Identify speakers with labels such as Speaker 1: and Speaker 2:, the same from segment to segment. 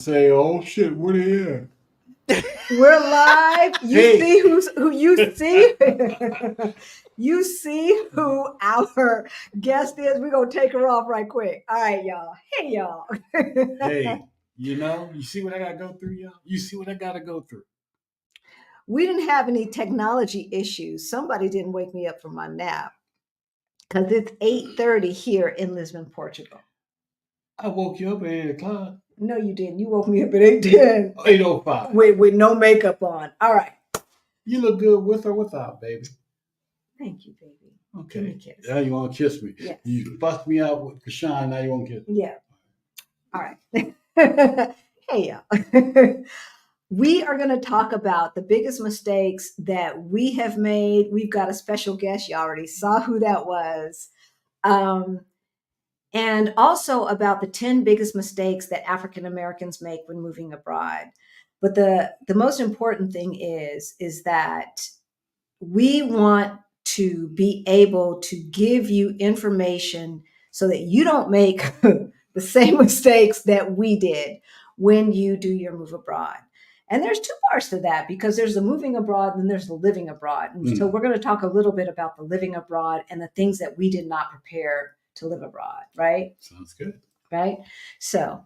Speaker 1: Say, oh shit, what are you?
Speaker 2: We're live. You
Speaker 1: Hey.
Speaker 2: see who you see. You see who our guest is. We're gonna take her off right quick. All right, y'all. Hey, y'all.
Speaker 1: Hey, you see what I gotta go through, y'all? You see what I gotta go through.
Speaker 2: We didn't have any technology issues. Somebody didn't wake me up from my nap because it's 8:30 here in Lisbon, Portugal.
Speaker 1: I woke you up at 8 o'clock.
Speaker 2: No, you didn't. You woke me up at 8:10.
Speaker 1: 8:05.
Speaker 2: With no makeup on. All right.
Speaker 1: You look good with or without, baby.
Speaker 2: Thank you, baby.
Speaker 1: Okay.
Speaker 2: Give me a kiss.
Speaker 1: Now you want to kiss me.
Speaker 2: Yes.
Speaker 1: You fussed me out with Kashan, now you want to kiss me.
Speaker 2: Yeah. All right. Hey, y'all. We are going to talk about the biggest mistakes that we have made. We've got a special guest. You already saw who that was. And also about the 10 biggest mistakes that African Americans make when moving abroad. But the most important thing is that we want to be able to give you information so that you don't make the same mistakes that we did when you do your move abroad. And there's two parts to that because there's the moving abroad and there's the living abroad. And so we're going to talk a little bit about the living abroad and the things that we did not prepare to live abroad, right?
Speaker 1: Sounds good.
Speaker 2: Right? So,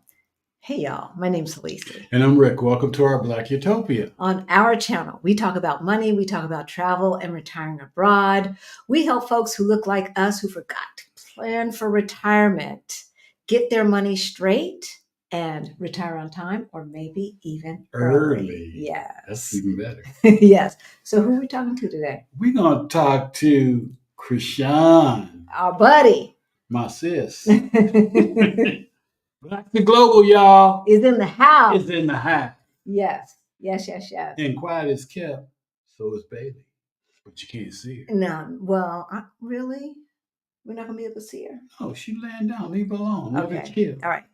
Speaker 2: hey y'all, my name's Lisa.
Speaker 1: And I'm Rick. Welcome to Our Black Utopia.
Speaker 2: On our channel, we talk about money, we talk about travel and retiring abroad. We help folks who look like us who forgot to plan for retirement, get their money straight and retire on time or maybe even early. Yes.
Speaker 1: That's even better.
Speaker 2: Yes. So who are we talking to today?
Speaker 1: We're going to talk to Krishan.
Speaker 2: Our buddy.
Speaker 1: My sis. Blaxit Global, y'all.
Speaker 2: Is in the house.
Speaker 1: Is in the house.
Speaker 2: Yes. Yes.
Speaker 1: And quiet is kept, so is Bailey. But you can't see her.
Speaker 2: No. Well, really? We're not going to be able to see her?
Speaker 1: Oh, she laying down. Leave her alone. Let her chill.
Speaker 2: All right.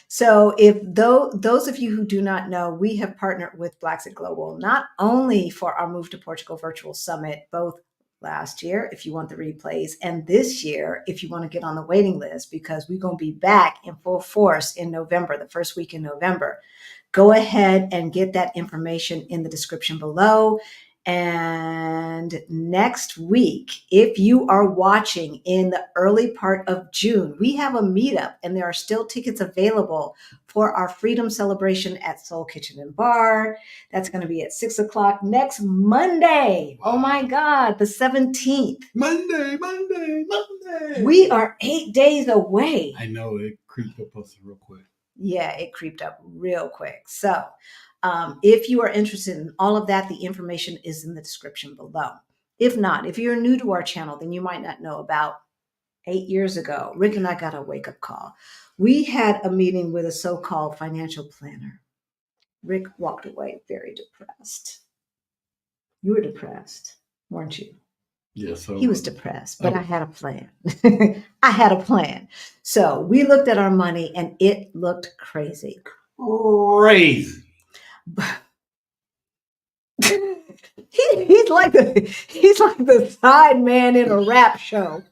Speaker 2: So those of you who do not know, we have partnered with Blaxit Global, not only for our Move to Portugal Virtual Summit, both last year, if you want the replays, and this year, if you want to get on the waiting list, because we're going to be back in full force in November, the first week in November. Go ahead and get that information in the description below. And next week, if you are watching in the early part of June, we have a meetup and there are still tickets available for our freedom celebration at Soul Kitchen and Bar. That's going to be at 6 o'clock next Monday. Wow. Oh my God, the 17th.
Speaker 1: Monday.
Speaker 2: We are 8 days away.
Speaker 1: I know, it creeped up us real quick.
Speaker 2: Yeah, it creeped up real quick. So if you are interested in all of that, the information is in the description below. If not, if you're new to our channel, then you might not know about 8 years ago, Rick and I got a wake-up call. We had a meeting with a so-called financial planner. Rick walked away very depressed. You were depressed, weren't you?
Speaker 1: Yes.
Speaker 2: He was depressed, but I had a plan. I had a plan. So we looked at our money and it looked crazy.
Speaker 1: Crazy.
Speaker 2: He's like the side man in a rap show.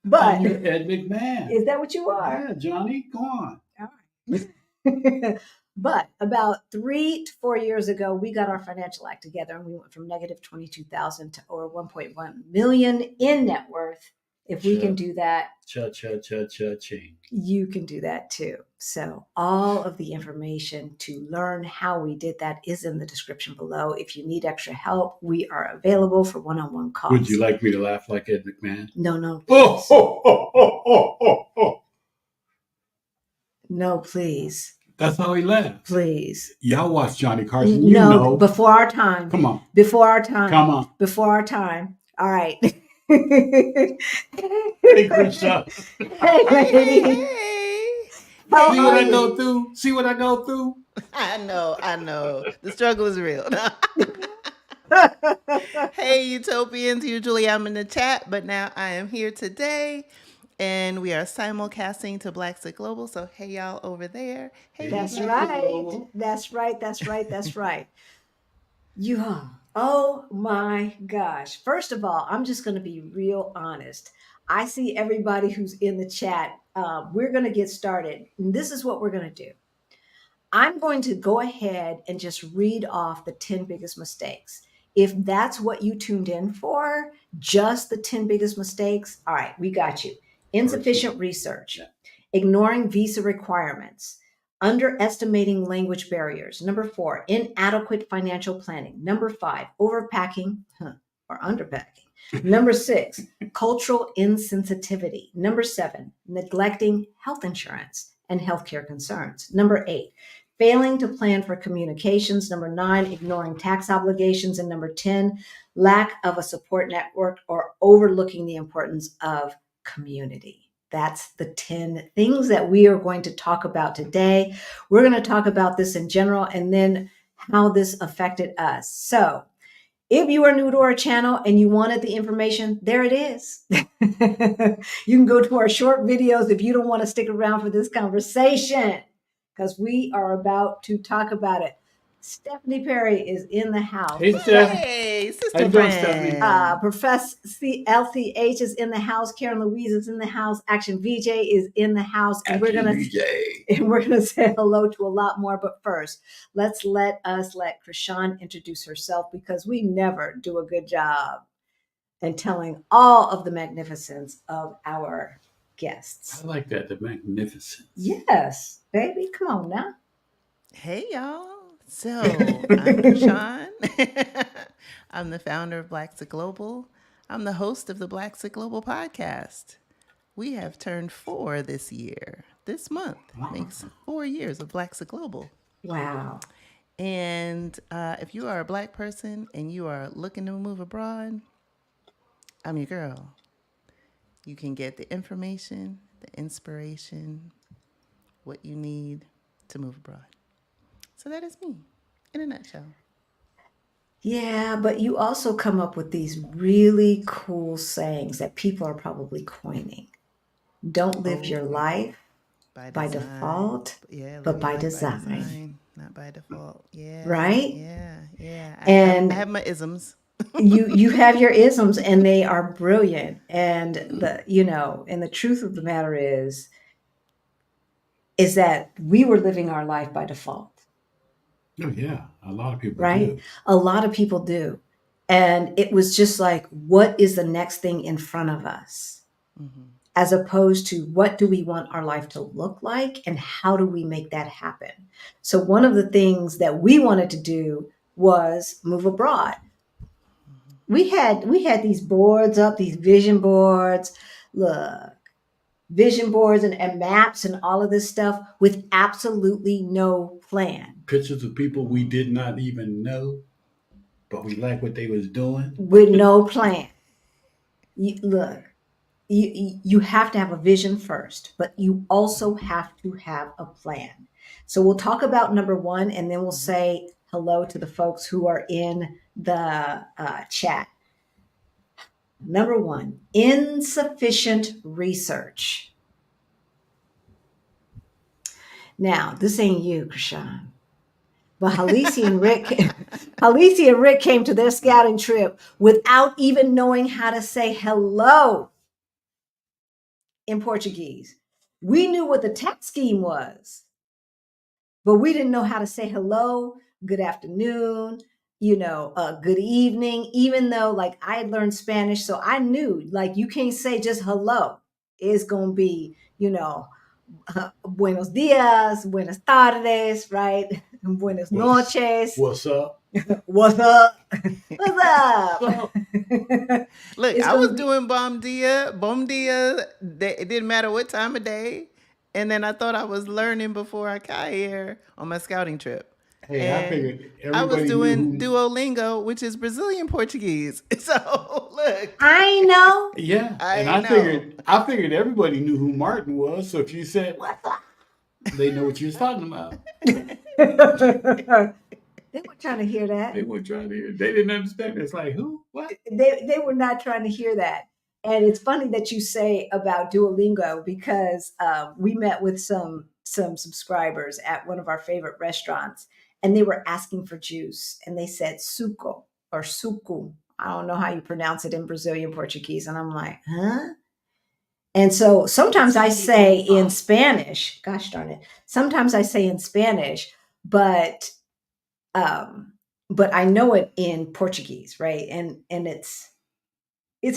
Speaker 2: But
Speaker 1: you're Ed McMahon.
Speaker 2: Is that what you are?
Speaker 1: Yeah, Johnny, go on.
Speaker 2: All right. But about 3 to 4 years ago, we got our financial act together and we went from negative 22,000 to over 1.1 million in net worth. If we can do that,
Speaker 1: cha-ching.
Speaker 2: You can do that too. So all of the information to learn how we did that is in the description below. If you need extra help, we are available for one-on-one calls.
Speaker 1: Would you like me to laugh like Ed McMahon?
Speaker 2: No.
Speaker 1: Please. Oh.
Speaker 2: No, please.
Speaker 1: That's how he laughs.
Speaker 2: Please.
Speaker 1: Y'all watch Johnny Carson.
Speaker 2: No, before our time.
Speaker 1: Come on.
Speaker 2: Before our time.
Speaker 1: Come on.
Speaker 2: Before our time. All right.
Speaker 1: Hey, Krishan.
Speaker 2: Hey, lady.
Speaker 3: Hey.
Speaker 1: See what I go through?
Speaker 3: I know. The struggle is real. Hey, Utopians. Usually I'm in the chat, but now I am here today. And we are simulcasting to Blaxit Global. So, hey, y'all over there. Hey,
Speaker 2: That's right. You are. Oh my gosh. First of all, I'm just going to be real honest. I see everybody who's in the chat. We're going to get started. And this is what we're going to do. I'm going to go ahead and just read off the 10 biggest mistakes. If that's what you tuned in for, just the 10 biggest mistakes, all right, we got you. Insufficient research, ignoring visa requirements, underestimating language barriers. Number 4, inadequate financial planning. Number 5, overpacking or underpacking. Number 6, cultural insensitivity. Number 7, neglecting health insurance and healthcare concerns. Number 8, failing to plan for communications. Number 9, ignoring tax obligations. And number 10, lack of a support network or overlooking the importance of community. That's the 10 things that we are going to talk about today. We're going to talk about this in general and then how this affected us. So, if you are new to our channel and you wanted the information, there it is. You can go to our short videos if you don't want to stick around for this conversation, because we are about to talk about it. Stephanie Perry is in the house.
Speaker 1: Hey, Steph.
Speaker 3: Hey,
Speaker 1: How
Speaker 3: sister
Speaker 1: you doing, Stephanie?
Speaker 3: friend.
Speaker 2: Professor LCH is in the house. Karen Louise is in the house. Action VJ is in the house. And we're gonna say hello to a lot more. But first, let Krishan introduce herself, because we never do a good job in telling all of the magnificence of our guests.
Speaker 1: I like that, the magnificence.
Speaker 2: Yes, baby, come on now.
Speaker 3: Hey, y'all. So, I'm Krishan. I'm the founder of Blaxit Global. I'm the host of the Blaxit Global podcast. We have turned 4 this year. This month makes 4 years of Blaxit Global.
Speaker 2: Wow.
Speaker 3: And if you are a Black person and you are looking to move abroad, I'm your girl. You can get the information, the inspiration, what you need to move abroad. So that is me in a nutshell.
Speaker 2: Yeah, but you also come up with these really cool sayings that people are probably coining. Don't live your life by default, but by design.
Speaker 3: Not by default. Yeah.
Speaker 2: Right?
Speaker 3: Yeah.
Speaker 2: And
Speaker 3: I have my isms.
Speaker 2: you have your isms, and they are brilliant. And the truth of the matter is that we were living our life by default.
Speaker 1: Oh, yeah. A lot of people
Speaker 2: Right?
Speaker 1: do.
Speaker 2: A lot of people do. And it was just like, what is the next thing in front of us?
Speaker 3: Mm-hmm.
Speaker 2: As opposed to what do we want our life to look like and how do we make that happen? So one of the things that we wanted to do was move abroad. We had these boards up, these vision boards, vision boards and maps and all of this stuff with absolutely no plan.
Speaker 1: Pictures of people we did not even know, but we liked what they was doing.
Speaker 2: With no plan. You have to have a vision first, but you also have to have a plan. So we'll talk about number 1, and then we'll say hello to the folks who are in the chat. Number 1, insufficient research. Now, this ain't you, Krishan. But Halisi and Rick came to their scouting trip without even knowing how to say hello in Portuguese. We knew what the tax scheme was, but we didn't know how to say hello, good afternoon, good evening, even though like I had learned Spanish. So I knew like you can't say just hello. It's going to be, buenos dias, buenas tardes, right? Buenas noches.
Speaker 1: What's up?
Speaker 2: What's up? What's up?
Speaker 3: Look, I was doing bom dia. It didn't matter what time of day. And then I thought I was learning before I got here on my scouting trip.
Speaker 1: Hey, I figured
Speaker 3: I was
Speaker 1: everybody
Speaker 3: doing
Speaker 1: knew
Speaker 3: Duolingo, which is Brazilian Portuguese. So look,
Speaker 2: I know.
Speaker 1: Yeah,
Speaker 3: I
Speaker 1: figured everybody knew who Martin was. So if you said "What the," they know what you was talking about.
Speaker 2: They weren't trying to hear that.
Speaker 1: They weren't trying to hear. They didn't understand. It's like who? What?
Speaker 2: They were not trying to hear that. And it's funny that you say about Duolingo, because we met with some subscribers at one of our favorite restaurants, and they were asking for juice, and they said suco or suco. I don't know how you pronounce it in Brazilian Portuguese. And I'm like, huh? And so sometimes I say in Spanish, gosh darn it, sometimes I say in Spanish, but um, but I know it in Portuguese, right? And it's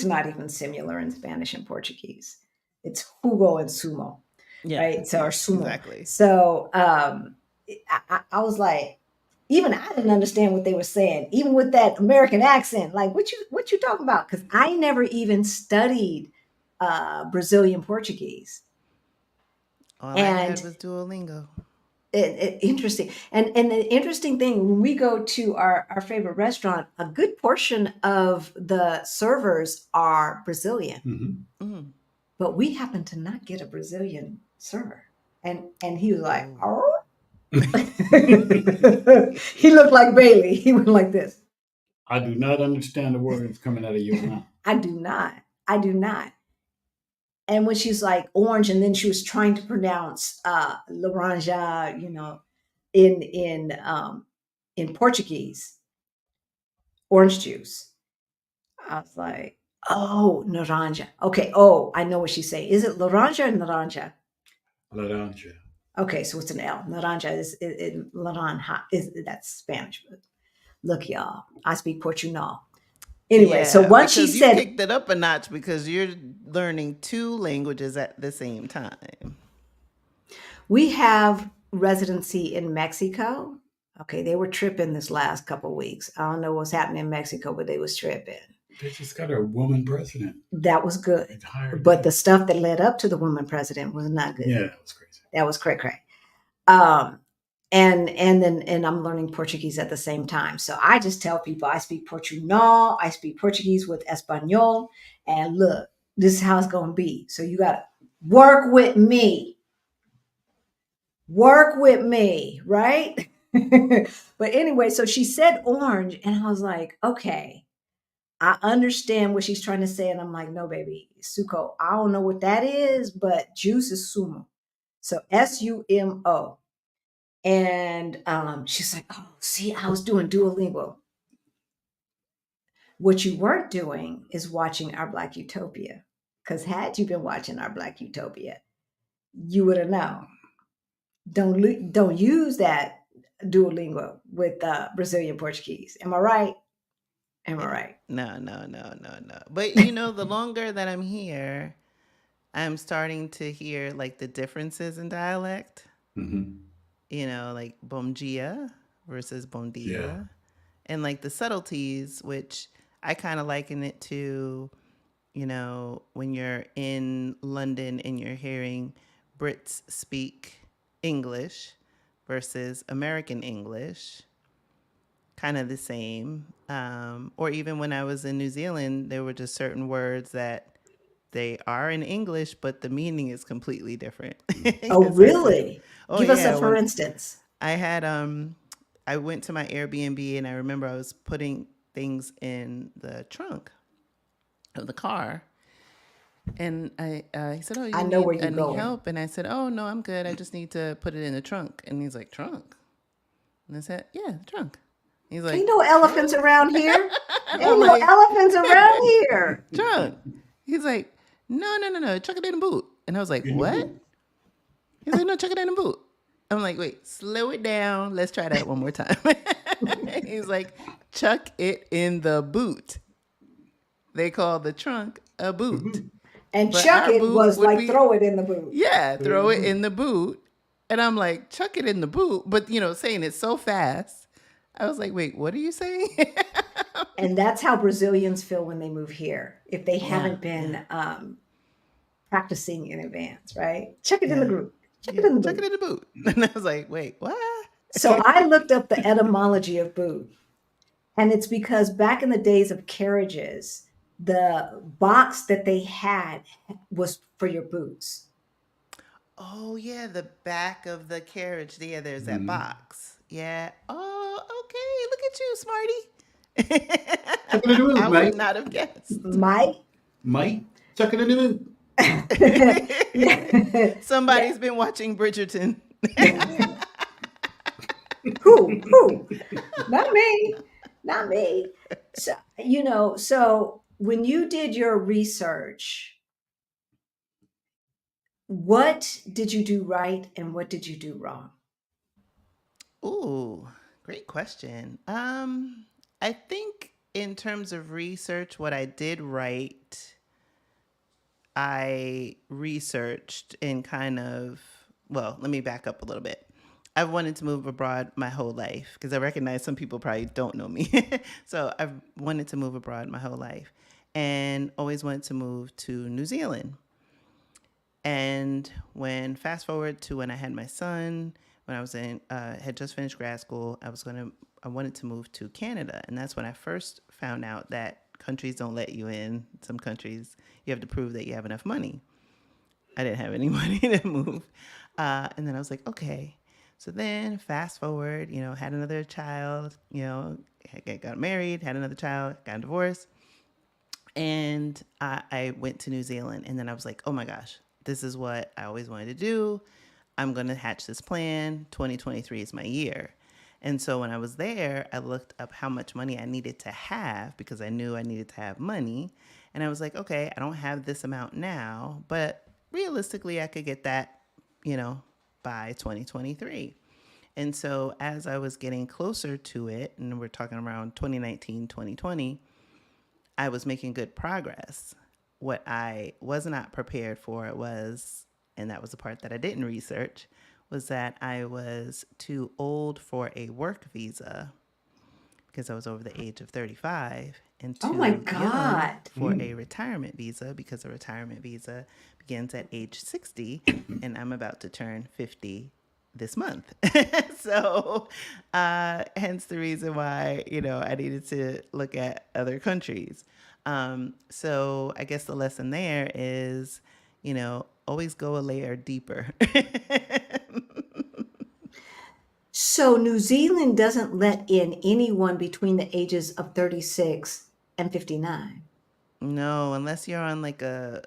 Speaker 2: not even similar in Spanish and Portuguese. It's jugo and sumo,
Speaker 3: Yeah,
Speaker 2: right? So or
Speaker 3: yeah,
Speaker 2: sumo.
Speaker 3: exactly.
Speaker 2: So I was like, even I didn't understand what they were saying, even with that American accent. Like, what you talking about? Because I never even studied Brazilian Portuguese,
Speaker 3: All I had
Speaker 2: and
Speaker 3: was Duolingo.
Speaker 2: interesting. And the interesting thing, when we go to our favorite restaurant, a good portion of the servers are Brazilian,
Speaker 1: Mm-hmm.
Speaker 3: Mm.
Speaker 2: but we happen to not get a Brazilian server. And he was like,
Speaker 3: Oh.
Speaker 2: oh. He looked like Bailey. He went like this.
Speaker 1: I do not understand the words coming out of your mouth.
Speaker 2: I do not. I do not. And when she's like orange, and then she was trying to pronounce laranja, in Portuguese, orange juice. I was like, oh, naranja. Okay. Oh, I know what she's saying. Is it laranja or naranja?
Speaker 1: Laranja.
Speaker 2: Okay, so it's an L. Naranja is naranja is that's Spanish. But look, y'all, I speak Portugal. Anyway, so
Speaker 3: Yeah,
Speaker 2: once she
Speaker 3: because you
Speaker 2: said,
Speaker 3: kicked it up a notch because you're learning two languages at the same time.
Speaker 2: we have residency in Mexico. Okay, they were tripping this last couple of weeks. I don't know what's happening in Mexico, but they was tripping.
Speaker 1: They just got a woman president.
Speaker 2: That was good.
Speaker 1: They hired
Speaker 2: But
Speaker 1: her.
Speaker 2: the stuff that led up to the woman president was not good.
Speaker 1: Yeah, that was crazy.
Speaker 2: That was cray cray. And I'm learning Portuguese at the same time. So I just tell people I speak Portugal, I speak Portuguese with Espanol, and look, this is how it's gonna be. So you gotta work with me. Work with me, right? But anyway, so she said orange, and I was like, okay, I understand what she's trying to say. And I'm like, no, baby, suko, I don't know what that is, but juice is sumo. So SUMO. And she's like, oh, see, I was doing Duolingo. What you weren't doing is watching Our Black Utopia. Because had you been watching Our Black Utopia, you would have known. Don't use that Duolingo with Brazilian Portuguese. Am I right? Am I right?
Speaker 3: No, no, no, no, no. But you know, the longer that I'm here, I'm starting to hear like the differences in dialect.
Speaker 1: Mm-hmm.
Speaker 3: You know, like bom dia versus bom dia.
Speaker 1: Yeah.
Speaker 3: And like the subtleties, which I kind of liken it to, you know, when you're in London and you're hearing Brits speak English versus American English, kind of the same. Or even when I was in New Zealand, there were just certain words that they are in English, but the meaning is completely different.
Speaker 2: Oh,
Speaker 3: 'Cause I said,
Speaker 2: really?
Speaker 3: oh
Speaker 2: Give us a
Speaker 3: yeah,
Speaker 2: for
Speaker 3: when
Speaker 2: instance.
Speaker 3: I had I went to my Airbnb and I remember I was putting things in the trunk of the car, and he said, "Oh,
Speaker 2: I
Speaker 3: you
Speaker 2: know where
Speaker 3: need
Speaker 2: you're
Speaker 3: any
Speaker 2: going.
Speaker 3: help?" And I said, "Oh no, I'm good. I just need to put it in the trunk." And he's like, "Trunk?" And I said, "Yeah, the trunk." He's
Speaker 2: Ain't
Speaker 3: like,
Speaker 2: no elephants
Speaker 3: "Trunk?"
Speaker 2: around here.
Speaker 3: And I'm
Speaker 2: Ain't no
Speaker 3: like,
Speaker 2: elephants around here.
Speaker 3: "Trunk?" He's like, "No, no, no, no. Chuck it in the boot." And I was like,
Speaker 1: In the
Speaker 3: "What?"
Speaker 1: boot.
Speaker 3: He's like, "No, chuck it in the boot." I'm like, "Wait, slow it down. Let's try that one more time." He's like, "Chuck it in the boot." They call the trunk a
Speaker 1: The
Speaker 3: boot.
Speaker 1: boot.
Speaker 2: And
Speaker 3: But
Speaker 2: chuck
Speaker 3: our
Speaker 2: it
Speaker 3: boot
Speaker 2: was
Speaker 3: would
Speaker 2: like
Speaker 3: be,
Speaker 2: throw it in the boot.
Speaker 3: yeah,
Speaker 1: Put it in
Speaker 3: throw
Speaker 1: the
Speaker 3: it
Speaker 1: boot.
Speaker 3: in the boot. And I'm like, chuck it in the boot. But, you know, saying it so fast. I was like, wait, what are you saying?
Speaker 2: And that's how Brazilians feel when they move here. If they
Speaker 3: Yeah,
Speaker 2: haven't been practicing in advance, right? Chuck it in the
Speaker 3: yeah,
Speaker 2: group. Chuck it
Speaker 3: yeah.
Speaker 2: in the
Speaker 3: Chuck it
Speaker 2: boot.
Speaker 3: in the boot. And I was like, wait, what?
Speaker 2: So I looked up the etymology of boot, and it's because back in the days of carriages, the box that they had was for your boots.
Speaker 3: Oh, yeah, the back of the carriage. Yeah, there's that
Speaker 1: Mm-hmm.
Speaker 3: box. Yeah. Oh, okay. Look at you,
Speaker 1: Chuck it in the
Speaker 3: smarty.
Speaker 1: boot,
Speaker 3: I would
Speaker 1: mate.
Speaker 3: not have guessed.
Speaker 2: Mike?
Speaker 1: Mate, chuck it in the boot.
Speaker 2: Yeah.
Speaker 3: Somebody's been watching Bridgerton.
Speaker 2: Who? Who? Not me. Not me. So, so when you did your research, what did you do right and what did you do wrong?
Speaker 3: Ooh, great question. I think in terms of research, what I did write, I researched and kind of, well, let me back up a little bit. I've wanted to move abroad my whole life because I recognize some people probably don't know me. So I've wanted to move abroad my whole life and always wanted to move to New Zealand. And when fast forward to when I had my son, when I was in, had just finished grad school, I wanted to move to Canada. And that's when I first found out that countries don't let you in. Some countries, you have to prove that you have enough money. I didn't have any money to move. And then I was like, okay. So then fast forward, had another child, got married, had another child, got divorced. And I went to New Zealand. And then I was like, oh my gosh, this is what I always wanted to do. I'm going to hatch this plan. 2023 is my year. And so when I was there, I looked up how much money I needed to have because I knew I needed to have money. And I was like, okay, I don't have this amount now, but realistically, I could get that, by 2023. And so as I was getting closer to it, and we're talking around 2019, 2020, I was making good progress. What I was not prepared for was, and that was the part that I didn't research, was that I was too old for a work visa because I was over the age of 35 and
Speaker 2: Oh my
Speaker 3: too young
Speaker 2: God.
Speaker 3: for a retirement visa because a retirement visa begins at age 60 and I'm about to turn 50 this month. So hence the reason why, I needed to look at other countries. So I guess the lesson there is, always go a layer deeper.
Speaker 2: So New Zealand doesn't let in anyone between the ages of 36 and 59.
Speaker 3: No, unless you're on like a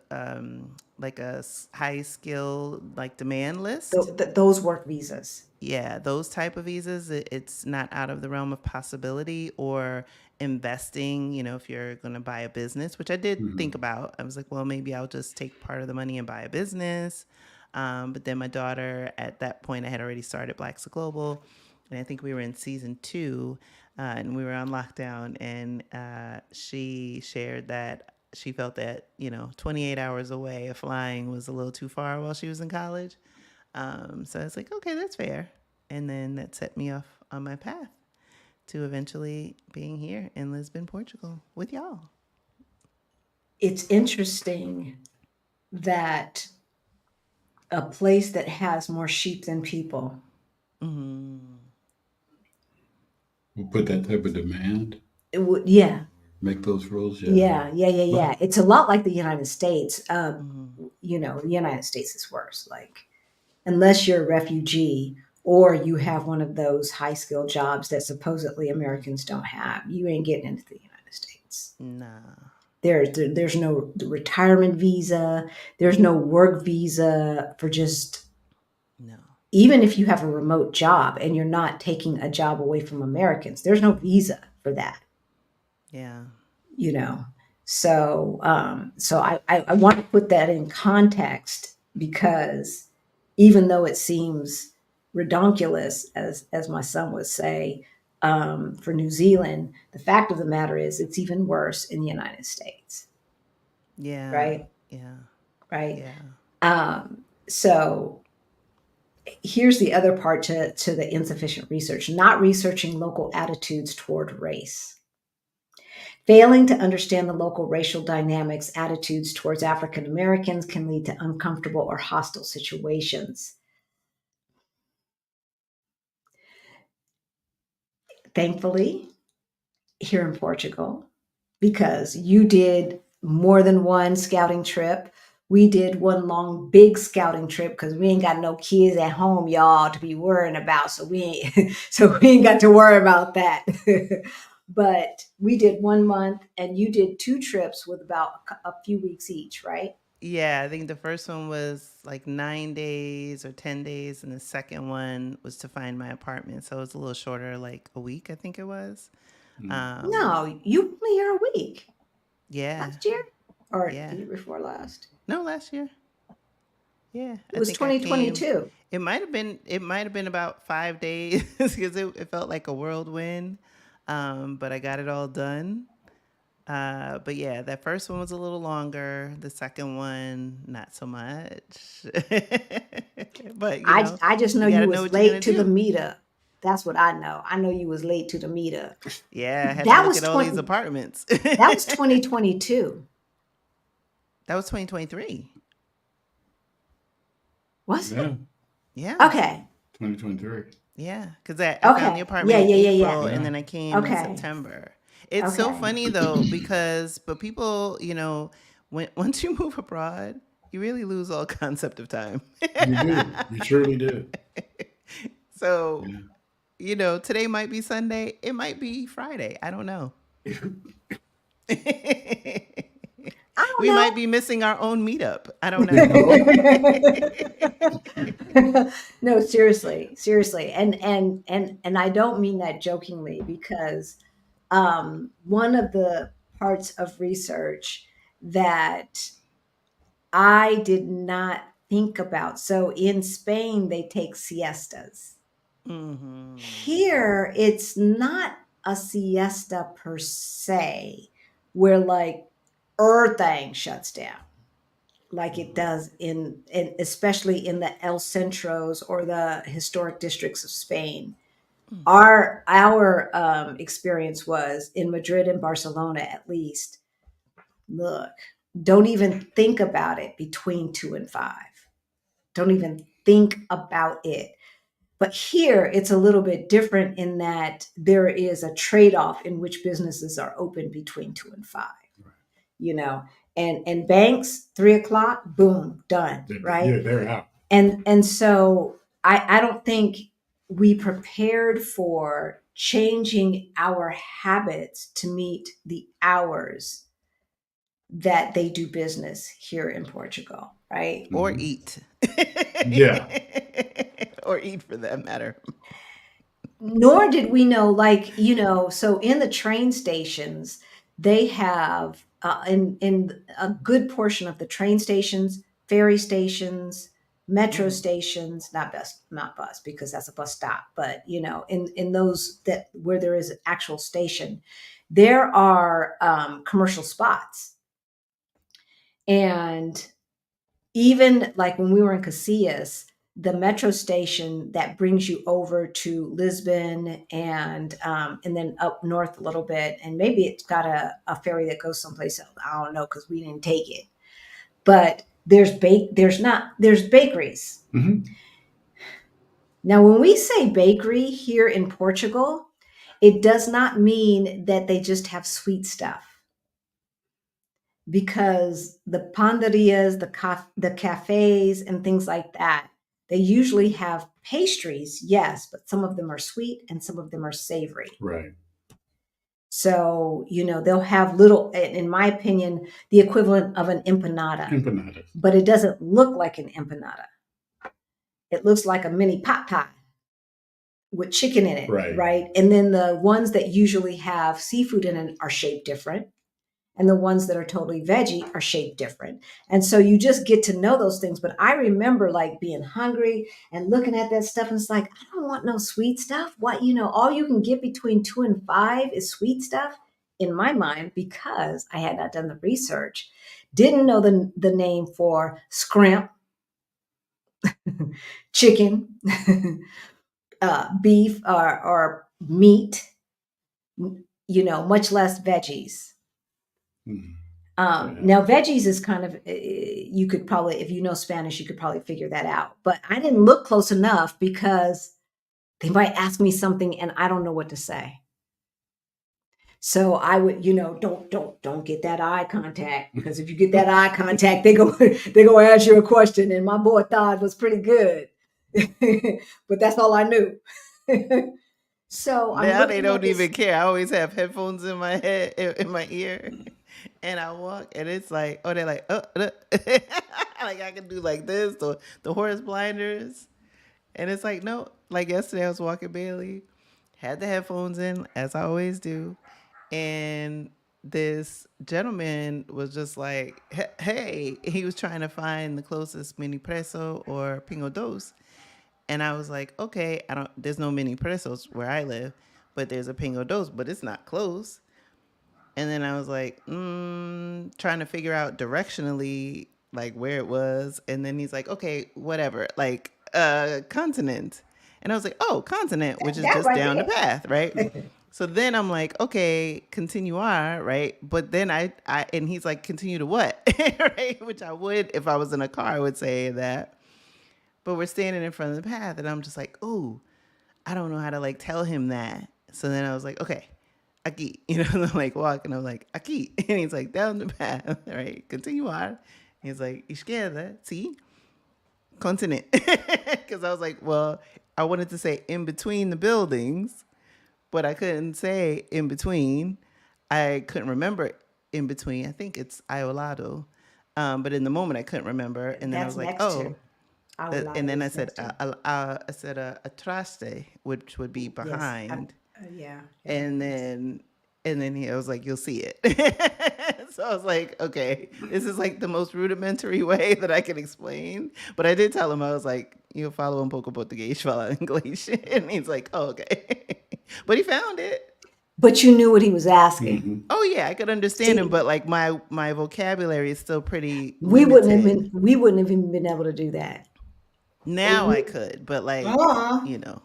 Speaker 3: high skill like demand list.
Speaker 2: Those work visas.
Speaker 3: Yeah, those type of visas, it's not out of the realm of possibility or investing, if you're going to buy a business, which I did think about. I was like, well, maybe I'll just take part of the money and buy a business. But then my daughter, at that point, I had already started Blaxit Global. And I think we were in season 2 and we were on lockdown. And she shared that she felt that, 28 hours away of flying was a little too far while she was in college. So I was like, okay, that's fair. And then that set me off on my path to eventually being here in Lisbon, Portugal with y'all.
Speaker 2: It's interesting that a place that has more sheep than people.
Speaker 1: We'll put that type of demand,
Speaker 2: It would, yeah,
Speaker 1: make those rules. Yeah.
Speaker 2: yeah. It's a lot like the United States. The United States is worse. Like, unless you're a refugee or you have one of those high skilled jobs that supposedly Americans don't have, you ain't getting into the United States.
Speaker 3: Nah.
Speaker 2: There's no retirement visa. There's no work visa for just,
Speaker 3: No.
Speaker 2: even if you have a remote job and you're not taking a job away from Americans, there's no visa for that.
Speaker 3: Yeah.
Speaker 2: So I want to put that in context because even though it seems redonkulous, as my son would say, for New Zealand, the fact of the matter is it's even worse in the United States.
Speaker 3: Yeah.
Speaker 2: Right.
Speaker 3: Yeah.
Speaker 2: Right.
Speaker 3: Yeah.
Speaker 2: So here's the other part to the insufficient research: not researching local attitudes toward race. Failing to understand the local racial dynamics, attitudes towards African Americans can lead to uncomfortable or hostile situations. Thankfully, here in Portugal, because you did more than one scouting trip, we did one long big scouting trip because we ain't got no kids at home, y'all, to be worrying about. So we ain't got to worry about that. But we did 1 month and you did 2 trips with about a few weeks each, right?
Speaker 3: Yeah, I think the first one was like 9 days or 10 days, and the second one was to find my apartment. So it was a little shorter, like a week, I think it was.
Speaker 2: No, you only here a week.
Speaker 3: Yeah.
Speaker 2: Last year? Or
Speaker 3: Yeah.
Speaker 2: the year before last?
Speaker 3: No, last year. Yeah,
Speaker 2: It
Speaker 3: I
Speaker 2: was
Speaker 3: think I came.
Speaker 2: 2022.
Speaker 3: It might have been. It might have been about 5 days because it felt like a whirlwind. But I got it all done. But yeah, that first one was a little longer. The second one, not so much. But
Speaker 2: I just know
Speaker 3: you got
Speaker 2: you
Speaker 3: to know
Speaker 2: was
Speaker 3: what you're gonna
Speaker 2: late to the
Speaker 3: do.
Speaker 2: meetup. That's what I know. I know you was late to the meetup.
Speaker 3: Yeah, I had to
Speaker 2: That
Speaker 3: look
Speaker 2: was
Speaker 3: at all these
Speaker 2: 20
Speaker 3: apartments.
Speaker 2: that was 2022.
Speaker 3: That was 2023.
Speaker 2: Was it?
Speaker 1: Yeah,
Speaker 3: Yeah.
Speaker 2: Okay.
Speaker 3: 2023. Yeah, because I found the
Speaker 2: Okay. Yeah,
Speaker 3: apartment in
Speaker 2: yeah, yeah, yeah.
Speaker 3: April and
Speaker 1: yeah.
Speaker 3: then I came in
Speaker 2: Okay.
Speaker 3: September. It's so
Speaker 2: Okay.
Speaker 3: funny though but people, when once you move abroad, you really lose all concept of time.
Speaker 1: You do. You surely do.
Speaker 3: So,
Speaker 1: Yeah.
Speaker 3: today might be Sunday, it might be Friday. I don't know.
Speaker 2: I
Speaker 3: We
Speaker 2: don't
Speaker 3: might be missing our own meetup. I don't
Speaker 1: You
Speaker 3: know.
Speaker 1: know?
Speaker 2: know. No, seriously, seriously. And I don't mean that jokingly because one of the parts of research that I did not think about. So in Spain, they take siestas.
Speaker 3: Hmm.
Speaker 2: Here, it's not a siesta per se, where like everything shuts down, like it does in especially in the El Centros or the historic districts of Spain. Our experience was in Madrid and Barcelona, at least. Look, don't even think about it between 2 and 5. Don't even think about it. But here it's a little bit different in that there is a trade-off in which businesses are open between 2 and 5, you know, and banks, 3 o'clock, boom, done, right?
Speaker 1: Yeah, they're out.
Speaker 2: And so I don't think we prepared for changing our habits to meet the hours that they do business here in Portugal, right?
Speaker 3: Or
Speaker 1: Mhm.
Speaker 3: eat.
Speaker 1: Yeah.
Speaker 3: Or eat for that matter.
Speaker 2: Nor did we know, like, so in the train stations, they have in a good portion of the train stations, ferry stations, metro
Speaker 1: Oh,
Speaker 2: stations, not bus because that's a bus stop, but in those that where there is an actual station, there are commercial spots. And even like when we were in Casillas, the metro station that brings you over to Lisbon and then up north a little bit, and maybe it's got a ferry that goes someplace else. I don't know because we didn't take it. But there's bakeries.
Speaker 1: mhm.
Speaker 2: Now, when we say bakery here in Portugal, it does not mean that they just have sweet stuff, because the panderias, the cafes, and things like that, they usually have pastries, yes, but some of them are sweet and some of them are savory.
Speaker 1: Right.
Speaker 2: So, they'll have little, in my opinion, the equivalent of an empanada,
Speaker 1: Empanadas.
Speaker 2: but it doesn't look like an empanada. It looks like a mini pot pie with chicken in it,
Speaker 1: Right.
Speaker 2: right? And then the ones that usually have seafood in it are shaped different. And the ones that are totally veggie are shaped different. And so you just get to know those things. But I remember like being hungry and looking at that stuff, and it's like, I don't want no sweet stuff. What, all you can get between 2 and 5 is sweet stuff in my mind, because I had not done the research, didn't know the name for scrimp, chicken, beef, or meat, much less veggies.
Speaker 1: Mhm.
Speaker 2: Now, veggies is kind of, you could probably, if you know Spanish, you could probably figure that out. But I didn't look close enough because they might ask me something and I don't know what to say. So I would, don't get that eye contact, because if you get that eye contact, they go ask you a question. And my boy thought it was pretty good, but that's all I knew. So I'm
Speaker 3: Now they
Speaker 2: looking at
Speaker 3: don't
Speaker 2: this.
Speaker 3: even care. I always have headphones in my head, in my ear, and I walk, and it's like, oh, they're like, oh, like I can do like this, the horse blinders, and it's like, no, like yesterday I was walking Bailey, had the headphones in as I always do, and this gentleman was just like, hey, he was trying to find the closest mini preso or pingo dos. And I was like, okay, there's no mini presos where I live, but there's a pingo dos, but it's not close. And then I was like, trying to figure out directionally, like where it was. And then he's like, okay, whatever, like continent. And I was like, oh, continent, which is
Speaker 2: That
Speaker 3: just
Speaker 2: right
Speaker 3: down the
Speaker 2: there.
Speaker 3: path, right? So then I'm like, okay, continuar, right? But then and he's like, continue to what? Right? Which I would, if I was in a car, I would say that. But we're standing in front of the path and I'm just like, oh, I don't know how to like tell him that. So then I was like, okay, aquí, and I'm like walking, I'm like, aquí. And he's like, down the path, right? Continuar. He's like, izquierda, sí, continent. Because I was like, well, I wanted to say in between the buildings, but I couldn't say in between. I couldn't remember in between. I think it's Iolado. But in the moment, I couldn't remember. And then I
Speaker 2: That's
Speaker 3: was like,
Speaker 2: next
Speaker 3: oh.
Speaker 2: to. Our
Speaker 3: And then I
Speaker 2: is
Speaker 3: said,
Speaker 2: next to.
Speaker 3: I said atraste, which would be
Speaker 2: Yes.
Speaker 3: behind.
Speaker 2: Yeah.
Speaker 3: And then I was like, you'll see it. So I was like, okay, this is like the most rudimentary way that I can explain. But I did tell him, I was like, you follow un poco português, fala inglês. And he's like, oh, okay. But he found it.
Speaker 2: But you knew what he was asking.
Speaker 1: Mm-hmm.
Speaker 3: Oh yeah, I could understand him,
Speaker 2: See,
Speaker 3: but like my vocabulary is still pretty
Speaker 2: we
Speaker 3: limited.
Speaker 2: wouldn't have even been able to do that.
Speaker 3: Now I could, but like,
Speaker 2: Uh,
Speaker 3: you know,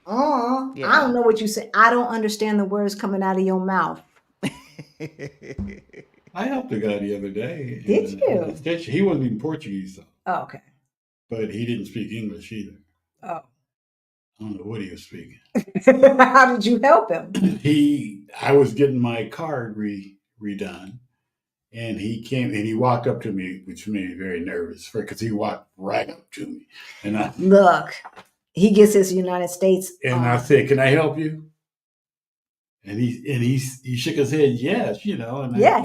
Speaker 2: I
Speaker 3: yeah.
Speaker 2: don't know what you say. I don't understand the words coming out of your mouth.
Speaker 1: I helped a guy the other day.
Speaker 2: Did you?
Speaker 1: He wasn't even Portuguese, though,
Speaker 2: Oh, okay.
Speaker 1: but he didn't speak English either.
Speaker 2: Oh.
Speaker 1: I don't know what he was speaking.
Speaker 2: How did you help him?
Speaker 1: I was getting my card redone, and he came and he walked up to me, which made me very nervous because he walked right up to me, and
Speaker 2: Look, he gets his United States.
Speaker 1: I said, "Can I help you?" And he shook his head, yes, and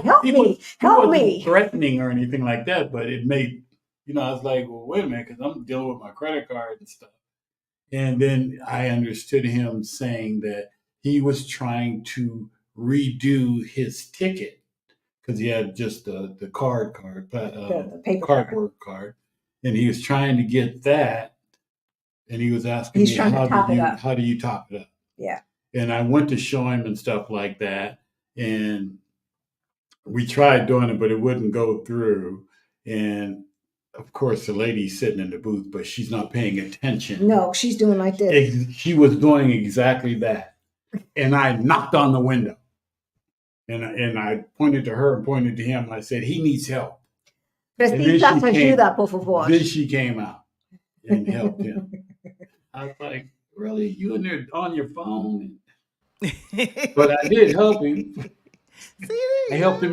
Speaker 2: help me,
Speaker 1: he wasn't threatening or anything like that, but it made, I was like, well, wait a minute, because I'm dealing with my credit card and stuff. And then I understood him saying that he was trying to redo his ticket because he had just the
Speaker 2: the paper
Speaker 1: cardboard card, and he was trying to get that, and he was asking me, how do you top it up?
Speaker 2: Yeah.
Speaker 1: And I went to show him and stuff like that, and we tried doing it, but it wouldn't go through. And of course, the lady's sitting in the booth, but she's not paying attention.
Speaker 2: No, she's doing like this.
Speaker 1: She was doing exactly that. And I knocked on the window. And I pointed to her and pointed to him. And I said, he needs help.
Speaker 2: Precisa ayuda, por favor.
Speaker 1: Then she came out and helped him. I was like, really? You in there on your phone? But I did help him.
Speaker 3: See,
Speaker 1: I helped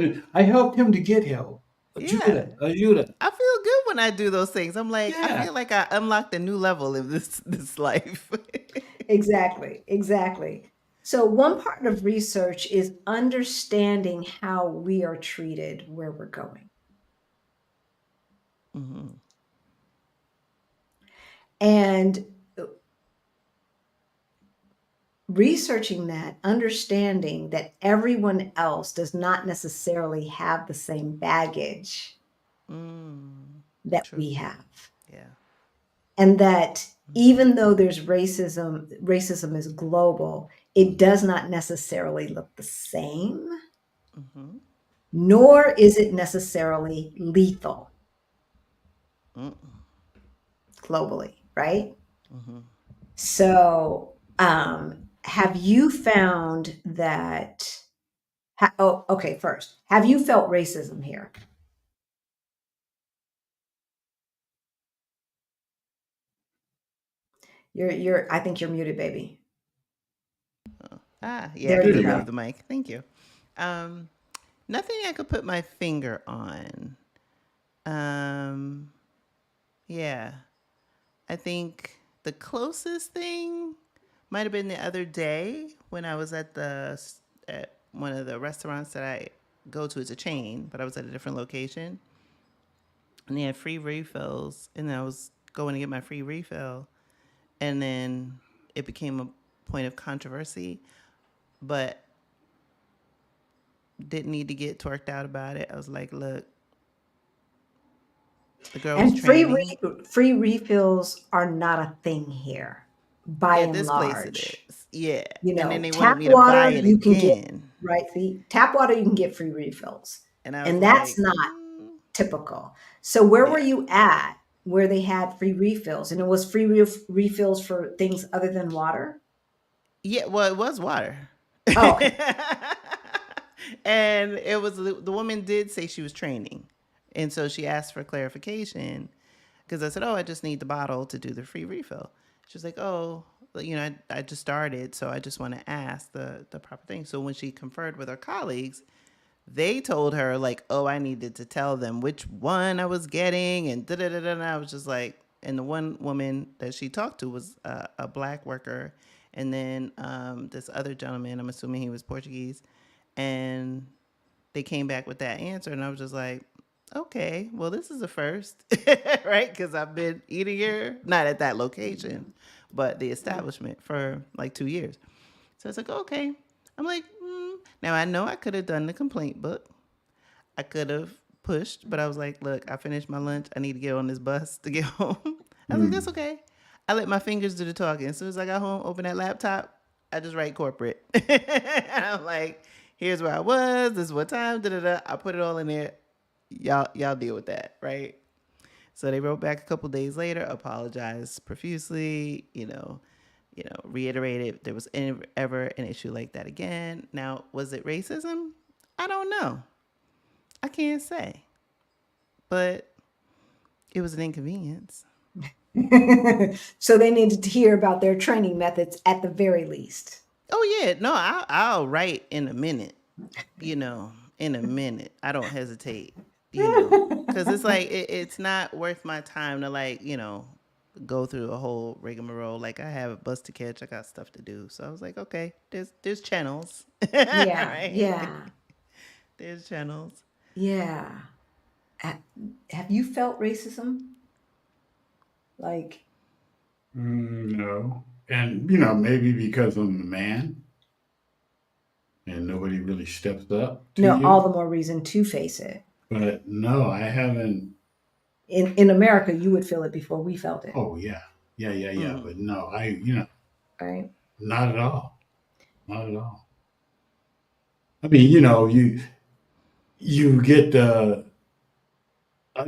Speaker 1: him to get help. Ayuda.
Speaker 3: I feel good when I do those things. I'm like, I feel like I unlocked a new level in this life.
Speaker 2: Exactly. So one part of research is understanding how we are treated where we're going.
Speaker 3: Mm-hmm.
Speaker 2: And researching that, understanding that everyone else does not necessarily have the same baggage that we have.
Speaker 3: Yeah.
Speaker 2: And that even though there's racism is global, it does not necessarily look the same, nor is it necessarily lethal globally, right? So, have you found that? Okay. First, have you felt racism here? I think you're muted, baby.
Speaker 3: Yeah.
Speaker 2: There you go.
Speaker 3: Move the mic. Thank you. Nothing I could put my finger on. Yeah. I think the closest thing might have been the other day when I was at one of the restaurants that I go to. It's a chain, but I was at a different location. And they had free refills, and I was going to get my free refill. And then it became a point of controversy. But didn't need to get twerked out about it. I was like, look, the girl was
Speaker 2: And
Speaker 3: training.
Speaker 2: free refills are not a thing here, by
Speaker 3: At
Speaker 2: and
Speaker 3: this place it
Speaker 2: large.
Speaker 3: is. Yeah.
Speaker 2: You
Speaker 3: And then
Speaker 2: know,
Speaker 3: they wanted
Speaker 2: tap
Speaker 3: me to buy
Speaker 2: water
Speaker 3: it
Speaker 2: you can get,
Speaker 3: again.
Speaker 2: right? See, tap water you can get free refills,
Speaker 3: And I was
Speaker 2: and that's
Speaker 3: like,
Speaker 2: not typical. So where were
Speaker 3: yeah.
Speaker 2: you at where they had free refills, and it was free refills for things other than water?
Speaker 3: Yeah, well, it was water.
Speaker 2: Oh, okay.
Speaker 3: And it was the woman did say she was training. And so she asked for clarification because I said, "Oh, I just need the bottle to do the free refill." She was like, "Oh, I just started, so I just want to ask the proper thing." So when she conferred with her colleagues, they told her like, "Oh, I needed to tell them which one I was getting," and da da da da. And I was just like, and the one woman that she talked to was a black worker, and then this other gentleman, I'm assuming he was Portuguese, and they came back with that answer, and I was just like, okay, well, this is a first, right? Because I've been eating here, not at that location, but the establishment for like 2 years. So it's like, okay. I'm like, now I know I could have done the complaint book. I could have pushed, but I was like, look, I finished my lunch. I need to get on this bus to get home. I was like, that's okay. I let my fingers do the talking. As soon as I got home, open that laptop, I just write corporate. And I'm like, here's where I was. This is what time. Da da da. I put it all in there. Y'all deal with that, right? So they wrote back a couple days later, apologized profusely. Reiterated there was ever an issue like that again. Now, was it racism? I don't know. I can't say, but it was an inconvenience.
Speaker 2: So they needed to hear about their training methods at the very least.
Speaker 3: Oh yeah, no, I'll write in a minute. In a minute. I don't hesitate. Because it's like it's not worth my time to go through a whole rigmarole. Like I have a bus to catch. I got stuff to do. So I was like, okay, there's channels,
Speaker 2: Yeah,
Speaker 3: right?
Speaker 2: yeah,
Speaker 3: There's channels.
Speaker 2: yeah. Have you felt racism? Like,
Speaker 1: No. And, maybe because I'm a man and nobody really steps up to
Speaker 2: no, all
Speaker 1: you.
Speaker 2: the more reason to face it.
Speaker 1: But no, I haven't.
Speaker 2: In America, you would feel it before we felt it,
Speaker 1: Oh, yeah. Yeah, yeah, yeah.
Speaker 3: Mm.
Speaker 1: But no,
Speaker 2: right?
Speaker 1: not at all. Not at all. I mean, you get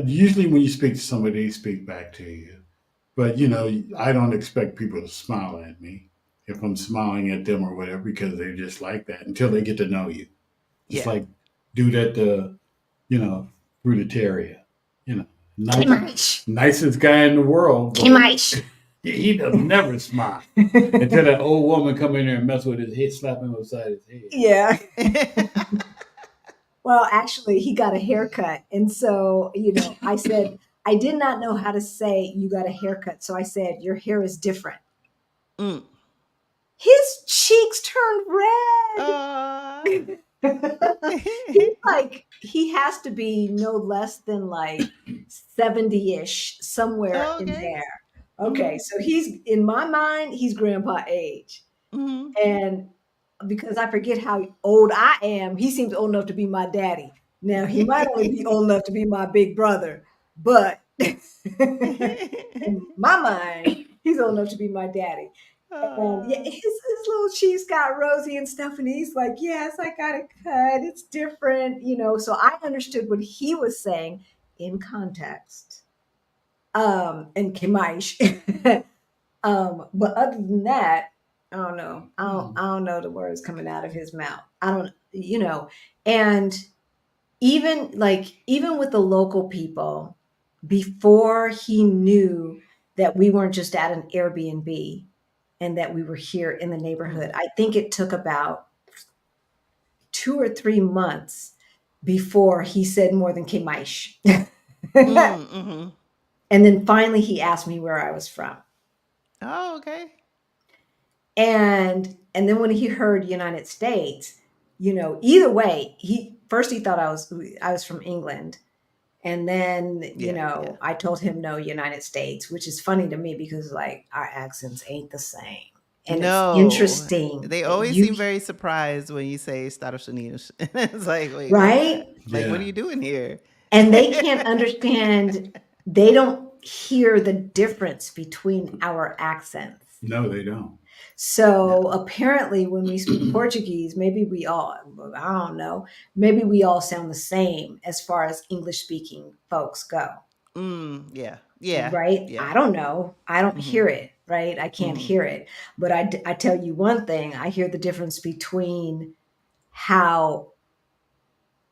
Speaker 1: usually when you speak to somebody, they speak back to you. But, I don't expect people to smile at me if I'm smiling at them or whatever because they're just like that until they get to know you. Just
Speaker 3: Yeah.
Speaker 1: like dude at the, you know, fruitaria. You know,
Speaker 2: Kimaish.
Speaker 1: nicest guy in the world, but
Speaker 2: Kimaish.
Speaker 1: he does never smile until that old woman come in there and mess with his head, slap him upside his head.
Speaker 2: Yeah. Well, actually, he got a haircut. And so, I said, I did not know how to say you got a haircut. So I said, your hair is different.
Speaker 3: Mm.
Speaker 2: His cheeks turned red. He has to be no less than like 70-ish, somewhere in
Speaker 3: Okay.
Speaker 2: there. Okay, so he's, in my mind, he's grandpa age.
Speaker 3: Mm-hmm.
Speaker 2: And because I forget how old I am, he seems old enough to be my daddy. Now he might only be old enough to be my big brother, but in my mind, he's old enough to be my daddy. And yeah, his little cheeks got rosy and stuff, and he's like, "Yes, I got it cut. It's different, So I understood what he was saying in context. And Kimaish. But other than that, I don't know. I don't know the words coming out of his mouth. I don't, and even with the local people, before he knew that we weren't just at an Airbnb and that we were here in the neighborhood, I think it took about 2 or 3 months before he said more than Kimaish.
Speaker 3: Mm-hmm.
Speaker 2: And then finally he asked me where I was from.
Speaker 3: Oh, okay.
Speaker 2: And then when he heard United States, either way, he thought I was from England. And then,
Speaker 3: Yeah.
Speaker 2: I told him no, United States, which is funny to me because like our accents ain't the same. and it's
Speaker 3: No,
Speaker 2: interesting.
Speaker 3: they always
Speaker 2: You
Speaker 3: seem very surprised when you say Estados Unidos. It's like, wait,
Speaker 2: right?
Speaker 3: what? Like, what are
Speaker 1: Yeah.
Speaker 3: you doing here?
Speaker 2: And they can't understand, they don't hear the difference between our accents.
Speaker 1: No, they don't.
Speaker 2: So
Speaker 3: No.
Speaker 2: apparently, when we speak Portuguese, maybe we all, I don't know, maybe we all sound the same as far as English speaking folks go,
Speaker 3: Yeah. Yeah.
Speaker 2: right?
Speaker 3: Yeah.
Speaker 2: I don't know. I don't
Speaker 3: Mm-hmm.
Speaker 2: hear it, right? I can't
Speaker 3: Mm-hmm.
Speaker 2: hear it. But I tell you one thing, I hear the difference between how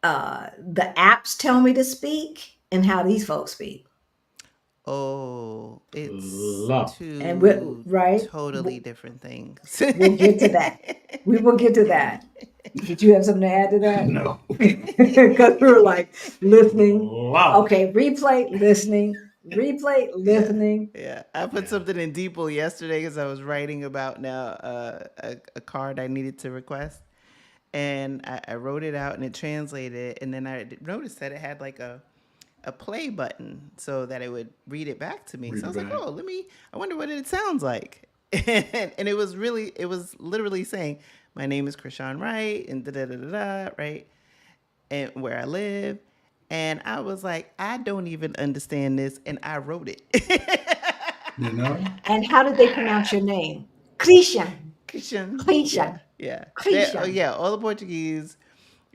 Speaker 2: the apps tell me to speak and how these folks speak.
Speaker 3: Oh, it's
Speaker 1: Love.
Speaker 2: And we
Speaker 3: two
Speaker 2: right?
Speaker 3: totally different things.
Speaker 2: We'll get to that. We will get to that. Did you have something to add to that?
Speaker 1: No.
Speaker 2: Because we were like listening.
Speaker 1: Love.
Speaker 2: Okay, replay, listening, replay,
Speaker 3: Yeah.
Speaker 2: listening.
Speaker 3: Yeah. I put
Speaker 1: Yeah.
Speaker 3: something in Deeple yesterday because I was writing about now a card I needed to request. And I wrote it out and it translated. And then I noticed that it had like a play button so that it would read it back to me.
Speaker 1: Read
Speaker 3: So I
Speaker 1: it
Speaker 3: was like,
Speaker 1: back.
Speaker 3: oh, I wonder what it sounds like. And it was literally saying, my name is Krishan Wright and da da da da da, right? And where I live. And I was like, I don't even understand this. And I wrote it.
Speaker 1: You know?
Speaker 2: And how did they pronounce your name? Christian.
Speaker 3: Christian. Yeah,
Speaker 2: Christian.
Speaker 3: yeah.
Speaker 2: Christian.
Speaker 3: Yeah, all the Portuguese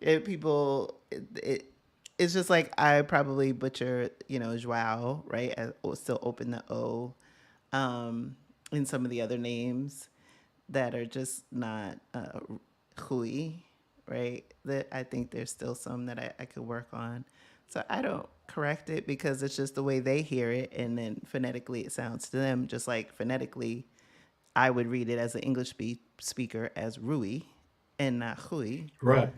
Speaker 3: people, it's just like I probably butcher, Joao, right? I still open the O in some of the other names that are just not Hui, right? That I think there's still some that I could work on. So I don't correct it because it's just the way they hear it. And then phonetically it sounds to them just like phonetically I would read it as an English speaker as Rui and not Hui,
Speaker 1: Right.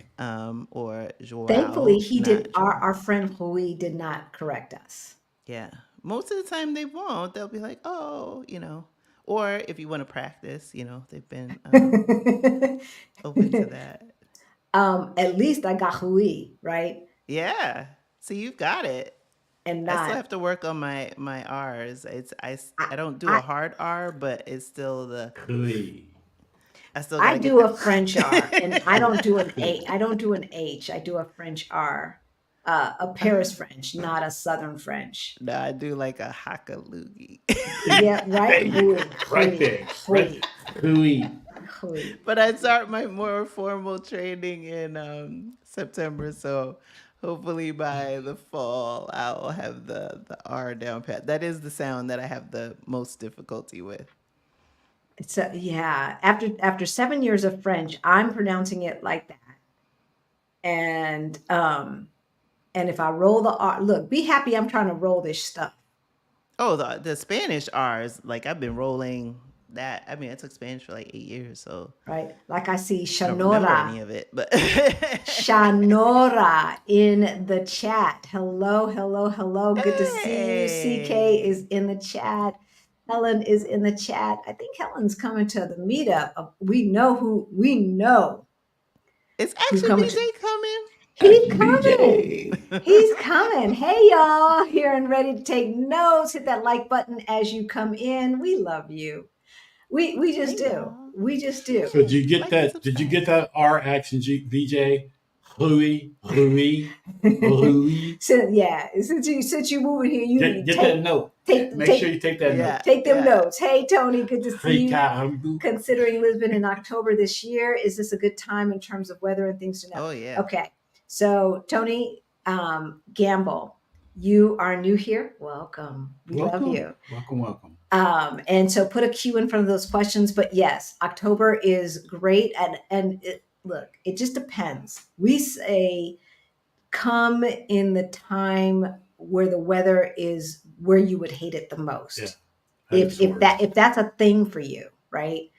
Speaker 3: or
Speaker 2: Thankfully,
Speaker 3: Joao,
Speaker 2: he did.
Speaker 3: not Joao.
Speaker 2: Our friend Louis did not correct us.
Speaker 3: Yeah. Most of the time they won't. They'll be like, oh, or if you want to practice, they've been open to that.
Speaker 2: At least I got Louis right
Speaker 3: Yeah. So you've got it.
Speaker 2: and
Speaker 3: I still
Speaker 2: not.
Speaker 3: have to work on my R's.
Speaker 2: I,
Speaker 3: I don't do a
Speaker 2: I
Speaker 3: hard R, but it's still
Speaker 1: Clee.
Speaker 3: I still
Speaker 2: I
Speaker 3: gotta get
Speaker 2: do
Speaker 3: that.
Speaker 2: a French R, and I don't do an A.
Speaker 1: Clee.
Speaker 2: I don't do an H. I do a French R, a Paris French, not a Southern French.
Speaker 3: No, I do like a hakalugi.
Speaker 2: Yeah, right.
Speaker 1: There you
Speaker 2: Louis,
Speaker 1: go. Right
Speaker 2: Louis,
Speaker 1: there. Right
Speaker 2: Louis,
Speaker 1: there. Clee.
Speaker 2: Louis.
Speaker 3: But I start my more formal training in September, so hopefully by the fall I'll have the R down pat. That is the sound that I have the most difficulty with.
Speaker 2: It's yeah. After 7 years of French, I'm pronouncing it like that. And if I roll the R, look, be happy. I'm trying to roll this stuff.
Speaker 3: Oh, the Spanish R's, like I've been rolling that. I mean, I took Spanish for like 8 years, so
Speaker 2: Right? Like I see
Speaker 3: I don't remember
Speaker 2: Shanora.
Speaker 3: any of it. But
Speaker 2: Shanora in the chat. Hello, hello, hello. Good to see you. CK is
Speaker 3: hey,
Speaker 2: in the chat. Helen is in the chat. I think Helen's coming to the meetup. We know
Speaker 3: is
Speaker 2: who's
Speaker 3: Action
Speaker 2: coming to.
Speaker 3: BJ coming?
Speaker 2: He's
Speaker 1: Action
Speaker 2: coming.
Speaker 1: BJ.
Speaker 2: He's coming. Hey, y'all, here and ready to take notes. Hit that like button as you come in. We love you. We just
Speaker 3: Hey
Speaker 2: do.
Speaker 3: y'all.
Speaker 2: We just do.
Speaker 1: So did you get
Speaker 3: Like and
Speaker 1: that? Did you
Speaker 3: subscribe.
Speaker 1: get that R action VJ? Louis, Louis, Louis.
Speaker 2: So yeah, since you moving here, you need to
Speaker 1: Get that note. Make sure you take that note.
Speaker 3: Yeah,
Speaker 2: take them
Speaker 3: yeah.
Speaker 2: notes. Hey Tony, good to see you.
Speaker 1: Ricardo.
Speaker 2: Considering Lisbon in October this year, is this a good time in terms of weather and things to know?
Speaker 3: Oh yeah.
Speaker 2: Okay, so Tony Gamble, you are new here. Welcome. We love you.
Speaker 1: Welcome.
Speaker 2: And so put a Q in front of those questions. But yes, October is great. And look, it just depends. We say come in the time where the weather is where you would hate it the most.
Speaker 1: Yeah.
Speaker 2: If that's a thing for you, right?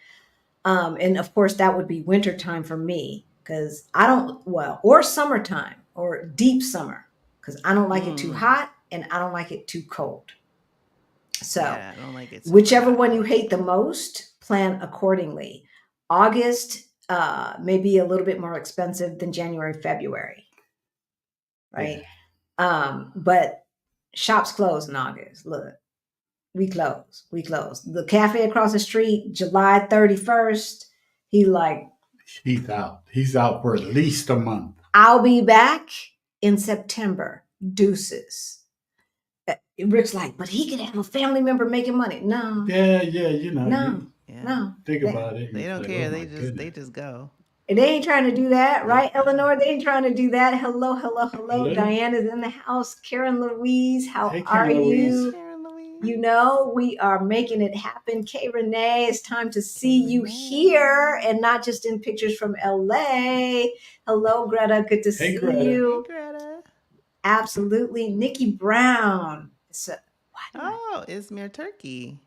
Speaker 2: And of course that would be wintertime for me because I don't or summertime or deep summer because I don't like it too hot and I don't like it too cold. So
Speaker 3: Yeah, I don't like it super
Speaker 2: whichever
Speaker 3: hot
Speaker 2: one you
Speaker 3: either.
Speaker 2: hate the most, plan accordingly. August may be a little bit more expensive than January, February, right? But shops close in August. Look, we close. We close. The cafe across the street, July 31st. He like,
Speaker 1: He's out. He's out for at least a month.
Speaker 2: I'll be back in September. Deuces. Rick's like, but he could have a family member making money. No.
Speaker 1: Yeah, you know.
Speaker 2: No.
Speaker 3: Yeah.
Speaker 2: No.
Speaker 1: Think about it.
Speaker 3: They don't
Speaker 1: Like,
Speaker 3: care.
Speaker 1: oh
Speaker 3: they
Speaker 1: my
Speaker 3: just
Speaker 1: goodness.
Speaker 3: go.
Speaker 2: They ain't trying to do that, right, Eleanor? They ain't trying to do that. Hello.
Speaker 1: Hello.
Speaker 2: Diane is in the house. Karen Louise, how
Speaker 1: Hey,
Speaker 2: are
Speaker 1: Karen Louise.
Speaker 2: you?
Speaker 3: Karen Louise.
Speaker 2: You know, we are making it happen. Kay Renee, it's time to see
Speaker 3: Kay
Speaker 2: you
Speaker 3: Renee.
Speaker 2: here and not just in pictures from LA. Hello, Greta. Good to see
Speaker 1: Greta.
Speaker 2: you.
Speaker 3: Hey, Greta.
Speaker 2: Absolutely. Nikki Brown. So,
Speaker 3: Oh, Izmir, Turkey.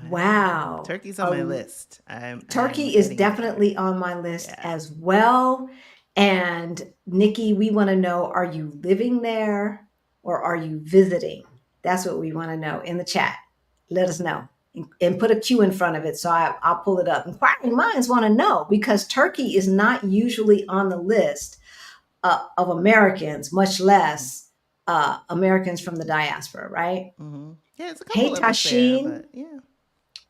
Speaker 2: Wow.
Speaker 3: Turkey's on my list.
Speaker 2: Turkey is definitely on my list as well. And Nikki, we want to know, are you living there or are you visiting? That's what we want to know in the chat. Let us know and put a Q in front of it so I'll pull it up. Inquiring minds want to know because Turkey is not usually on the list of Americans, much less Americans from the diaspora, right?
Speaker 3: Mm-hmm. Yeah, it's a couple
Speaker 2: Hey,
Speaker 3: of us there, but yeah.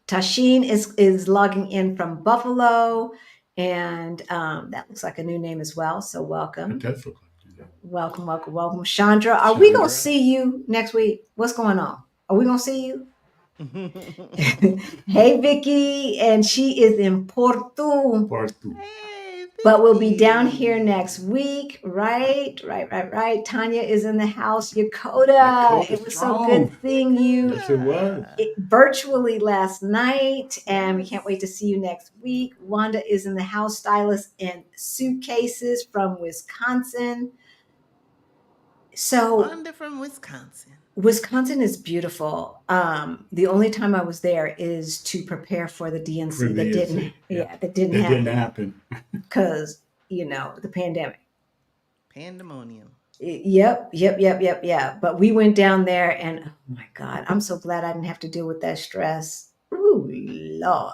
Speaker 2: Tashin is logging in from Buffalo, and that looks like a new name as well. So welcome.
Speaker 1: It does look like that.
Speaker 2: Welcome. Chandra, are we going to see you next week? What's going on? Are we going to see you? Hey, Vicky, and she is in Porto.
Speaker 3: Hey,
Speaker 2: but we'll be down here next week, right? Tanya is in the house. Yakota, it was so good seeing you.
Speaker 1: Yes, it was.
Speaker 2: Virtually last night, and we can't wait to see you next week. Wanda is in the house, stylist and suitcases from Wisconsin. So
Speaker 3: Wanda from Wisconsin.
Speaker 2: Wisconsin is beautiful. The only time I was there is to prepare for the DNC. That didn't happen because the pandemic.
Speaker 3: Pandemonium.
Speaker 2: Yep. But we went down there, and oh my God, I'm so glad I didn't have to deal with that stress. Ooh, Lord.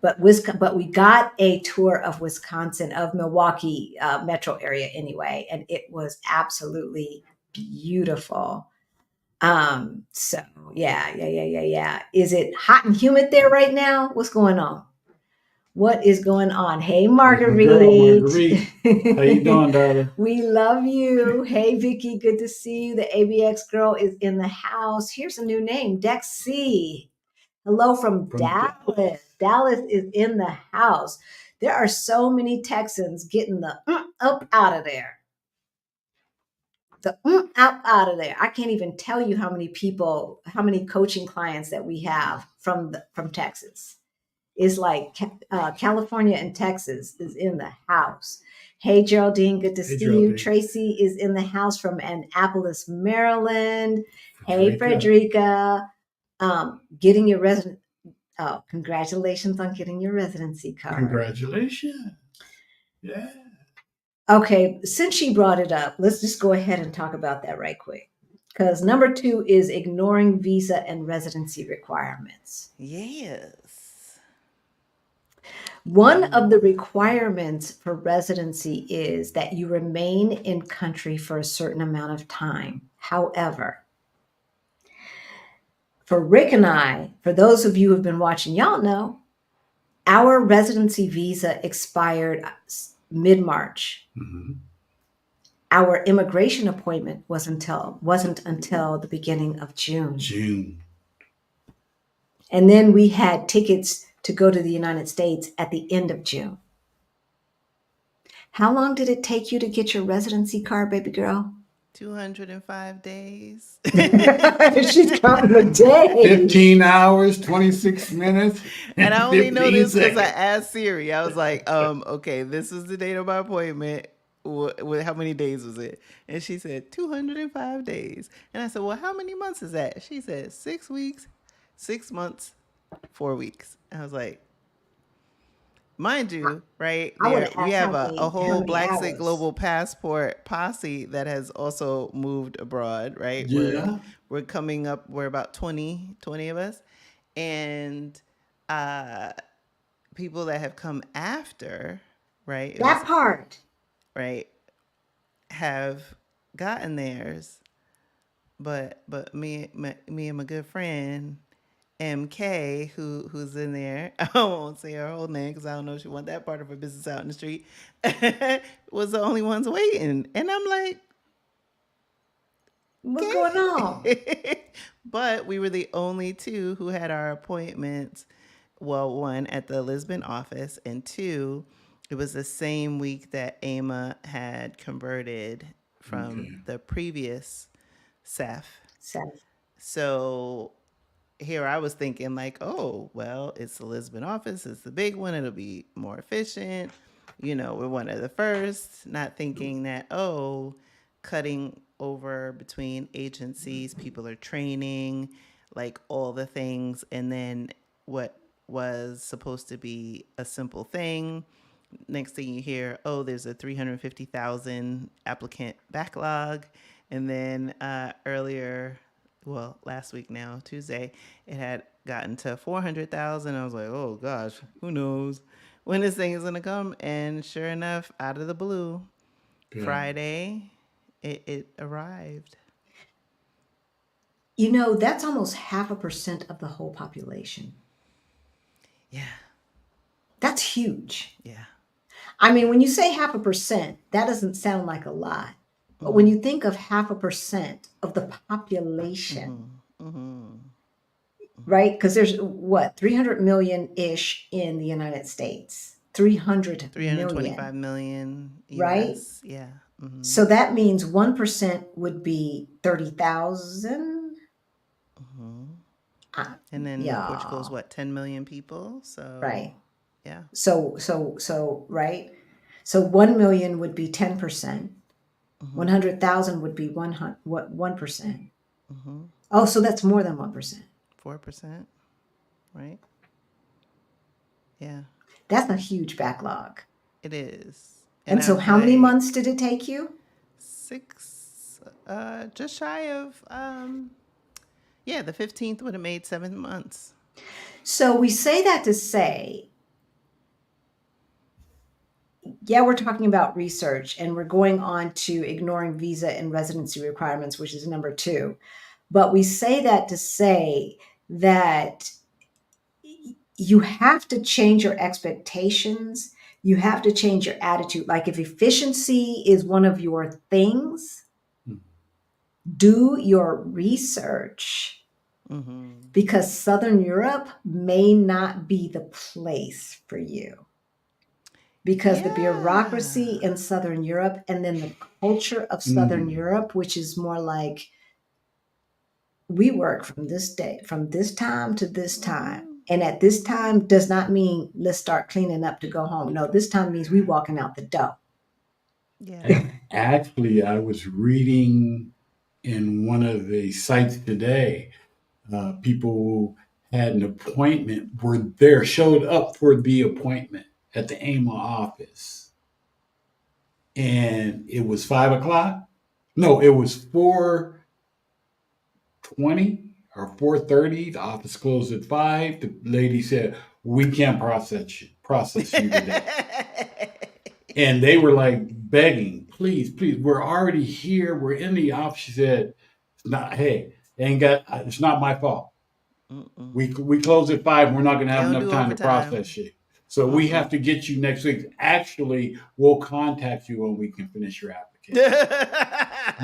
Speaker 2: But we got a tour of Wisconsin, of Milwaukee metro area anyway, and it was absolutely beautiful. So yeah. Is it hot and humid there right now? What's going on? What is going on? Hey, Marguerite.
Speaker 1: Marguerite. How you doing, darling?
Speaker 2: We love you. Hey, Vicky. Good to see you. The ABX girl is in the house. Here's a new name, Dex C. Hello from Dallas. Dallas is in the house. There are so many Texans getting the up out of there. Out of there. I can't even tell you how many coaching clients that we have from Texas. It's like California and Texas is in the house. Hey, Geraldine, good to see you. Tracy is in the house from Annapolis, Maryland. Hey, Frederica. Getting your resident. Oh, congratulations on getting your residency card.
Speaker 1: Congratulations. Yeah.
Speaker 2: Okay, since she brought it up, let's just go ahead and talk about that right quick. Because number 2 is ignoring visa and residency requirements.
Speaker 3: Yes.
Speaker 2: One of the requirements for residency is that you remain in country for a certain amount of time. However, for Rick and I, for those of you who have been watching, y'all know, our residency visa expired mid-March.
Speaker 1: Mm-hmm.
Speaker 2: Our immigration appointment wasn't until the beginning of June. And then we had tickets to go to the United States at the end of June. How long did it take you to get your residency card, baby girl?
Speaker 3: 205 days.
Speaker 2: She's counting the days.
Speaker 1: 15 hours, 26 minutes.
Speaker 3: And I only know this because I
Speaker 1: seconds.
Speaker 3: asked Siri. I was like, okay, this is the date of my appointment. How many days was it? And she said 205 days. And I said, well, how many months is that? She said 6 weeks, 6 months, 4 weeks. And I was like, mind you, right? We have a whole Blaxit Global passport posse that has also moved abroad, right?
Speaker 1: Yeah.
Speaker 3: We're coming up, we're about 20 of us. And people that have come after, right?
Speaker 2: Part.
Speaker 3: Right, have gotten theirs but me and my good friend MK, who's in there, I won't say her whole name because I don't know if she want that part of her business out in the street, was the only ones waiting, and I'm like,
Speaker 2: What's going on?
Speaker 3: okay. But we were the only two who had our appointments. Well, one at the Lisbon office, and two, it was the same week that Ama had converted from
Speaker 1: Okay.
Speaker 3: the previous Ceph.
Speaker 2: Seth.
Speaker 3: So here I was thinking like, oh, well, it's the Lisbon office. It's the big one. It'll be more efficient. We're one of the first, not thinking that, oh, cutting over between agencies, people are training, like all the things. And then what was supposed to be a simple thing, next thing you hear, oh, there's a 350,000 applicant backlog. And then earlier, well, last week now, Tuesday, it had gotten to 400,000. I was like, oh gosh, who knows when this thing is going to come? And sure enough, out of the blue,
Speaker 1: Good.
Speaker 3: Friday, it arrived.
Speaker 2: That's almost 0.5% of the whole population.
Speaker 3: Yeah.
Speaker 2: That's huge.
Speaker 3: Yeah.
Speaker 2: I mean, when you say 0.5%, that doesn't sound like a lot. But when you think of 0.5% of the population, right? Because there's what, 300 million-ish in the United States. 300
Speaker 3: 325
Speaker 2: million,
Speaker 3: million
Speaker 2: right?
Speaker 3: US. Yeah.
Speaker 2: So that means 1% would be 30,000.
Speaker 3: And then
Speaker 2: Yeah,
Speaker 3: Portugal's what, 10 million people? So
Speaker 2: right.
Speaker 3: yeah.
Speaker 2: So, right. So 1 million would be 10%. 100,000 would be 1%. Oh, so that's more than 1%.
Speaker 3: 4%, right? Yeah,
Speaker 2: That's a huge backlog.
Speaker 3: it is.
Speaker 2: And
Speaker 3: I
Speaker 2: so
Speaker 3: was
Speaker 2: how many
Speaker 3: like,
Speaker 2: months did it take you?
Speaker 3: 6, just shy of, yeah, the 15th would have made 7 months.
Speaker 2: So we say that to say, yeah, we're talking about research and we're going on to ignoring visa and residency requirements, which is number 2. But we say that to say that you have to change your expectations. You have to change your attitude. Like if efficiency is one of your things, do your research because Southern Europe may not be the place for you. Because the bureaucracy in Southern Europe and then the culture of Southern Europe, which is more like we work from this time to this time. And at this time does not mean let's start cleaning up to go home. No, this time means we walking out the door.
Speaker 3: Yeah.
Speaker 1: Actually, I was reading in one of the sites today, people had an appointment, were there, showed up for the appointment at the AMA office. And it was 5 o'clock. No, it was 4:20 or 4:30. The office closed at 5. The lady said, we can't process you today. And they were like begging, please, we're already here. We're in the office. She said, it's not my fault. We close at 5. We're not going to have enough time to process you. So we have to get you next week. Actually, we'll contact you when we can finish your application.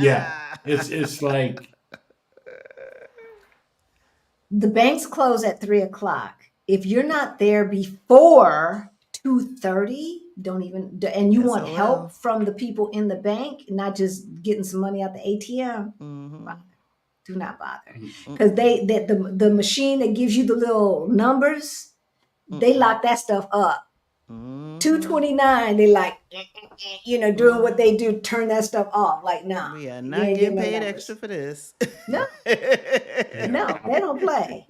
Speaker 1: Yeah, it's like
Speaker 2: the banks close at 3:00. If you're not there before 2:30, don't even, and you want help from the people in the bank, not just getting some money out the ATM, do not bother. Because the machine that gives you the little numbers, they lock that stuff up. 2:29, they like, doing what they do, turn that stuff off. Like, nah.
Speaker 3: We are not getting paid extra for this.
Speaker 2: No. No, they don't play.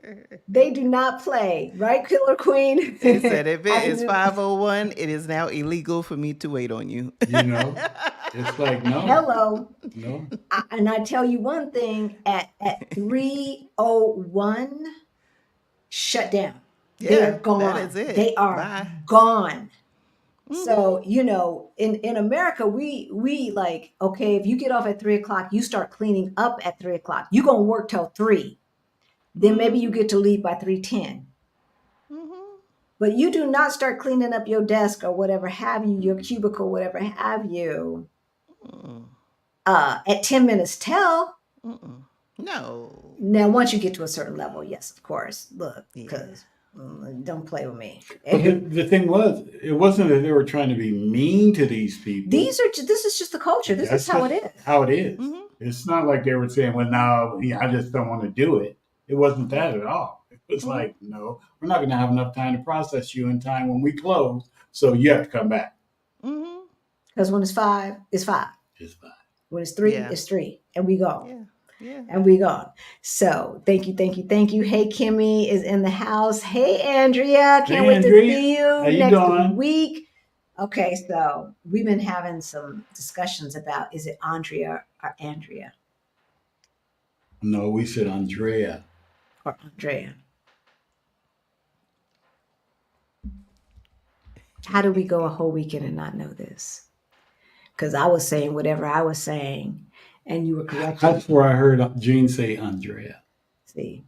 Speaker 2: They do not play. Right, Killer Queen?
Speaker 3: They said if it is 5:01, it is now illegal for me to wait on you.
Speaker 1: It's like, no.
Speaker 2: Hello.
Speaker 1: No.
Speaker 2: And I tell you one thing, at 3:01, shut down. They are gone.
Speaker 3: That is it.
Speaker 2: They are
Speaker 3: Bye.
Speaker 2: gone. So, in America, we like, okay, if you get off at 3 o'clock, you start cleaning up at 3 o'clock. You're gonna work till 3. Then maybe you get to leave by 3:10. But you do not start cleaning up your desk or whatever have you, your cubicle, whatever have you, at 10 minutes till.
Speaker 3: No.
Speaker 2: Now, once you get to a certain level, yes, of course. Look,
Speaker 3: Yeah.
Speaker 2: because don't play with me.
Speaker 1: But the thing was, it wasn't that they were trying to be mean to these people.
Speaker 2: This is just the culture. This
Speaker 1: That's
Speaker 2: is how
Speaker 1: just
Speaker 2: it is.
Speaker 1: how it is. It's not like they were saying, well, no, I just don't want to do it. It wasn't that at all. It was like, no, we're not going to have enough time to process you in time when we close, so you have to come back.
Speaker 2: Because when it's 5, it's 5.
Speaker 1: It's fine.
Speaker 2: When it's 3,
Speaker 3: Yeah.
Speaker 2: it's 3. And we go.
Speaker 3: Yeah. Yeah.
Speaker 2: And we gone. So thank you. Hey, Kimmy is in the house. Hey, Andrea. Can't wait
Speaker 1: Andrea.
Speaker 2: to see you
Speaker 1: How you
Speaker 2: next
Speaker 1: doing?
Speaker 2: week. Okay, so we've been having some discussions about, is it Andrea or Andrea
Speaker 1: No, we said Andrea.
Speaker 2: or Andrea? How did we go a whole weekend and not know this? Because I was saying whatever I was saying, and you were correcting.
Speaker 1: That's where I heard Gene say Andrea.
Speaker 2: See,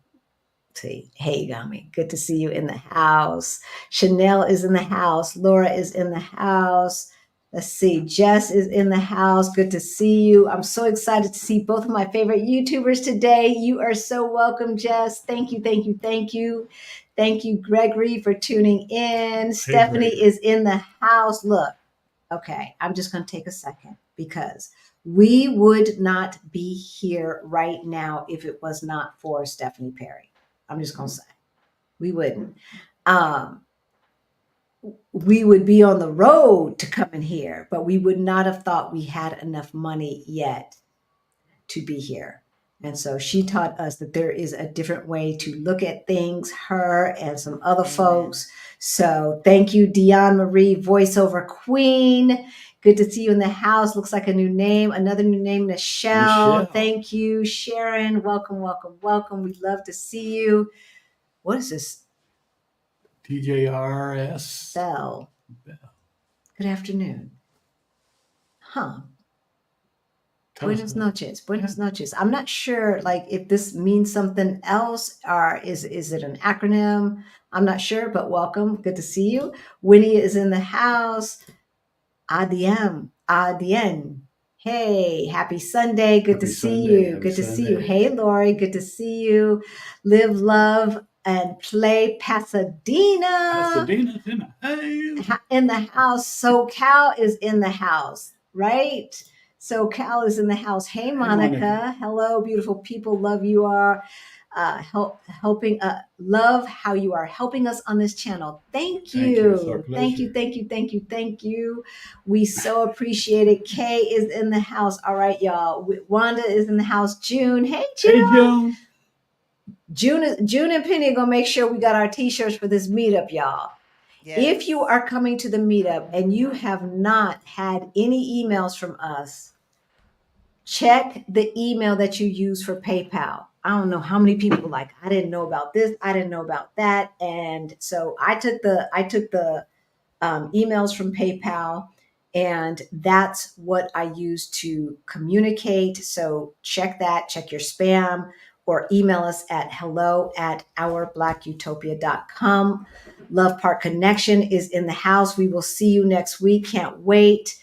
Speaker 2: hey, Gummy, good to see you in the house. Chanel is in the house. Laura is in the house. Let's see, Jess is in the house. Good to see you. I'm so excited to see both of my favorite YouTubers today. You are so welcome, Jess. Thank you. Thank you, Gregory, for tuning in. Stephanie
Speaker 1: Gregory.
Speaker 2: is in the house. Look, okay, I'm just going to take a second because we would not be here right now if it was not for Stephanie Perry. I'm just going to say we wouldn't. We would be on the road to come in here, but we would not have thought we had enough money yet to be here. And so she taught us that there is a different way to look at things, her and some other folks. So thank you, Dion Marie, voiceover queen. Good to see you in the house. Looks like a new name, another new name, Michelle. Thank you, Sharon. Welcome. We'd love to see you. What is this?
Speaker 1: TJRS.
Speaker 2: Bell. Good afternoon. Huh. Buenas noches. I'm not sure like if this means something else or is it an acronym? I'm not sure, but welcome. Good to see you. Winnie is in the house. ADN. Hey, happy Sunday. Good to see you. Good to see you. Hey, Lori. Good to see you. Live, love, and play Pasadena's in the house. SoCal is in the house, right? SoCal is in the house. Hey, Monica. Hello, beautiful people. Love you are helping. Love how you are helping us on this channel. Thank you. Thank you. We so appreciate it. Kay is in the house. All right, y'all. Wanda is in the house. June. Hey, June. June and Penny are gonna make sure we got our t-shirts for this meetup, y'all. Yes. If you are coming to the meetup and you have not had any emails from us, check the email that you use for PayPal. I don't know how many people like, I didn't know about this, I didn't know about that. And so I took the emails from PayPal, and that's what I use to communicate. So check that, check your spam, or email us at hello@ourblackutopia.com. Love Park Connection is in the house. We will see you next week. Can't wait.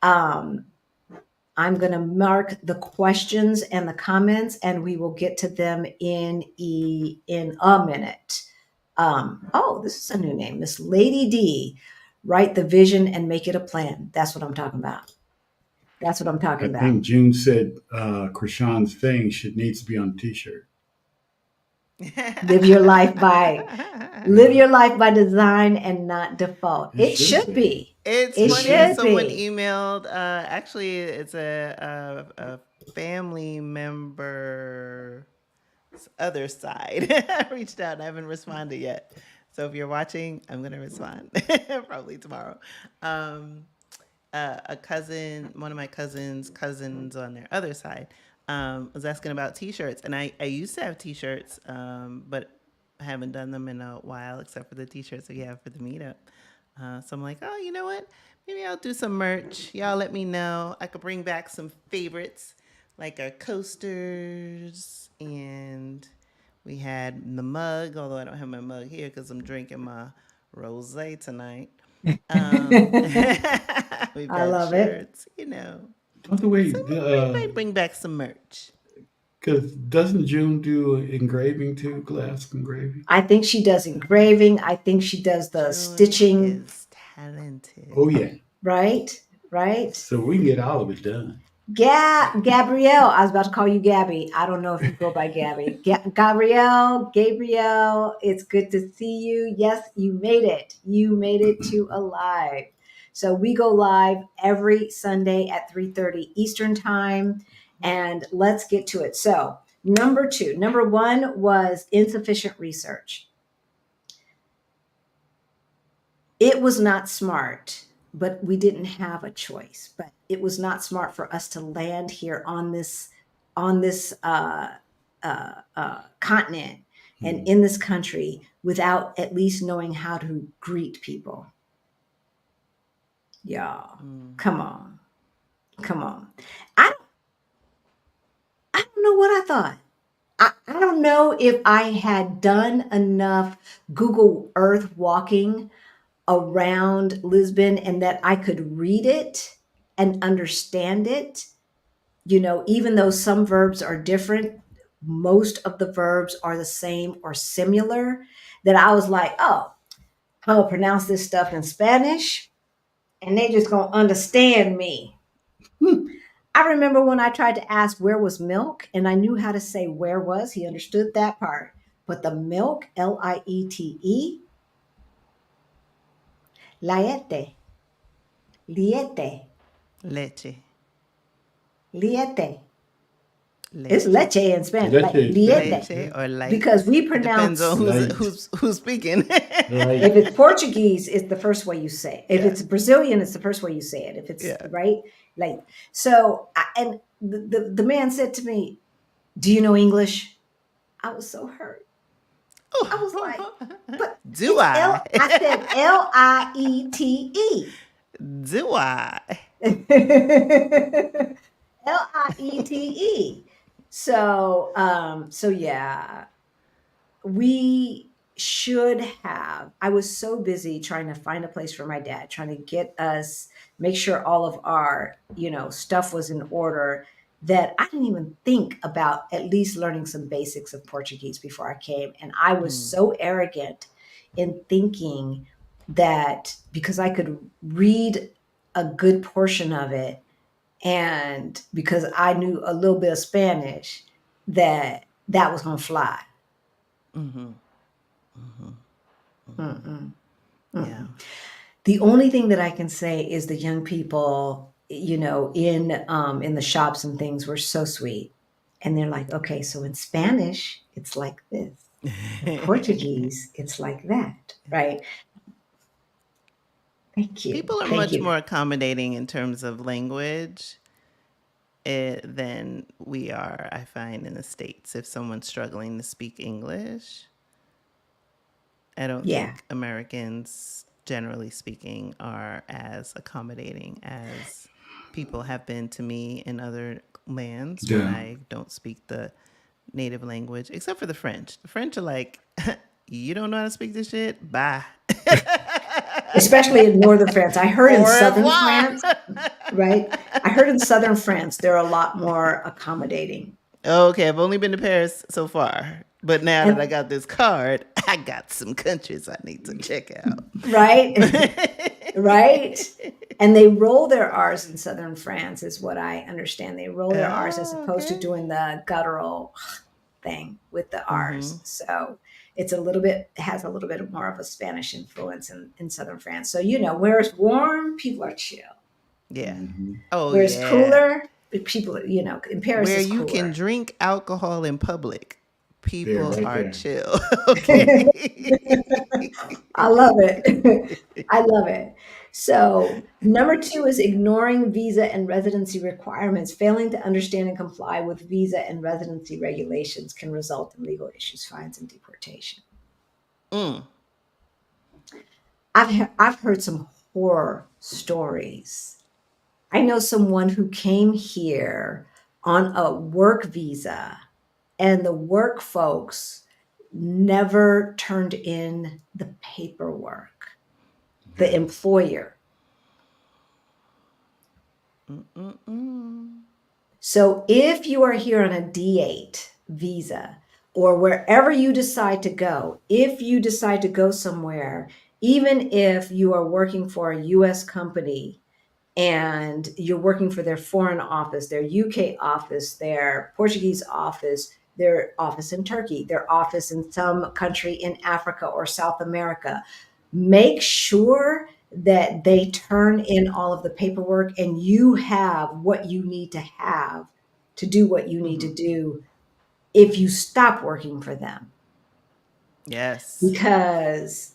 Speaker 2: I'm going to mark the questions and the comments, and we will get to them in a minute. This is a new name, Miss Lady D. Write the vision and make it a plan. That's what I'm talking about. I think
Speaker 1: June said Krishan's thing needs to be on a t-shirt.
Speaker 2: Live your life by design and not default. It should be.
Speaker 3: It's funny. Someone emailed. Actually, it's a family member. Other side reached out and I haven't responded yet. So if you're watching, I'm gonna respond probably tomorrow. A cousin, one of my cousins on their other side, was asking about t-shirts, and I used to have t-shirts, but I haven't done them in a while except for the t-shirts that you have for the meetup. So I'm like, oh, you know what? Maybe I'll do some merch. Y'all let me know. I could bring back some favorites like our coasters, and we had the mug, although I don't have my mug here because I'm drinking my rosé tonight. We've
Speaker 2: I
Speaker 3: got
Speaker 2: love it.
Speaker 3: shirts, you know.
Speaker 1: By the way,
Speaker 3: So we might bring back some merch.
Speaker 1: because doesn't June do engraving too, glass engraving?
Speaker 2: I think she does engraving. I think she does the
Speaker 3: June
Speaker 2: stitching.
Speaker 3: is talented.
Speaker 1: Oh yeah,
Speaker 2: Right, right.
Speaker 1: so we can get all of it done.
Speaker 2: Gabrielle, I was about to call you Gabby. I don't know if you go by Gabby. Gabrielle, it's good to see you. Yes, you made it. You made it to a live. So we go live every Sunday at 3:30 Eastern time, and let's get to it. So number one was insufficient research. It was not smart, but we didn't have a choice. But it was not smart for us to land here on this continent and in this country without at least knowing how to greet people. Y'all, come on. I don't know what I thought. I don't know if I had done enough Google Earth walking around Lisbon and that I could read it and understand it. You know, even though some verbs are different, most of the verbs are the same or similar, that I was like, oh, I'm gonna pronounce this stuff in Spanish and they just gonna understand me. I remember when I tried to ask where was milk and I knew how to say where was, he understood that part. But the milk, Liete, laete, liete,
Speaker 3: Leche.
Speaker 2: liete.
Speaker 3: Leche.
Speaker 2: It's leche in Spanish, like
Speaker 1: Leche,
Speaker 2: liete.
Speaker 3: Leche or light.
Speaker 2: Because we
Speaker 3: It depends
Speaker 2: pronounce,
Speaker 3: on
Speaker 1: Light.
Speaker 3: who's speaking.
Speaker 1: Right.
Speaker 2: if it's Portuguese, it's the first way you say it. If
Speaker 3: Yeah.
Speaker 2: it's Brazilian, it's the first way you say it. If it's
Speaker 3: Yeah.
Speaker 2: right, like, so, and the man said to me, do you know English? I was so hurt. I was like, but
Speaker 3: Do
Speaker 2: it's
Speaker 3: I?
Speaker 2: I said Liete.
Speaker 3: Do I?
Speaker 2: Liete. So yeah, we should have. I was so busy trying to find a place for my dad, trying to get us, make sure all of our, stuff was in order, that I didn't even think about at least learning some basics of Portuguese before I came. And I was so arrogant in thinking that because I could read a good portion of it and because I knew a little bit of Spanish, that was going to fly.
Speaker 3: Mm-hmm.
Speaker 2: Mm-mm.
Speaker 3: Yeah.
Speaker 2: The only thing that I can say is the young people, in the shops and things were so sweet. And they're like, okay, so in Spanish, it's like this. In Portuguese, it's like that, right? Thank you.
Speaker 3: People are
Speaker 2: Thank
Speaker 3: much
Speaker 2: you.
Speaker 3: more accommodating in terms of language than we are, I find, in the States. If someone's struggling to speak English, I don't
Speaker 2: Yeah.
Speaker 3: think Americans, generally speaking, are as accommodating as people have been to me in other lands when
Speaker 1: Yeah.
Speaker 3: I don't speak the native language, except for the French. The French are like, you don't know how to speak this shit? Bye.
Speaker 2: Especially in northern France. I heard in
Speaker 3: Au
Speaker 2: southern
Speaker 3: revoir.
Speaker 2: France, right? I heard in southern France, they're a lot more accommodating.
Speaker 3: Okay, I've only been to Paris so far. But now
Speaker 2: And-
Speaker 3: that I got this card, I got some countries I need to check out.
Speaker 2: Right? Right? And they roll their R's in southern France, is what I understand. They roll their R's as opposed to doing the guttural thing with the R's. So it's has a little bit more of a Spanish influence in southern France. So, where it's warm, people are chill.
Speaker 3: Yeah.
Speaker 1: Mm-hmm.
Speaker 3: Oh,
Speaker 2: Where it's
Speaker 3: yeah.
Speaker 2: cooler, people, in Paris
Speaker 3: Where
Speaker 2: is
Speaker 3: you
Speaker 2: cooler.
Speaker 3: can drink alcohol in public, people
Speaker 1: right
Speaker 3: are
Speaker 1: there.
Speaker 3: chill. Okay.
Speaker 2: I love it. I love it. So, number 2 is ignoring visa and residency requirements. Failing to understand and comply with visa and residency regulations can result in legal issues, fines, and deportation. I've heard some horror stories. I know someone who came here on a work visa, and the work folks never turned in the paperwork. The
Speaker 1: Yeah.
Speaker 2: employer.
Speaker 3: Mm-mm-mm.
Speaker 2: So if you are here on a D8 visa or wherever you decide to go, if you decide to go somewhere, even if you are working for a US company and you're working for their foreign office, their UK office, their Portuguese office, their office in Turkey, their office in some country in Africa or South America, make sure that they turn in all of the paperwork and you have what you need to do what you need to do if you stop working for them.
Speaker 3: Yes.
Speaker 2: Because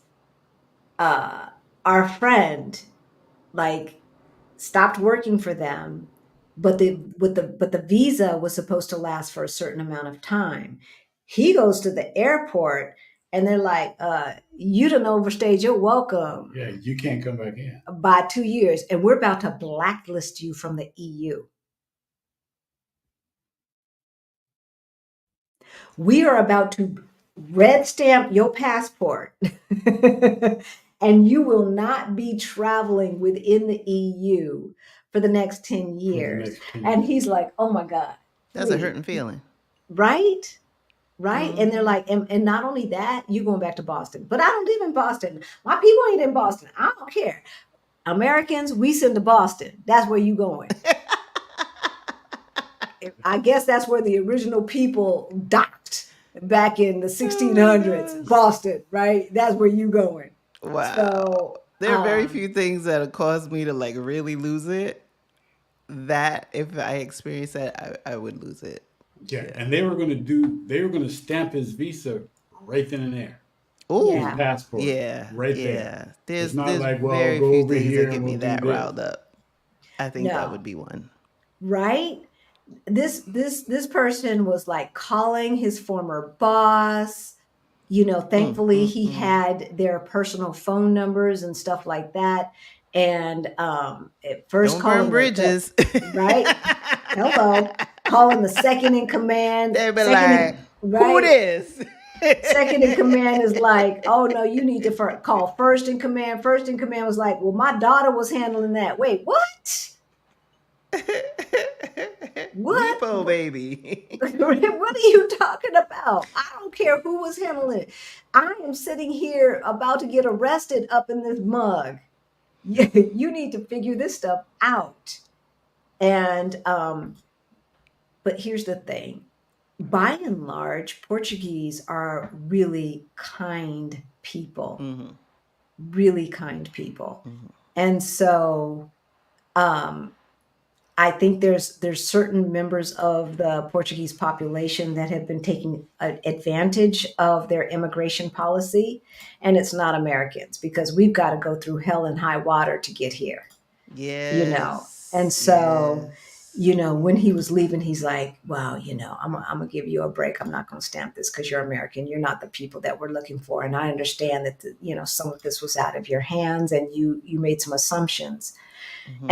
Speaker 2: our friend, like, stopped working for them, but the visa was supposed to last for a certain amount of time. He goes to the airport and they're like, you done overstayed your welcome
Speaker 1: Yeah, you can't come back in.
Speaker 2: by 2 years, and we're about to blacklist you from the EU. We are about to red stamp your passport and you will not be traveling within the EU for the next 10
Speaker 1: For the
Speaker 2: years.
Speaker 1: next 10
Speaker 2: And
Speaker 1: years.
Speaker 2: he's like, oh my God,
Speaker 3: That's a
Speaker 2: please.
Speaker 3: hurting feeling.
Speaker 2: Right? Right? And they're
Speaker 3: Mhm.
Speaker 2: like, and not only that, you going back to Boston. But I don't live in Boston. My people ain't in Boston. I don't care. Americans, we send to Boston. That's where you going. I guess that's where the original people docked back in the
Speaker 3: Oh my
Speaker 2: 1600s.
Speaker 3: gosh.
Speaker 2: Boston, right? That's where you going.
Speaker 3: Wow.
Speaker 2: So,
Speaker 3: There are very few things that have caused me to like really lose it. That if I experienced that, I would lose it.
Speaker 1: Yeah,
Speaker 3: Yeah.
Speaker 1: and they were gonna stamp his visa right then and there. His
Speaker 2: yeah.
Speaker 3: Ooh.
Speaker 1: passport
Speaker 3: Yeah.
Speaker 1: right there.
Speaker 3: Yeah.
Speaker 1: It's
Speaker 3: There's
Speaker 1: not
Speaker 3: there's
Speaker 1: like, well,
Speaker 3: very
Speaker 1: go
Speaker 3: few
Speaker 1: over
Speaker 3: things that
Speaker 1: here
Speaker 3: get
Speaker 1: and
Speaker 3: me
Speaker 1: we'll do
Speaker 3: that
Speaker 1: this.
Speaker 3: riled up. I think that
Speaker 2: No.
Speaker 3: would be one.
Speaker 2: Right? This person was like calling his former boss.
Speaker 3: Mm,
Speaker 2: Thankfully
Speaker 3: mm,
Speaker 2: he
Speaker 3: mm.
Speaker 2: had their personal phone numbers and stuff like that. And at first
Speaker 3: Don't burn
Speaker 2: calling the
Speaker 3: bridges.
Speaker 2: right, hello, calling the second in command,
Speaker 3: They be like, who
Speaker 2: right,
Speaker 3: this?
Speaker 2: second in command is like, oh no, you need to call first in command. First in command was like, well, my daughter was handling that. Wait, what? What?
Speaker 3: Repo baby.
Speaker 2: What are you talking about? I don't care who was handling it. I am sitting here about to get arrested up in this mug. You need to figure this stuff out. And but here's the thing. By and large, Portuguese are really kind people.
Speaker 3: Mhm.
Speaker 2: Really kind people.
Speaker 3: Mhm.
Speaker 2: And so um I think there's certain members of the Portuguese population that have been taking advantage of their immigration policy, and it's not Americans because we've got to go through hell and high water to get here, you know. And
Speaker 3: Yes.
Speaker 2: so,
Speaker 3: Yes.
Speaker 2: when he was leaving, he's like, "Well, I'm gonna give you a break. I'm not gonna stamp this because you're American. You're not the people that we're looking for, and I understand that some of this was out of your hands, and you made some assumptions."
Speaker 3: Mhm.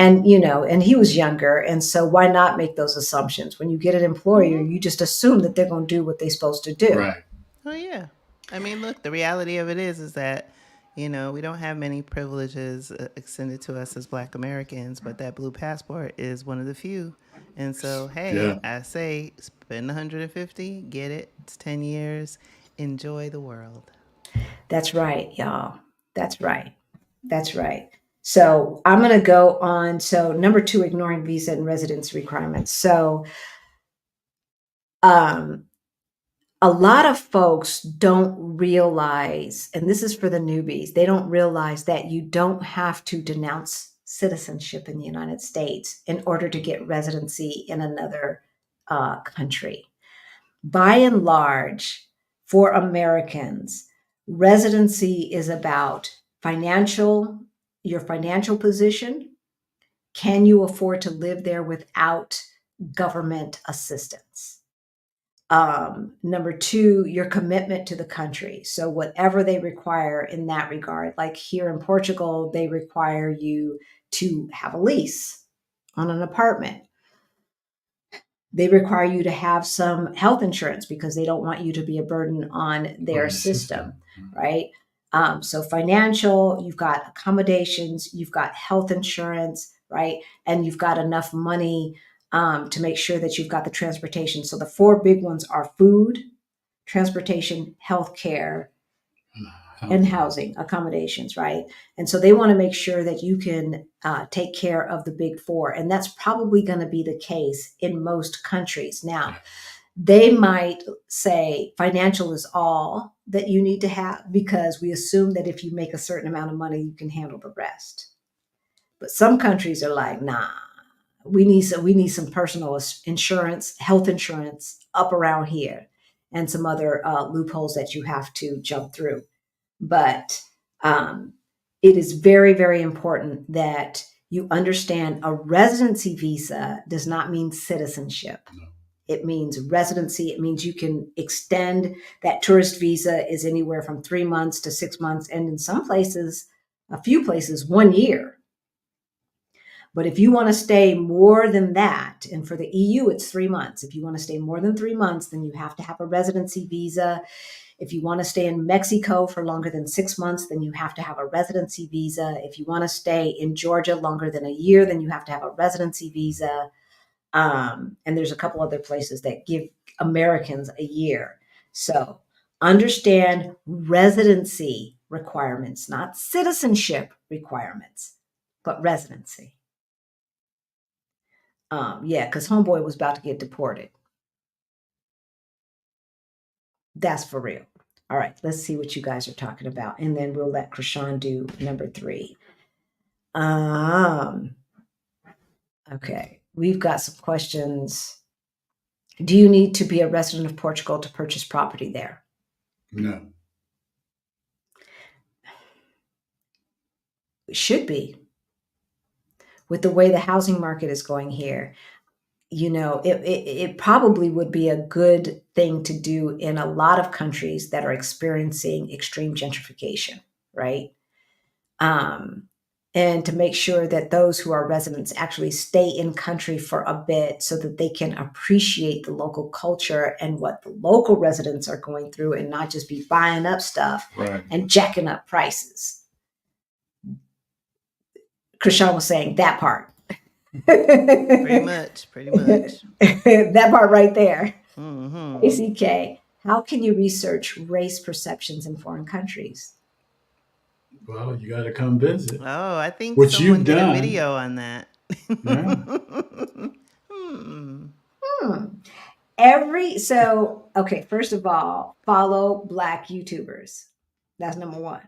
Speaker 2: And he was younger, and so why not make those assumptions? When you get an employer,
Speaker 3: Mhm.
Speaker 2: you just assume that they're going to do what they're supposed to do.
Speaker 1: Right.
Speaker 3: Oh yeah. I mean, look, the reality of it is that we don't have many privileges extended to us as Black Americans, but that blue passport is one of the few. And so, hey,
Speaker 1: Yeah.
Speaker 3: I say spend 150, get it. It's 10 years. Enjoy the world.
Speaker 2: That's right, y'all. That's right. That's right. So I'm going to go on. So number 2, ignoring visa and residence requirements. So um, a lot of folks don't realize, and this is for the newbies, they don't realize that you don't have to denounce citizenship in the United States in order to get residency in another country. By and large, for Americans, residency is about your financial position. Can you afford to live there without government assistance? Number two, your commitment to the country. So whatever they require in that regard, like here in Portugal, they require you to have a lease on an apartment. They require you to have some health insurance because they don't want you to be a burden on their system, right? So financial, you've got accommodations, you've got health insurance, right? And you've got enough money to make sure that you've got the transportation. So the four big ones are food, transportation, healthcare, and housing accommodations, right? And so they want to make sure that you can take care of the big four. And that's probably going to be the case in most countries. Now, they might say financial is all that you need to have because we assume that if you make a certain amount of money, you can handle the rest. But some countries are like, nah, we need some personal insurance, health insurance up around here, and some other loopholes that you have to jump through. But it is very, very important that you understand a residency visa does not mean citizenship.
Speaker 1: No.
Speaker 2: It means residency. It means you can extend that tourist visa is anywhere from 3 months to 6 months. And in some places, a few places, 1 year. But if you want to stay more than that, and for the EU, it's 3 months. If you want to stay more than 3 months, then you have to have a residency visa. If you want to stay in Mexico for longer than 6 months, then you have to have a residency visa. If you want to stay in Georgia longer than a year, then you have to have a residency visa. And there's a couple other places that give Americans a year. So understand residency requirements, not citizenship requirements, but residency. Yeah, because homeboy was about to get deported. That's for real. All right, let's see what you guys are talking about. And then we'll let Krishan do number 3. Okay, we've got some questions. Do you need to be a resident of Portugal to purchase property there?
Speaker 1: No.
Speaker 2: It should be. With the way the housing market is going here, you know, it probably would be a good thing to do in a lot of countries that are experiencing extreme gentrification, right? And to make sure that those who are residents actually stay in country for a bit so that they can appreciate the local culture and what the local residents are going through and not just be buying up stuff
Speaker 1: Right.
Speaker 2: and jacking up prices. Krishan was saying that part.
Speaker 3: Pretty much.
Speaker 2: That part right there.
Speaker 3: Mm-hmm.
Speaker 2: ACK, how can you research race perceptions in foreign countries?
Speaker 1: Well, you got to come visit.
Speaker 3: Oh, I think
Speaker 1: What
Speaker 3: someone
Speaker 1: you've
Speaker 3: did a
Speaker 1: done.
Speaker 3: video on that.
Speaker 1: Yeah.
Speaker 2: Okay, first of all, follow Black YouTubers. That's number 1.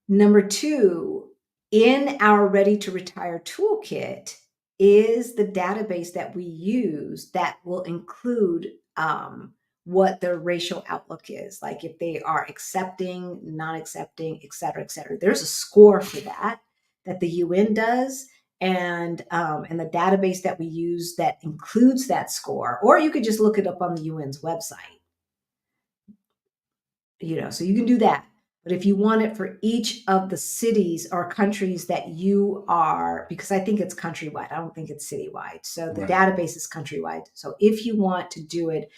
Speaker 2: Number 2, in our Ready to Retire toolkit is the database that we use that will include what their racial outlook is, like if they are accepting, not accepting, et cetera, et cetera. There's a score for that the UN does, and the database that we use that includes that score, or you could just look it up on the UN's website. You know, so you can do that. But if you want it for each of the cities or countries that you are, because I think it's countrywide, I don't think it's citywide. So the database is countrywide. So if you want to do it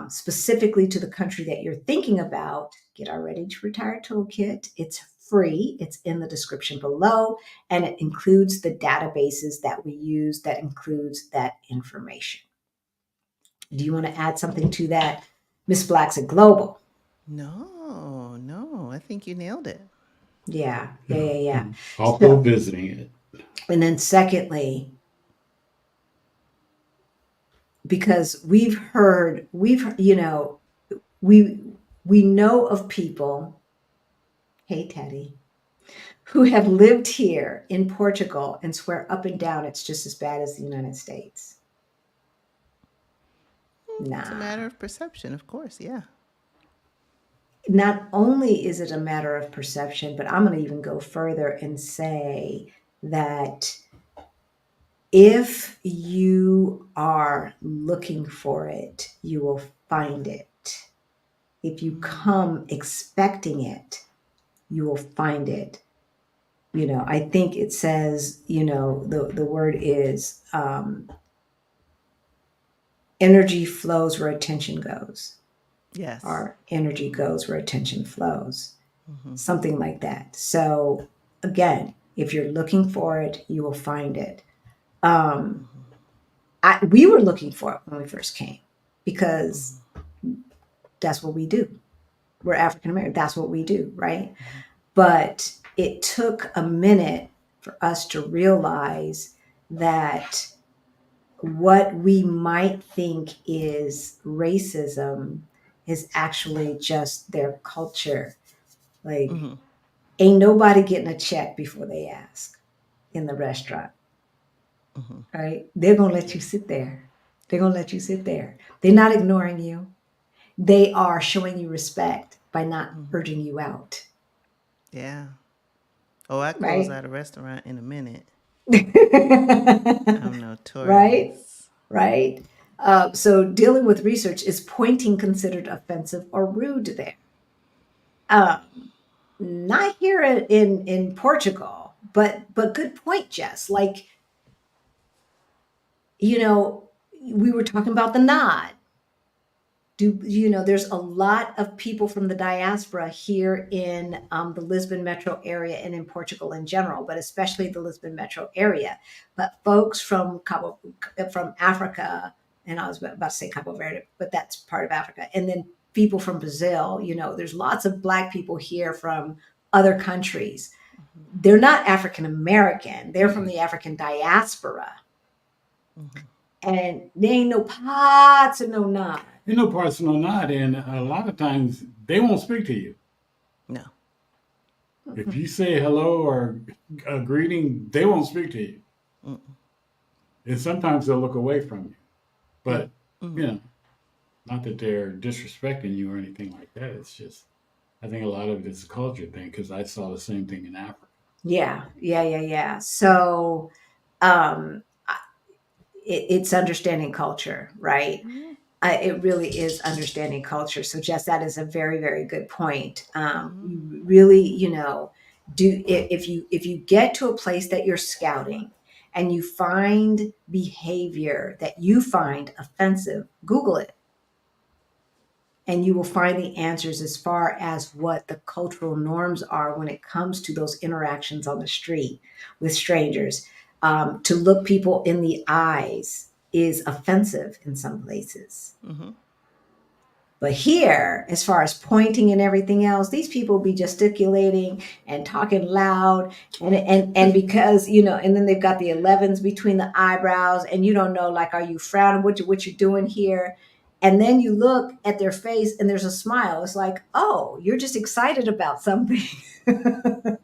Speaker 2: specifically to the country that you're thinking about, get our Ready to Retire toolkit. It's free. It's in the description below, and it includes the databases that we use that includes that information. Do you want to add something to that, Miss Blaxit Global?
Speaker 3: No, I think you nailed it.
Speaker 2: Yeah.
Speaker 1: Also visiting it.
Speaker 2: And then secondly, because we know of people, hey Teddy, who have lived here in Portugal and swear up and down it's just as bad as the United States. Nah.
Speaker 3: It's a matter of perception, of course, yeah.
Speaker 2: Not only is it a matter of perception, but I'm going to even go further and say that if you are looking for it, you will find it. If you come expecting it, you will find it. I think it says, the word is energy flows where attention goes,
Speaker 3: Yes.
Speaker 2: or energy goes where attention flows, something like that. So, again, if you're looking for it, you will find it. We were looking for it when we first came because that's what we do. We're African American. That's what we do, right? But it took a minute for us to realize that what we might think is racism is actually just their culture. Like, ain't nobody getting a check before they ask in the restaurant, right? They're going to let you sit there. They're going to let you sit there. They're not ignoring you. They are showing you respect by not urging you out,
Speaker 3: Yeah. Oh, I close
Speaker 2: right?
Speaker 3: out a restaurant in a minute. I'm
Speaker 2: Right?
Speaker 3: notorious.
Speaker 2: Right? So dealing with research, is pointing considered offensive or rude there? Not here in Portugal, but good point, Jess. Like, we were talking about the nod. There's a lot of people from the diaspora here in the Lisbon metro area and in Portugal in general, but especially the Lisbon metro area. But folks from Africa, and I was about to say Cabo Verde, but that's part of Africa, and then people from Brazil. There's lots of Black people here from other countries. They're not African American; they're from the African diaspora, and they ain't no pots and no none.
Speaker 1: There's no personal nod, and a lot of times they won't speak to you.
Speaker 3: No.
Speaker 1: If you say hello or a greeting, they won't speak to you. And sometimes they'll look away from you. But, not that they're disrespecting you or anything like that. It's just, I think a lot of it is a culture thing because I saw the same thing in Africa.
Speaker 2: Yeah. So, it's understanding culture, right? It really is understanding culture. So, Jess, that is a very, very good point. You really, if you get to a place that you're scouting and you find behavior that you find offensive, Google it, and you will find the answers as far as what the cultural norms are when it comes to those interactions on the street with strangers. To look people in the eyes is offensive in some places. But here, as far as pointing and everything else, these people be gesticulating and talking loud, and because and then they've got the 11s between the eyebrows, and you don't know, like, are you frowning? What you doing here? And then you look at their face, and there's a smile. It's like, oh, you're just excited about something. You're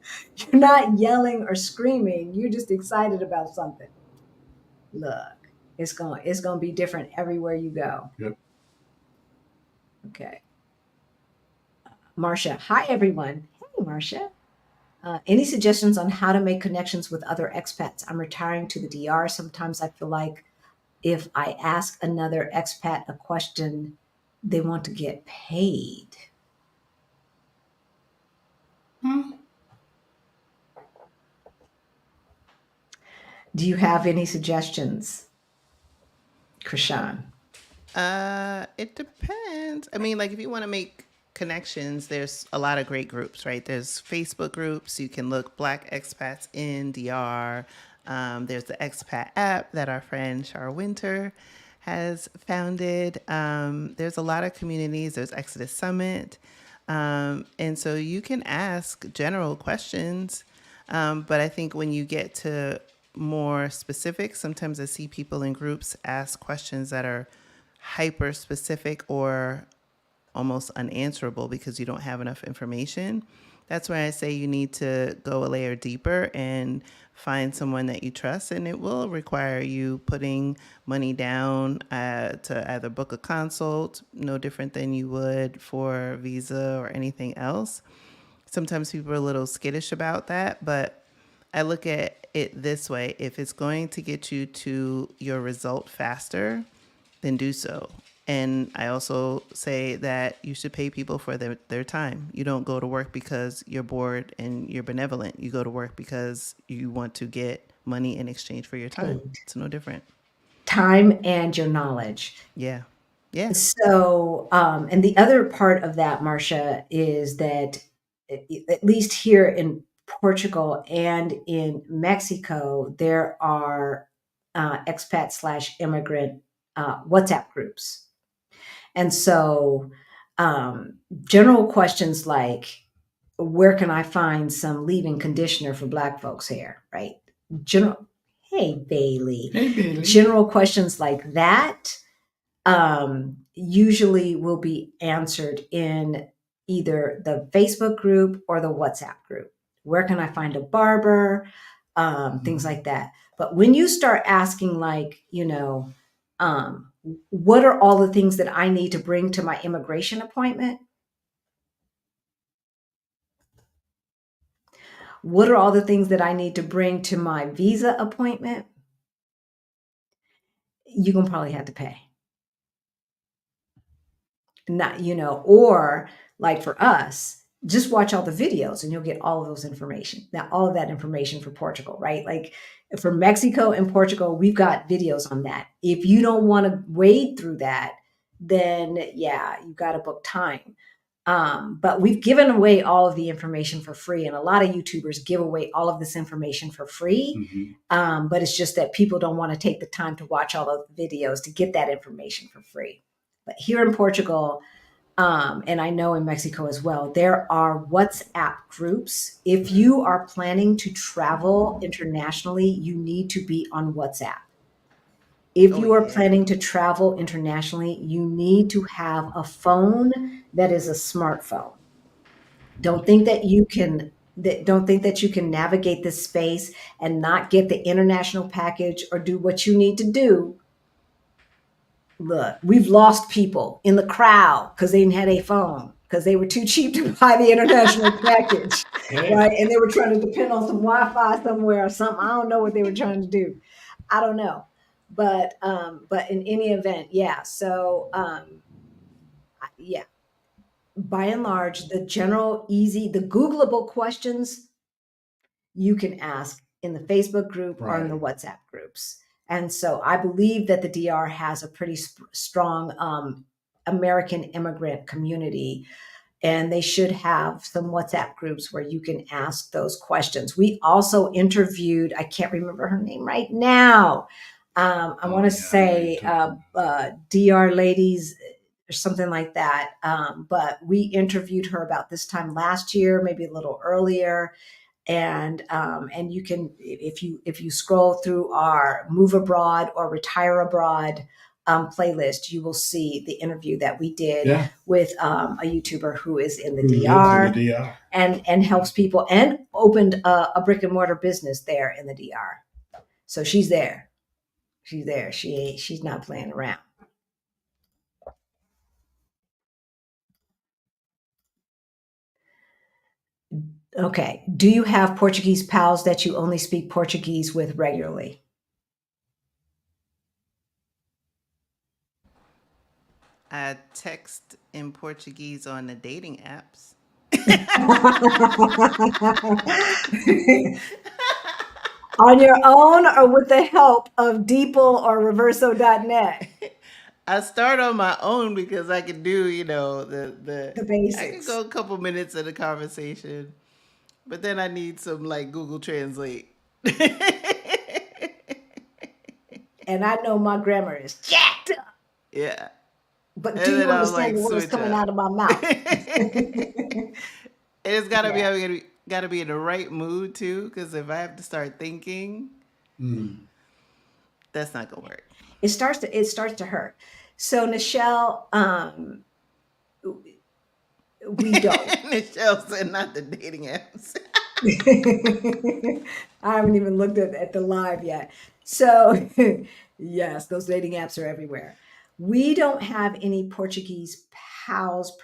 Speaker 2: not yelling or screaming. You're just excited about something. Look, it's going to be different everywhere you go.
Speaker 1: Yep.
Speaker 2: Okay. Marcia. Hi, everyone. Hey, Marcia. Any suggestions on how to make connections with other expats? I'm retiring to the DR. Sometimes I feel like if I ask another expat a question, they want to get paid. Do you have any suggestions, Krishan?
Speaker 3: It depends. I mean, like if you want to make connections, there's a lot of great groups, right? There's Facebook groups. You can look Black expats in DR. There's the expat app that our friend Char Winter has founded. There's a lot of communities. There's Exodus Summit. And so you can ask general questions. But I think when you get to more specific, sometimes I see people in groups ask questions that are hyper specific or almost unanswerable because you don't have enough information. That's why I say you need to go a layer deeper and find someone that you trust, and it will require you putting money down to either book a consult, no different than you would for visa or anything else. Sometimes people are a little skittish about that, but I look at it this way. If it's going to get you to your result faster, then do so. And I also say that you should pay people for their time. You don't go to work because you're bored and you're benevolent. You go to work because you want to get money in exchange for your time. It's no different.
Speaker 2: Time and your knowledge.
Speaker 3: Yeah. Yeah.
Speaker 2: So, and the other part of that, Marcia, is that at least here in Portugal and in Mexico, there are expat slash immigrant WhatsApp groups. And so, general questions like, where can I find some leave-in conditioner for Black folks' hair, right? General, hey, Bailey.
Speaker 1: Hey, Bailey.
Speaker 2: General questions like that usually will be answered in either the Facebook group or the WhatsApp group. Where can I find a barber? Things like that. But when you start asking, like, what are all the things that I need to bring to my immigration appointment? What are all the things that I need to bring to my visa appointment? You're going to probably have to pay. Not, or like for us, just watch all the videos and you'll get all of those information. Now, all of that information for Portugal, right? Like for Mexico and Portugal, we've got videos on that. If you don't want to wade through that, then yeah, you've got to book time. But we've given away all of the information for free. And a lot of YouTubers give away all of this information for free. But it's just that people don't want to take the time to watch all of the videos to get that information for free. But here in Portugal, and I know in Mexico as well, there are WhatsApp groups. If you are planning to travel internationally, you need to be on WhatsApp. If you are planning to travel internationally, you need to have a phone that is a smartphone. Don't think that you can navigate this space and not get the international package or do what you need to do. Look, we've lost people in the crowd because they didn't have a phone because they were too cheap to buy the international package, right? And they were trying to depend on some Wi-Fi somewhere or something. I don't know what they were trying to do. I don't know. But in any event, yeah. So yeah, by and large, the general, easy, the Googleable questions you can ask in the Facebook group or in the WhatsApp groups. And so I believe that the DR has a pretty strong American immigrant community, and they should have some WhatsApp groups where you can ask those questions. We also interviewed, I can't remember her name right now. I want to say DR Ladies or something like that. But we interviewed her about this time last year, maybe a little earlier. And you can, if you scroll through our Move Abroad or Retire Abroad playlist, you will see the interview that we did with a YouTuber who is in the DR, and helps people and opened a brick and mortar business there in the DR. So she's there. She's there. She's not playing around. Okay. Do you have Portuguese pals that you only speak Portuguese with regularly?
Speaker 3: I text in Portuguese on the dating apps.
Speaker 2: On your own or with the help of Deeple or Reverso.net?
Speaker 3: I start on my own because I can do, the
Speaker 2: basics.
Speaker 3: I can go a couple minutes of the conversation, but then I need some like Google Translate.
Speaker 2: And I know my grammar is jacked up.
Speaker 3: Yeah.
Speaker 2: But do you understand the words coming out of my mouth?
Speaker 3: It's gotta be in the right mood too, because if I have to start thinking, that's not gonna work.
Speaker 2: It starts to hurt. So Nichelle, we don't.
Speaker 3: Nichelle said not the dating apps.
Speaker 2: I haven't even looked at the live yet. So yes, those dating apps are everywhere. We don't have any Portuguese pals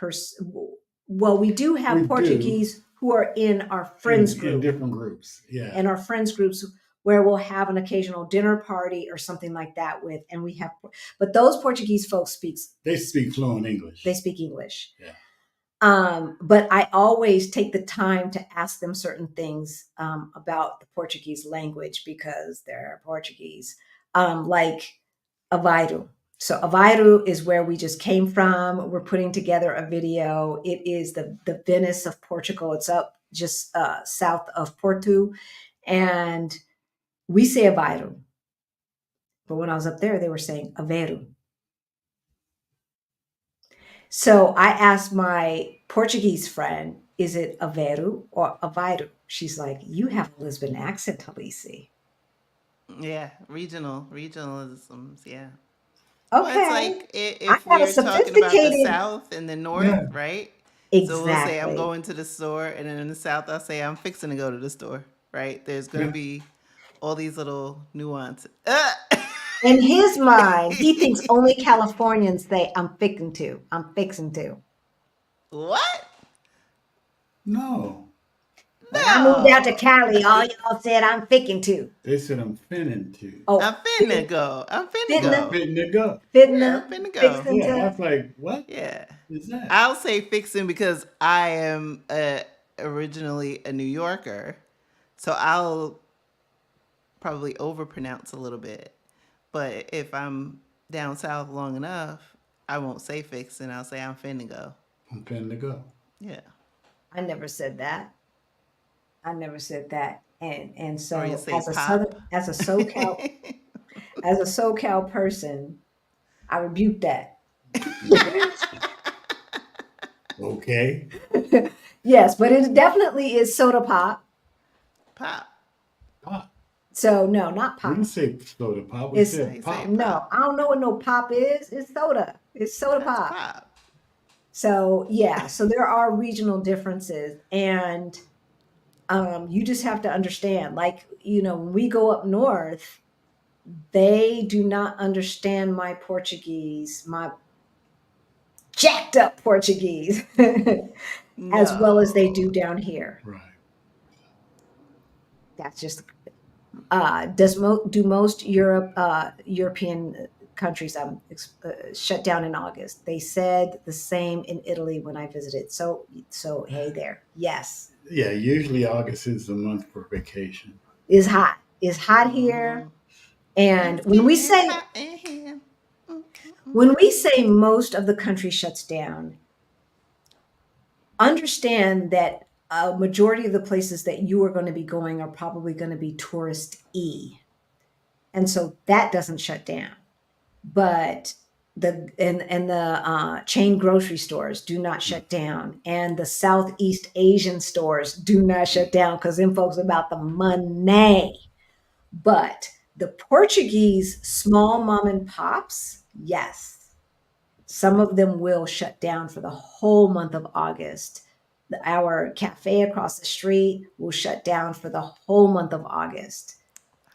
Speaker 2: well, we do have Portuguese who are in our friends
Speaker 1: in
Speaker 2: group.
Speaker 1: different groups. Yeah.
Speaker 2: And our friends groups where we'll have an occasional dinner party or something like that with, and we have, but those Portuguese folks
Speaker 1: they speak fluent English.
Speaker 2: They speak English.
Speaker 1: Yeah.
Speaker 2: But I always take the time to ask them certain things about the Portuguese language because they're Portuguese, like Aveiro. So Aveiro is where we just came from. We're putting together a video. It is the Venice of Portugal. It's up just south of Porto. And we say Aveiro. But when I was up there, they were saying Aveiro. So I asked my Portuguese friend, is it Aveiro or Aveiro? She's like, you have a Lisbon accent, Talisi.
Speaker 3: Yeah, regionalisms. Yeah.
Speaker 2: Okay.
Speaker 3: Well, it's like if
Speaker 2: I have a
Speaker 3: we're talking about the
Speaker 2: sophisticated.
Speaker 3: South and the North,
Speaker 1: Yeah.
Speaker 3: right?
Speaker 2: Exactly.
Speaker 3: So we'll say I'm going to the store, and then in the South, I'll say I'm fixing to go to the store, right? There's going to be all these little nuances.
Speaker 2: In his mind, he thinks only Californians say, I'm fixing to. I'm fixing to.
Speaker 3: What?
Speaker 1: No.
Speaker 2: When I moved out to Cali, all y'all said, I'm fixing to.
Speaker 1: They said I'm finna to.
Speaker 2: Oh,
Speaker 3: I'm finna go. I'm finna
Speaker 2: finna.
Speaker 3: go.
Speaker 1: Finna go.
Speaker 2: Fitna,
Speaker 3: Yeah, I'm finna go.
Speaker 2: fixing
Speaker 1: Yeah, I
Speaker 2: to.
Speaker 1: was like, what
Speaker 3: Yeah.
Speaker 1: is that?
Speaker 3: I'll say fixing because I am originally a New Yorker. So I'll probably overpronounce a little bit. But if I'm down south long enough, I won't say fixing. I'll say I'm finna go.
Speaker 1: I'm finna go.
Speaker 3: Yeah.
Speaker 2: I never said that. I never said that. And so
Speaker 3: Or you say
Speaker 2: as a
Speaker 3: pop.
Speaker 2: Southern, as a SoCal person, I rebuke that.
Speaker 1: Okay.
Speaker 2: Yes, but it definitely is soda pop.
Speaker 3: Pop.
Speaker 1: Pop.
Speaker 2: So no, not
Speaker 1: We
Speaker 2: pop.
Speaker 1: didn't say soda pop. We
Speaker 2: It's
Speaker 1: said
Speaker 3: They say
Speaker 1: pop.
Speaker 2: no,
Speaker 3: pop.
Speaker 2: I don't know what no pop is. It's soda. It's soda
Speaker 3: That's
Speaker 2: pop.
Speaker 3: pop.
Speaker 2: So yeah, so there are regional differences, and you just have to understand. Like when we go up north, they do not understand my Portuguese, my jacked up Portuguese, as well as they do down here.
Speaker 1: Right.
Speaker 2: That's just do most European countries shut down in August? They said the same in Italy when I visited. So hey there, yes,
Speaker 3: Mm-hmm.
Speaker 1: Yeah, usually August is the month for vacation.
Speaker 2: is hot. It's hot here, and
Speaker 3: It's
Speaker 2: when we
Speaker 3: getting
Speaker 2: say
Speaker 3: hot in here.
Speaker 2: most of the country shuts down, understand that a majority of the places that you are going to be going are probably going to be tourist-y. And so that doesn't shut down. But the chain grocery stores do not shut down. And the Southeast Asian stores do not shut down because them folks are about the money. But the Portuguese small mom and pops, yes. Some of them will shut down for the whole month of August. Our cafe across the street will shut down for the whole month of August.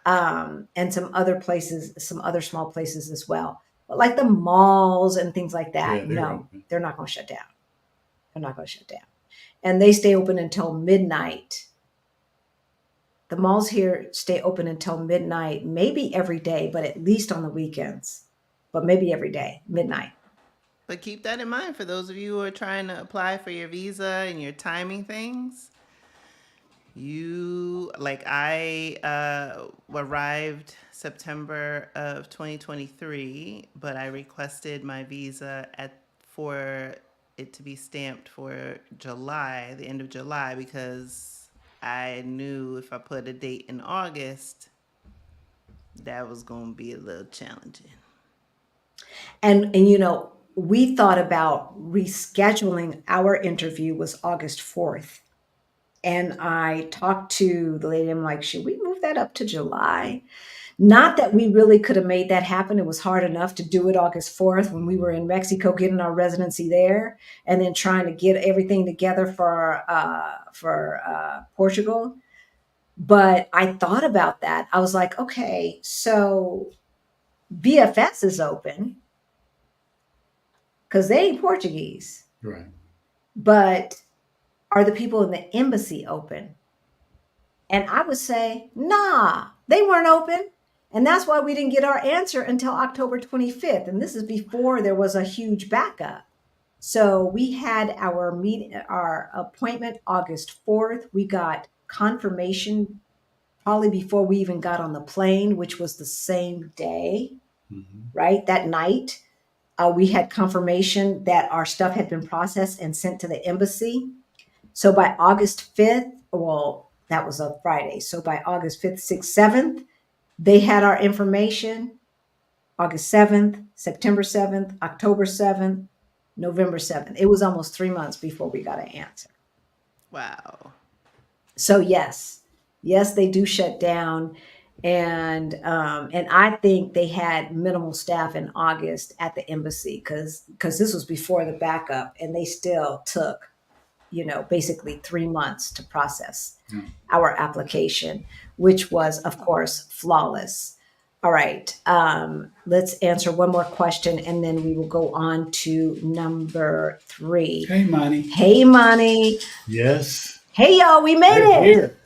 Speaker 2: And some other places, some other small places as well. But like the malls and things like that,
Speaker 1: Yeah, they're
Speaker 2: no,
Speaker 1: open.
Speaker 2: they're not going to shut down. They're not going to shut down. And they stay open until midnight. The malls here stay open until midnight, maybe every day, but at least on the weekends. But maybe every day, midnight.
Speaker 3: But keep that in mind for those of you who are trying to apply for your visa and your timing things. I arrived September of 2023, but I requested my visa for it to be stamped for July, the end of July, because I knew if I put a date in August, that was going to be a little challenging.
Speaker 2: And we thought about rescheduling. Our interview was August 4th. And I talked to the lady. I'm like, should we move that up to July? Not that we really could have made that happen. It was hard enough to do it August 4th when we were in Mexico getting our residency there, and then trying to get everything together for Portugal. But I thought about that. I was like, okay, so BFS is open because they ain't Portuguese.
Speaker 1: Right.
Speaker 2: But are the people in the embassy open? And I would say, nah, they weren't open. And that's why we didn't get our answer until October 25th. And this is before there was a huge backup. So we had our meeting, our appointment August 4th. We got confirmation probably before we even got on the plane, which was the same day, right? That night, we had confirmation that our stuff had been processed and sent to the embassy. So by August 5th, well, that was a Friday. So by August 5th, 6th, 7th, they had our information. August 7th, September 7th, October 7th, November 7th. It was almost 3 months before we got an answer.
Speaker 3: Wow.
Speaker 2: So yes, they do shut down. And I think they had minimal staff in August at the embassy because this was before the backup, and they still took basically 3 months to process our application, which was, of course, flawless. All right. Let's answer one more question, and then we will go on to number 3.
Speaker 1: Hey, Money.
Speaker 2: Hey, Money.
Speaker 1: Yes.
Speaker 2: Hey, y'all. We made
Speaker 1: They're
Speaker 2: it.
Speaker 1: here.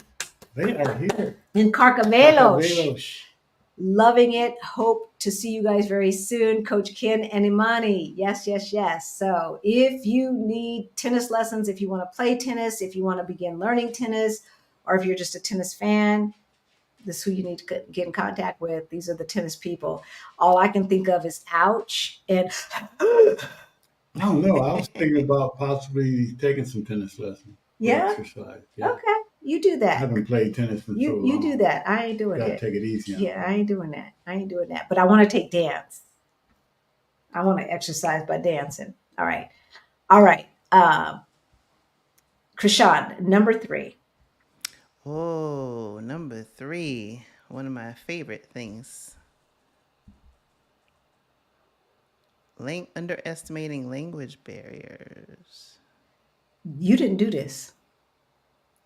Speaker 1: They are here.
Speaker 2: In Carcavelos.
Speaker 1: Carcavelos.
Speaker 2: Loving it. Hope to see you guys very soon. Coach Ken and Imani. Yes, yes, yes. So if you need tennis lessons, if you want to play tennis, if you want to begin learning tennis, or if you're just a tennis fan, this is who you need to get in contact with. These are the tennis people. All I can think of is ouch and
Speaker 1: I don't know. I was thinking about possibly taking some tennis lessons.
Speaker 2: Yeah?
Speaker 1: Exercise. Yeah.
Speaker 2: Okay. You do
Speaker 1: I
Speaker 2: that.
Speaker 1: haven't played tennis in so long.
Speaker 2: You do that. I ain't doing
Speaker 1: Gotta
Speaker 2: it.
Speaker 1: take it easy on
Speaker 2: Yeah, I ain't doing that. But I want to take dance. I want to exercise by dancing. All right. Krishan, number 3.
Speaker 3: Oh, number 3. One of my favorite things. Underestimating language barriers.
Speaker 2: You didn't do this.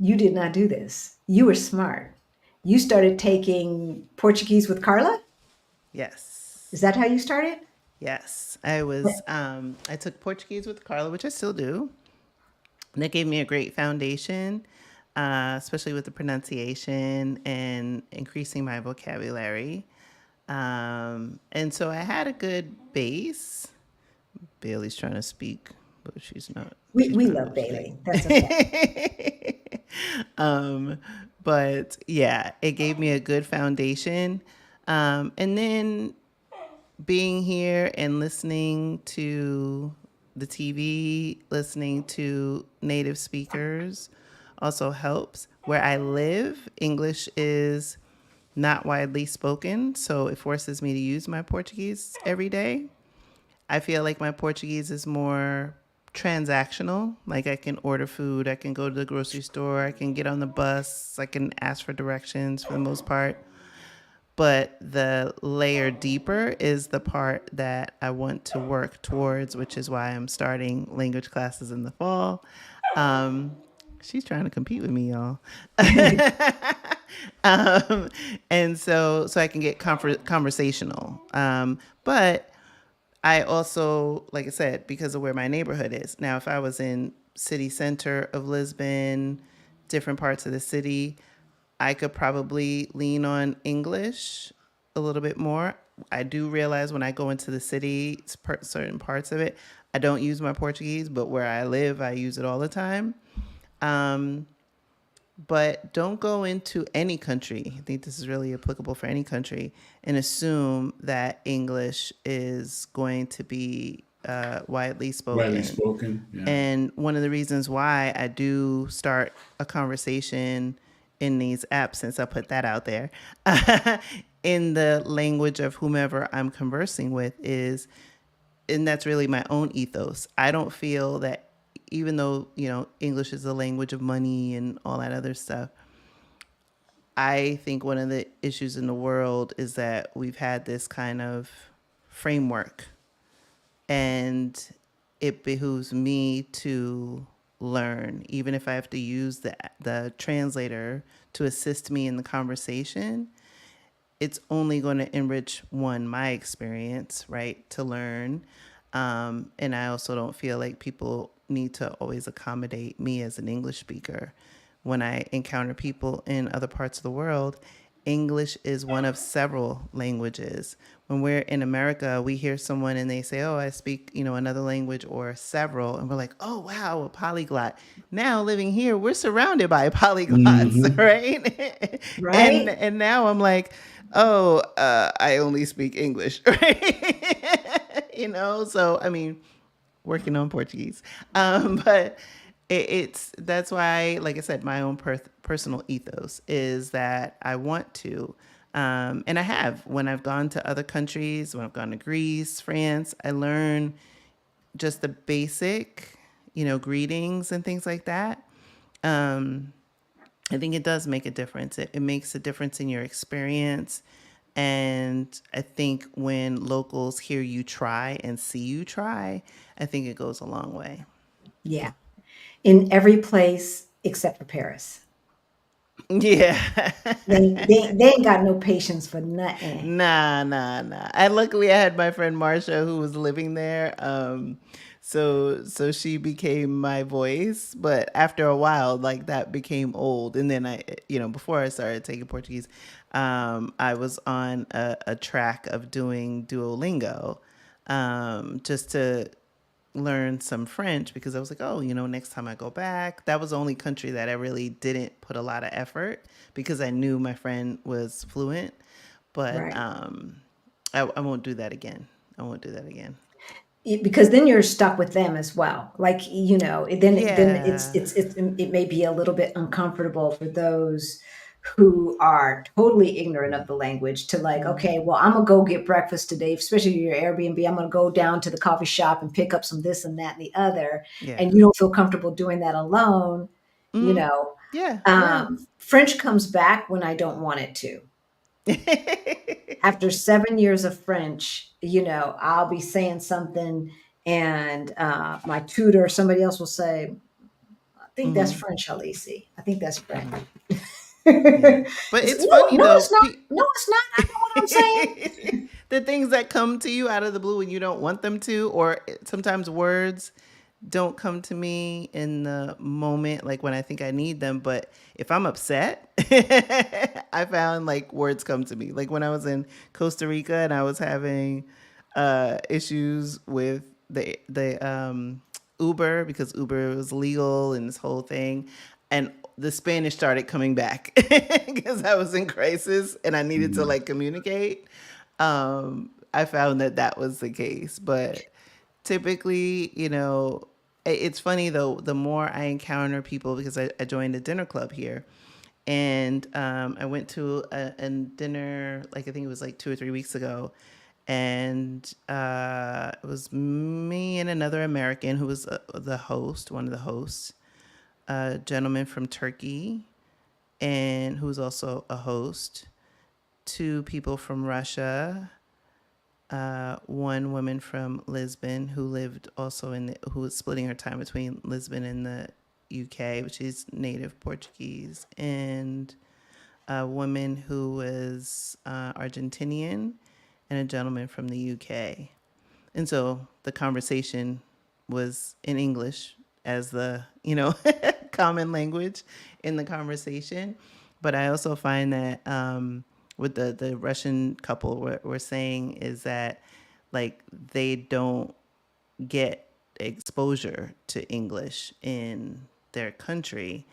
Speaker 2: You did not do this. You were smart. You started taking Portuguese with Carla?
Speaker 3: Yes.
Speaker 2: Is that how you started?
Speaker 3: Yes. I took Portuguese with Carla, which I still do. And that gave me a great foundation, especially with the pronunciation and increasing my vocabulary. And so I had a good base. Bailey's trying to speak, but she's not.
Speaker 2: We
Speaker 3: trying
Speaker 2: love
Speaker 3: to speak.
Speaker 2: Bailey. That's okay.
Speaker 3: But yeah, it gave me a good foundation. And then being here and listening to the TV, listening to native speakers also helps. Where I live, English is not widely spoken, so it forces me to use my Portuguese every day. I feel like my Portuguese is more transactional. Like I can order food, I can go to the grocery store, I can get on the bus, I can ask for directions for the most part. But the layer deeper is the part that I want to work towards, which is why I'm starting language classes in the fall. She's trying to compete with me, y'all. And so I can get conversational. But I also, like I said, because of where my neighborhood is. Now, if I was in city center of Lisbon, different parts of the city, I could probably lean on English a little bit more. I do realize when I go into the city, certain parts of it, I don't use my Portuguese, but where I live, I use it all the time. But don't go into any country. I think this is really applicable for any country, and assume that English is going to be widely spoken.
Speaker 1: Widely spoken. Yeah.
Speaker 3: And one of the reasons why I do start a conversation in these apps, since I put that out there, in the language of whomever I'm conversing with is, and that's really my own ethos. I don't feel that, even though, English is the language of money and all that other stuff, I think one of the issues in the world is that we've had this kind of framework, and it behooves me to learn, even if I have to use the translator to assist me in the conversation. It's only going to enrich my experience, right, to learn. And I also don't feel like people need to always accommodate me as an English speaker. When I encounter people in other parts of the world, English is one of several languages. When we're in America, we hear someone and they say, "Oh, I speak, another language or several," and we're like, "Oh, wow, a polyglot." Now living here, we're surrounded by polyglots,
Speaker 1: Mm-hmm.
Speaker 3: right? and
Speaker 2: Right?
Speaker 3: and now I'm like, "Oh, I only speak English," right? So I mean, working on Portuguese. But it's that's why, like I said, my own personal ethos is that I want to, and I have when I've gone to other countries, when I've gone to Greece, France, I learn just the basic, greetings and things like that. Um, I think it does make a difference. It makes a difference in your experience. And I think when locals hear you try and see you try, I think it goes a long way.
Speaker 2: Yeah. In every place except for Paris.
Speaker 3: Yeah.
Speaker 2: They ain't got no patience for nothing.
Speaker 3: Nah. And luckily I had my friend Marsha who was living there. So she became my voice, but after a while, like that became old. And then before I started taking Portuguese, I was on a track of doing Duolingo, just to learn some French because I was like, oh, next time I go back. That was the only country that I really didn't put a lot of effort because I knew my friend was fluent. But
Speaker 2: Right.
Speaker 3: I won't do that again. I won't do that again.
Speaker 2: Because then you're stuck with them as well. Like, then
Speaker 3: Yeah.
Speaker 2: it may be a little bit uncomfortable for those who are totally ignorant of the language to like,
Speaker 3: Mm-hmm.
Speaker 2: okay, well, I'm gonna go get breakfast today, especially your Airbnb. I'm gonna go down to the coffee shop and pick up some this and that and the other,
Speaker 3: Yeah.
Speaker 2: and you don't feel comfortable doing that alone. You
Speaker 3: Mm-hmm.
Speaker 2: know,
Speaker 3: Yeah. Yeah.
Speaker 2: French comes back when I don't want it to. After 7 years of French, I'll be saying something, and my tutor or somebody else will say, "I think that's
Speaker 3: Mm-hmm.
Speaker 2: French, Alisi. I think that's French."
Speaker 3: Mm-hmm. Yeah. But
Speaker 2: It's,
Speaker 3: it's
Speaker 2: no,
Speaker 3: funny
Speaker 2: no,
Speaker 3: though.
Speaker 2: it's not. No, it's not. I know what I'm saying.
Speaker 3: The things that come to you out of the blue when you don't want them to, or sometimes words don't come to me in the moment, like when I think I need them. But if I'm upset, I found like words come to me. Like when I was in Costa Rica and I was having issues with the Uber because Uber was legal and this whole thing, and the Spanish started coming back because I was in crisis and I needed to
Speaker 1: Mm-hmm.
Speaker 3: like communicate. I found that that was the case, but typically, it's funny though, the more I encounter people, because I joined a dinner club here, and I went to a dinner, like I think it was like 2 or 3 weeks ago, and it was me and another American who was the host, one of the hosts, a gentleman from Turkey, and who was also a host, two people from Russia, one woman from Lisbon who lived also who was splitting her time between Lisbon and the UK, which is native Portuguese, and a woman who was Argentinian, and a gentleman from the UK. And so the conversation was in English as the, common language in the conversation. But I also find that what the Russian couple were saying is that like they don't get exposure to English in their country.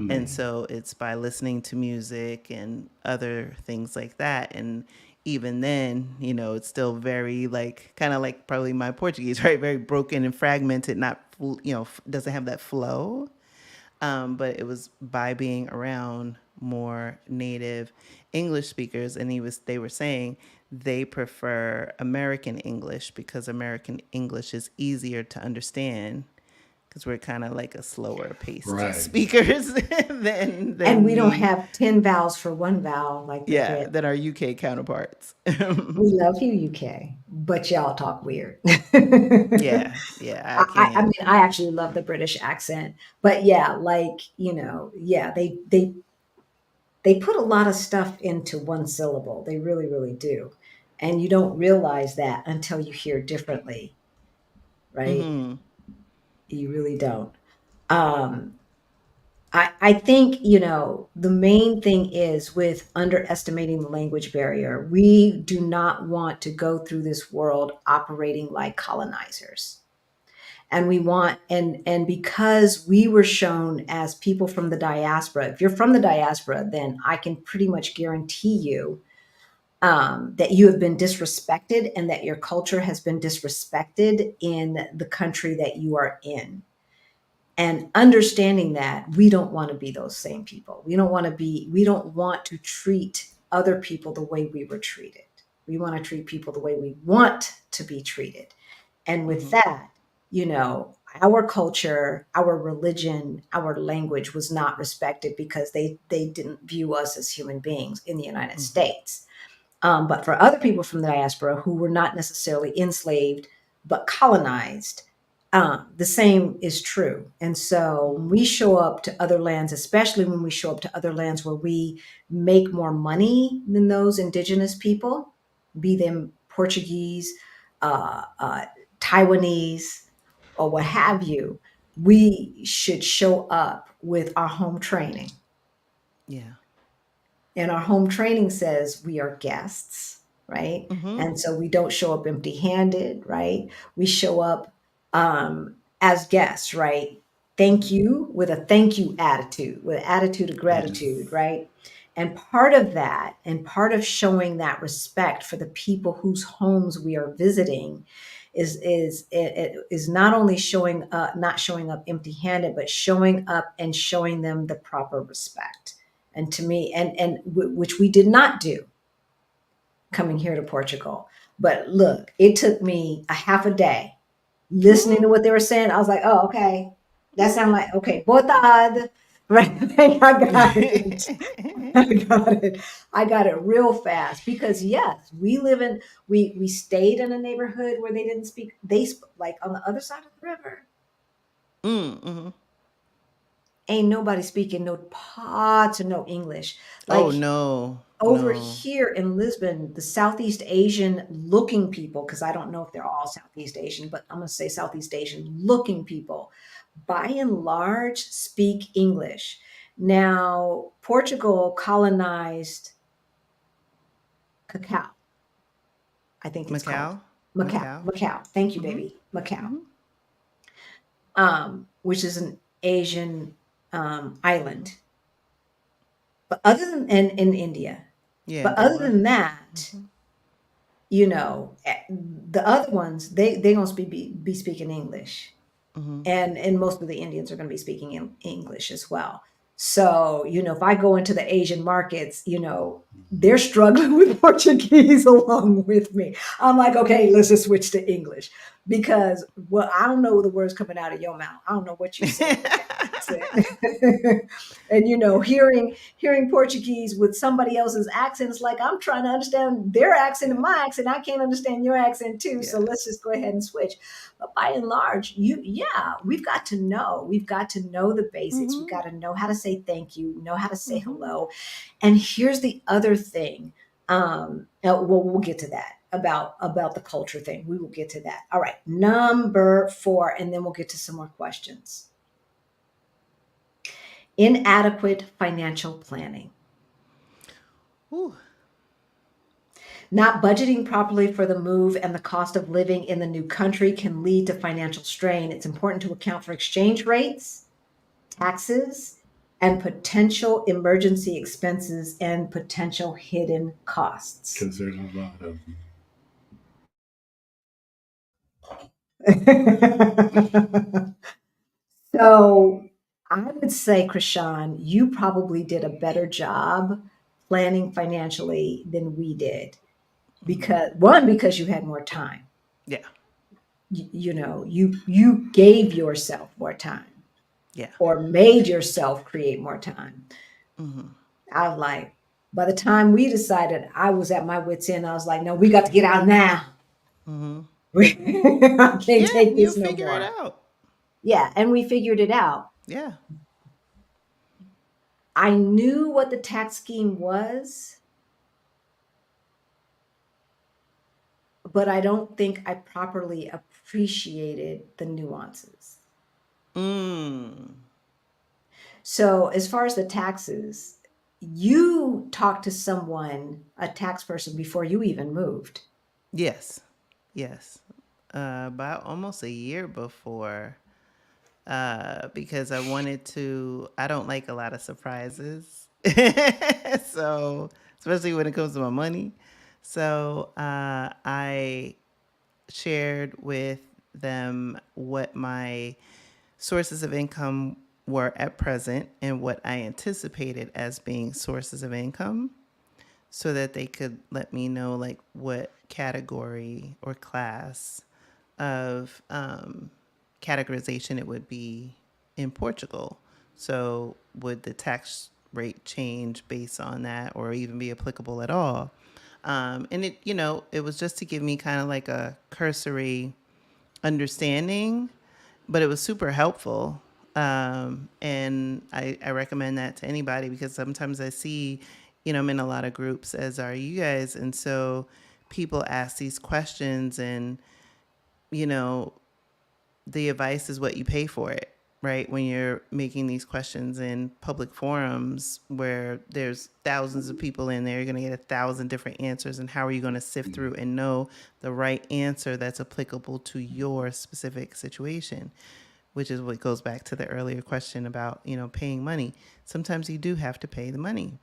Speaker 3: And
Speaker 1: Mm-hmm.
Speaker 3: so it's by listening to music and other things like that. And even then, it's still very like kind of like probably my Portuguese, right? Very broken and fragmented, not, doesn't have that flow. But it was by being around more native English speakers, and they were saying they prefer American English because American English is easier to understand because we're kind of like a slower paced
Speaker 1: Right.
Speaker 3: speakers
Speaker 2: And
Speaker 3: than
Speaker 2: we don't
Speaker 3: me.
Speaker 2: have 10 vowels for one vowel like they
Speaker 3: Yeah,
Speaker 2: did.
Speaker 3: than our UK counterparts.
Speaker 2: We love you, UK, but y'all talk weird.
Speaker 3: Yeah, I
Speaker 2: I
Speaker 3: can't.
Speaker 2: mean, I actually love the British accent, but yeah, like, yeah, they put a lot of stuff into one syllable. They really, really do. And you don't realize that until you hear differently, right?
Speaker 3: Hmm.
Speaker 2: You really don't. Um, I think, the main thing is with underestimating the language barrier, we do not want to go through this world operating like colonizers. And we want, and because we were shown as people from the diaspora, if you're from the diaspora, then I can pretty much guarantee you that you have been disrespected and that your culture has been disrespected in the country that you are in. And understanding that we don't want to be those same people. We don't want to treat other people the way we were treated. We want to treat people the way we want to be treated. And with
Speaker 3: Mm-hmm.
Speaker 2: that, our culture, our religion, our language was not respected because they didn't view us as human beings in the United
Speaker 3: Mm-hmm.
Speaker 2: States. But for other people from the diaspora who were not necessarily enslaved but colonized, the same is true. And so when
Speaker 3: Mm-hmm.
Speaker 2: we show up to other lands, especially when we show up to other lands where we make more money than those indigenous people, be them Portuguese, uh, uh, Taiwanese, or what have you, we should show up with our home training.
Speaker 3: Yeah.
Speaker 2: And our home training says we are guests, right?
Speaker 3: Mm-hmm.
Speaker 2: And so we don't show up empty handed, right? We show up as guests, right? Thank you, with a thank you attitude, with an attitude of
Speaker 1: Yes.
Speaker 2: gratitude, right? And part of that, and part of showing that respect for the people whose homes we are visiting, is not only not showing up empty handed, but showing up and showing them the proper respect. And to me, which we did not do coming here to Portugal. But look, it took me a half a day listening to
Speaker 3: Mm-hmm.
Speaker 2: what they were saying. I was like, oh, okay, that sounds like okay, boa tarde. Right, I got it. I got it. I got it real fast because yes, we stayed in a neighborhood where they didn't speak. Like on the other side of the river.
Speaker 3: Mm-hmm.
Speaker 2: Ain't nobody speaking no parts or no English.
Speaker 3: Oh
Speaker 2: Like
Speaker 3: no,
Speaker 2: over
Speaker 3: no.
Speaker 2: here in Lisbon, the Southeast Asian looking people, because I don't know if they're all Southeast Asian, but I'm going to say Southeast Asian looking people, by and large, speak English. Now, Portugal colonized cacao, I think it's called.
Speaker 3: Macau,
Speaker 2: Macau.
Speaker 3: Macau.
Speaker 2: Macau. Thank you,
Speaker 3: Mm-hmm.
Speaker 2: baby. Macau.
Speaker 3: Mm-hmm.
Speaker 2: Which is an Asian
Speaker 3: Mm-hmm.
Speaker 2: island. But other than, and in India.
Speaker 3: Yeah,
Speaker 2: But other
Speaker 3: Goa.
Speaker 2: than that,
Speaker 3: Mm-hmm.
Speaker 2: the other ones they gonna be speaking English,
Speaker 3: Mm-hmm.
Speaker 2: and most of the Indians are gonna be speaking in English as well. So if I go into the Asian markets, they're struggling with Portuguese along with me. I'm like, okay, let's just switch to English because well, I don't know the words coming out of your mouth. I don't know what you saying with that accent. And hearing Portuguese with somebody else's accent is like I'm trying to understand their accent and
Speaker 3: Yeah.
Speaker 2: my accent. I can't understand your accent too. So
Speaker 3: Yeah.
Speaker 2: let's just go ahead and switch. But by and large, yeah, we've got to know. We've got to know the basics. We've
Speaker 3: Mm-hmm.
Speaker 2: got to know how to say thank you, know how to say
Speaker 3: Mm-hmm.
Speaker 2: hello. And here's the other thing. Well, we'll get to that about the culture thing. We will get to that. All right, number 4, and then we'll get to some more questions. Inadequate financial planning.
Speaker 3: Ooh.
Speaker 2: Not budgeting properly for the move and the cost of living in the new country can lead to financial strain. It's important to account for exchange rates, taxes, and potential emergency expenses and potential hidden costs.
Speaker 1: Because there's a lot of
Speaker 2: So I would say, Krishan, you probably did a better job planning financially than we did
Speaker 3: Mm-hmm.
Speaker 2: because you had more time.
Speaker 3: Yeah.
Speaker 2: You gave yourself more time
Speaker 3: Yeah.
Speaker 2: or made yourself create more time.
Speaker 3: Mm-hmm.
Speaker 2: I was like, by the time we decided, I was at my wits' end. I was like, no, we got to get out now.
Speaker 3: Mm-hmm.
Speaker 2: I can't
Speaker 3: Yeah,
Speaker 2: take
Speaker 3: you
Speaker 2: this no
Speaker 3: figure it
Speaker 2: more.
Speaker 3: out.
Speaker 2: Yeah, and we figured it out.
Speaker 3: Yeah.
Speaker 2: I knew what the tax scheme was, but I don't think I properly appreciated the nuances.
Speaker 3: Mm.
Speaker 2: So as far as the taxes, you talked to someone, a tax person, before you even moved.
Speaker 3: Yes. Yes. About almost a year before, because I don't like a lot of surprises. So, especially when it comes to my money. So, I shared with them what my sources of income were at present and what I anticipated as being sources of income so that they could let me know like what category or class of categorization it would be in Portugal. So would the tax rate change based on that or even be applicable at all? And it was just to give me kind of like a cursory understanding, but it was super helpful. And I recommend that to anybody because sometimes I see, I'm in a lot of groups, as are you guys. And so people ask these questions, and, you know, the advice is what you pay for it, right? When you're making these questions in public forums where there's thousands of people in there, you're going to get 1,000 different answers. And how are you going to sift through and know the right answer that's applicable to your specific situation? Which is what goes back to the earlier question about, paying money. Sometimes you do have to pay the money.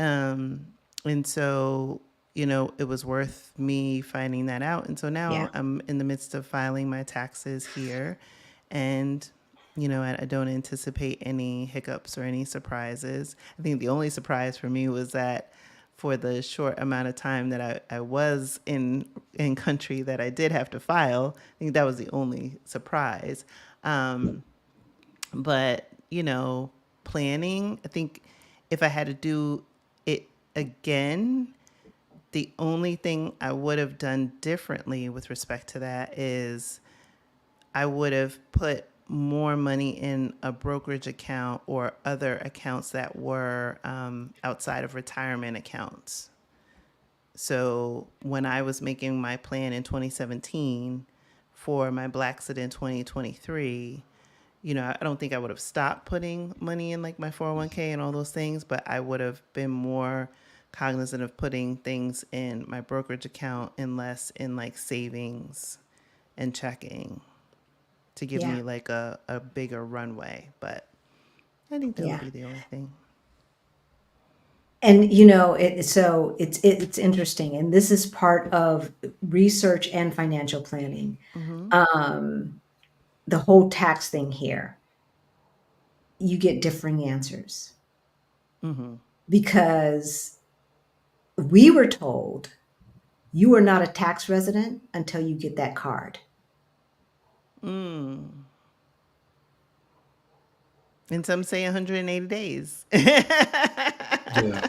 Speaker 3: Um, and so, it was worth me finding that out. And so
Speaker 2: Yeah.
Speaker 3: now I'm in the midst of filing my taxes here. And, I don't anticipate any hiccups or any surprises. I think the only surprise for me was that for the short amount of time that I was in country that I did have to file, I think that was the only surprise. Um, but, planning, I think if I had to do it again, the only thing I would have done differently with respect to that is I would have put more money in a brokerage account or other accounts that were outside of retirement accounts. So when I was making my plan in 2017 for my Blaxit in 2023, I don't think I would have stopped putting money in like my 401k and all those things, but I would have been more cognizant of putting things in my brokerage account and less in like savings and checking to give
Speaker 2: Yeah.
Speaker 3: me like a bigger runway. But I think that would
Speaker 2: Yeah.
Speaker 3: be the only thing.
Speaker 2: And so it's interesting, and this is part of research and financial planning.
Speaker 3: Mm-hmm.
Speaker 2: Um, the whole tax thing here, you get differing answers
Speaker 3: Mm-hmm.
Speaker 2: because we were told you are not a tax resident until you get that card.
Speaker 3: Mm. And some say 180 days.
Speaker 1: Yeah.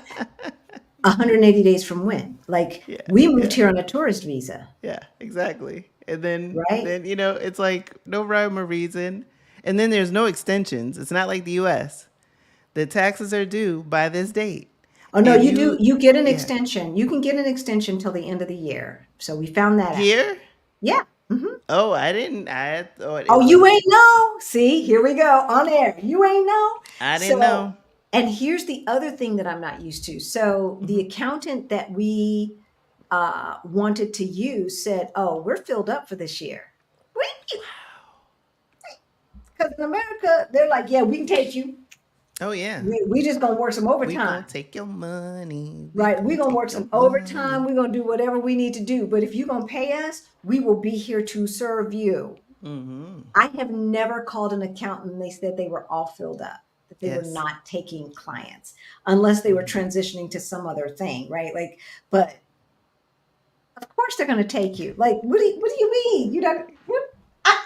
Speaker 2: 180 days from when? Like
Speaker 3: Yeah,
Speaker 2: we moved
Speaker 3: yeah.
Speaker 2: here on a tourist visa,
Speaker 3: Yeah, exactly. And then
Speaker 2: right?
Speaker 3: then it's like no rhyme or reason. And then there's no extensions. It's not like the US. The taxes are due by this date.
Speaker 2: Oh no,
Speaker 3: And
Speaker 2: you do. You get an
Speaker 3: yeah.
Speaker 2: extension. You can get an extension till the end of the year. So we found that out.
Speaker 3: Here?
Speaker 2: Yeah. Hmm.
Speaker 3: Oh, I thought it
Speaker 2: Oh, you
Speaker 3: was
Speaker 2: ain't know. See, here we go on air. You ain't know.
Speaker 3: I didn't
Speaker 2: So,
Speaker 3: know.
Speaker 2: and here's the other thing that I'm not used to. So the
Speaker 3: Mm-hmm.
Speaker 2: accountant that we wanted to use said, "Oh, we're filled up for this year." Because in America, they're like, "Yeah, we can take you.
Speaker 3: Oh yeah.
Speaker 2: We just gonna work some
Speaker 3: We gonna
Speaker 2: overtime."
Speaker 3: take your money. We
Speaker 2: Right,
Speaker 3: gonna
Speaker 2: we're gonna work
Speaker 3: take your
Speaker 2: some
Speaker 3: money.
Speaker 2: overtime. We're gonna do whatever we need to do. But if you're gonna pay us, we will be here to serve you.
Speaker 3: Mm-hmm.
Speaker 2: I have never called an accountant and they said they were all filled up, that they were
Speaker 3: Yes.
Speaker 2: not taking clients unless they were
Speaker 3: Mm-hmm.
Speaker 2: transitioning to some other thing, right? Like, but of course they're going to take you. Like, what do you mean? You not what?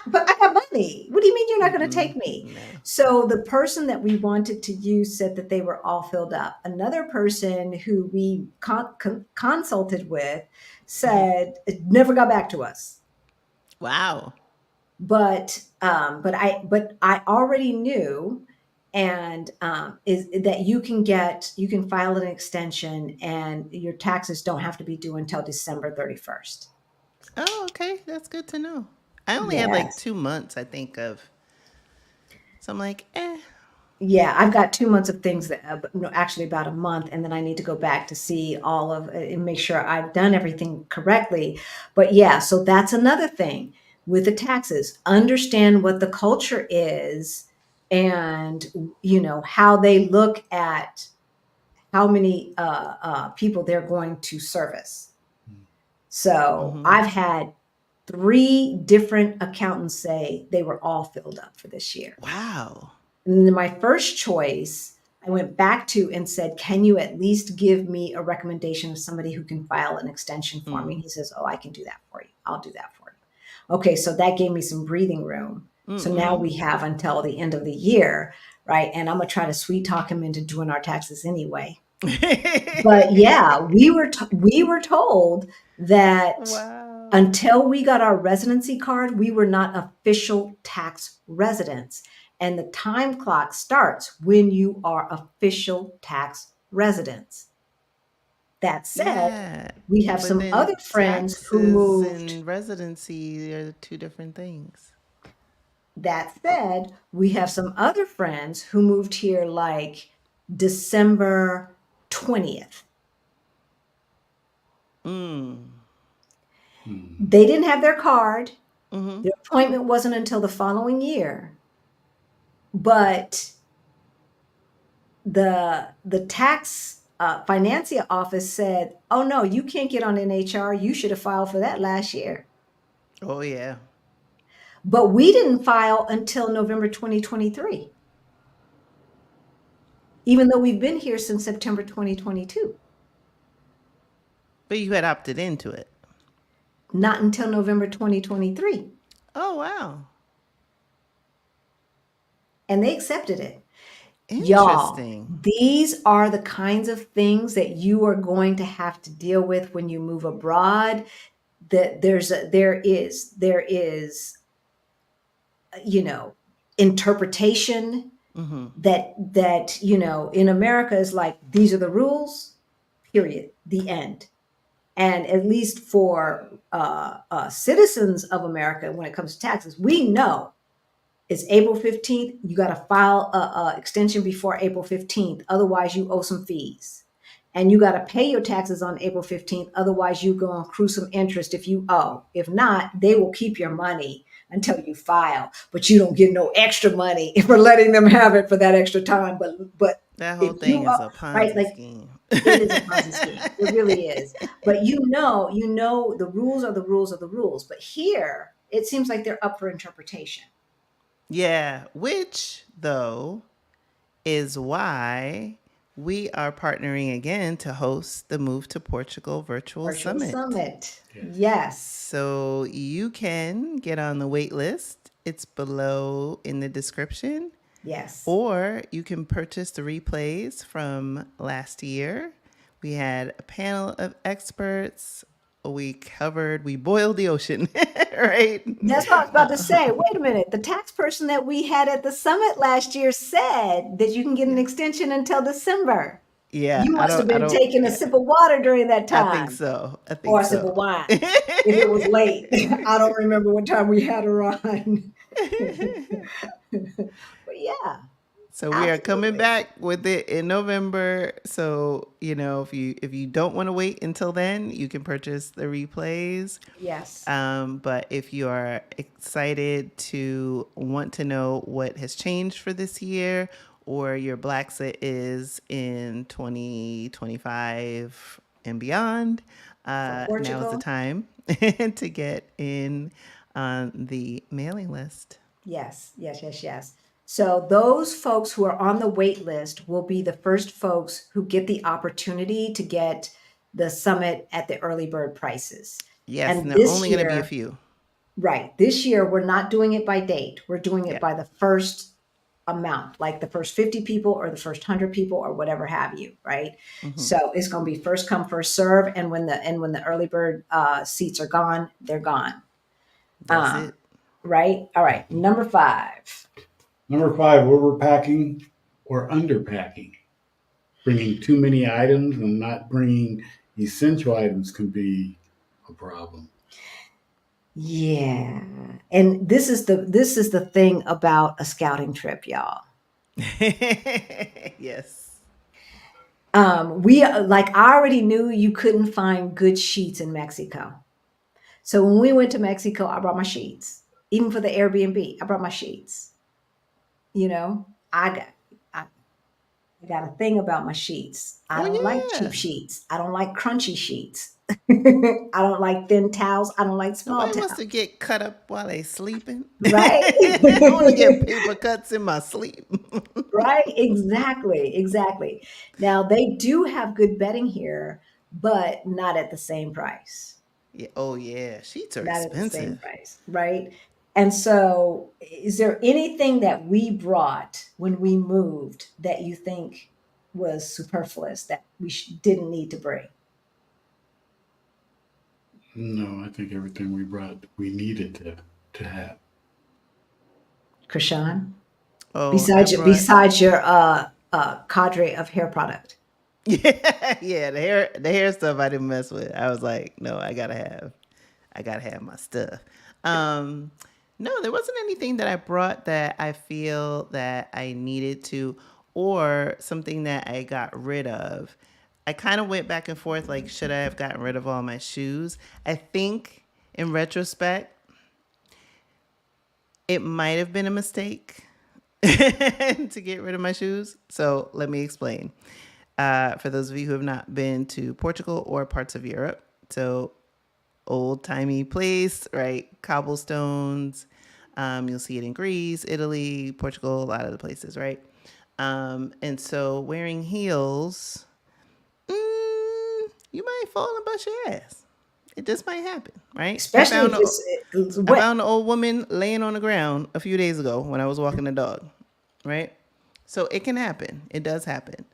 Speaker 2: But I got money. What do you mean you're not going to
Speaker 3: Mm-mm.
Speaker 2: take me?
Speaker 3: No.
Speaker 2: So the person that we wanted to use said that they were all filled up. Another person who we consulted with said it never got back to us.
Speaker 3: Wow.
Speaker 2: But I already knew, and is that you can file an extension and your taxes don't have to be due until December 31st.
Speaker 3: Oh, okay. That's good to know. I only had like
Speaker 2: Yes.
Speaker 3: 2 months, I think, of So I'm like, eh.
Speaker 2: Yeah, I've got 2 months of things that, no, actually about a month, and then I need to go back to see all of and make sure I've done everything correctly. But yeah, so that's another thing with the taxes. Understand what the culture is and, how they look at how many people they're going to service. So
Speaker 3: Mm-hmm.
Speaker 2: I've had 3 different accountants say they were all filled up for this year.
Speaker 3: Wow.
Speaker 2: And then my first choice, I went back to and said, can you at least give me a recommendation of somebody who can file an extension for me? And he says, oh, I can do that for you. I'll do that for you. Okay, so that gave me some breathing room. So now
Speaker 3: Mm-hmm.
Speaker 2: we have until the end of the year, right? And I'm going to try to sweet talk him into doing our taxes anyway. But yeah, we were told that
Speaker 3: Wow.
Speaker 2: until we got our residency card, we were not official tax residents. And the time clock starts when you are official tax residents. That said,
Speaker 3: Yeah.
Speaker 2: we have
Speaker 3: But
Speaker 2: some
Speaker 3: then
Speaker 2: other friends who
Speaker 3: taxes
Speaker 2: moved.
Speaker 3: and residency are two different things.
Speaker 2: That said, we have some other friends who moved here like December 20th.
Speaker 3: Mm.
Speaker 2: They didn't have their card.
Speaker 3: Mm-hmm.
Speaker 2: Their appointment wasn't until the following year. But the tax financia office said, oh no, you can't get on NHR. You should have filed for that last year.
Speaker 3: Oh yeah.
Speaker 2: But we didn't file until November 2023, even though we've been here since September 2022.
Speaker 3: But you had opted into it.
Speaker 2: Not until November 2023.
Speaker 3: Oh wow.
Speaker 2: And they accepted it. Y'all,
Speaker 3: Interesting.
Speaker 2: these are the kinds of things that you are going to have to deal with when you move abroad. That there is interpretation
Speaker 3: Mm-hmm.
Speaker 2: that in America is like, these are the rules, period, the end. And at least for citizens of America, when it comes to taxes, we know it's April 15th. You got to file a extension before April 15th. Otherwise, you owe some fees. And you got to pay your taxes on April 15th. Otherwise, you go and accrue some interest if you owe. If not, they will keep your money until you file. But you don't get no extra money for letting them have it for that extra time. But
Speaker 3: That whole
Speaker 2: if you
Speaker 3: thing is
Speaker 2: are
Speaker 3: a
Speaker 2: right,
Speaker 3: Ponzi
Speaker 2: like,
Speaker 3: scheme.
Speaker 2: it is a Ponzi scheme. It really is. But the rules are the rules are the rules. But here, it seems like they're up for interpretation.
Speaker 3: Yeah, which though is why we are partnering again to host the Move to Portugal Virtual
Speaker 2: Virtual
Speaker 3: Summit.
Speaker 2: Summit.
Speaker 1: Yes.
Speaker 2: Yes.
Speaker 3: So you can get on the wait list. It's below in the description.
Speaker 2: Yes.
Speaker 3: Or you can purchase the replays from last year. We had a panel of experts. We boiled the ocean, right?
Speaker 2: That's what I was about to say. Wait a minute. The tax person that we had at the summit last year said that you can get an
Speaker 3: Yeah.
Speaker 2: extension until December.
Speaker 3: Yeah,
Speaker 2: You must have been taking a
Speaker 3: yeah,
Speaker 2: sip of water during that
Speaker 3: I think
Speaker 2: time,
Speaker 3: so. I
Speaker 2: or
Speaker 3: think
Speaker 2: a sip of
Speaker 3: so.
Speaker 2: wine if it was late. I don't remember what time we had her on. But yeah,
Speaker 3: So we are coming
Speaker 2: absolutely.
Speaker 3: back with it in November. So, if you don't want to wait until then, you can purchase the replays.
Speaker 2: Yes.
Speaker 3: But if you are excited to want to know what has changed for this year, or your Blaxit is in 2025 and beyond,
Speaker 2: For
Speaker 3: now is the
Speaker 2: Portugal.
Speaker 3: time to get in on the mailing list.
Speaker 2: Yes, yes, yes, yes. So those folks who are on the wait list will be the first folks who get the opportunity to get the summit at the early bird prices.
Speaker 3: Yes, and
Speaker 2: And
Speaker 3: there are
Speaker 2: this
Speaker 3: only going to be a
Speaker 2: year,
Speaker 3: few.
Speaker 2: right, this year we're not doing it by date. We're doing it
Speaker 3: Yeah.
Speaker 2: by the first amount, like the first 50 people or the first 100 people or whatever have you, right?
Speaker 3: Mm-hmm.
Speaker 2: So it's going to be first come, first serve. And when the early bird seats are gone, they're gone.
Speaker 3: That's it.
Speaker 2: Right? All right. Number 5.
Speaker 1: Number 5, overpacking or underpacking. Bringing too many items and not bringing essential items can be a problem.
Speaker 2: Yeah. And this is the thing about a scouting trip, y'all.
Speaker 3: Yes.
Speaker 2: We like I already knew you couldn't find good sheets in Mexico. So when we went to Mexico, I brought my sheets. Even for the Airbnb, I brought my sheets. You know, I I got a thing about my sheets. I
Speaker 3: Oh
Speaker 2: don't like cheap
Speaker 3: yeah.
Speaker 2: sheets. I don't like crunchy sheets. I don't like thin towels. I don't like small
Speaker 3: Nobody wants
Speaker 2: towels.
Speaker 3: to get cut up while they sleeping.
Speaker 2: Right?
Speaker 3: I want to get paper cuts in my sleep.
Speaker 2: Right? Exactly. Exactly. Now they do have good bedding here, but not at the same price.
Speaker 3: Yeah. Oh yeah. Sheets are
Speaker 2: Not at the same
Speaker 3: expensive.
Speaker 2: price. Right? And so is there anything that we brought when we moved that you think was superfluous that we didn't need to bring?
Speaker 1: No, I think everything we brought, we needed to have.
Speaker 2: Krishan?
Speaker 3: Oh, I brought.
Speaker 2: Besides your cadre of hair product.
Speaker 3: Yeah, yeah. The hair stuff I didn't mess with. I was like, no, I gotta have my stuff. Um, no, there wasn't anything that I brought that I feel that I needed to, or something that I got rid of. I kind of went back and forth, like, should I have gotten rid of all my shoes? I think in retrospect, it might have been a mistake to get rid of my shoes. So let me explain. For those of you who have not been to Portugal or parts of Europe, so old timey place, right? Cobblestones. You'll see it in Greece, Italy, Portugal, a lot of the places, right? And so wearing heels, you might fall and bust your ass. It just might happen, right?
Speaker 2: Especially if it's
Speaker 3: I
Speaker 2: wet.
Speaker 3: found an old woman laying on the ground a few days ago when I was walking the dog, right? So it can happen. It does happen.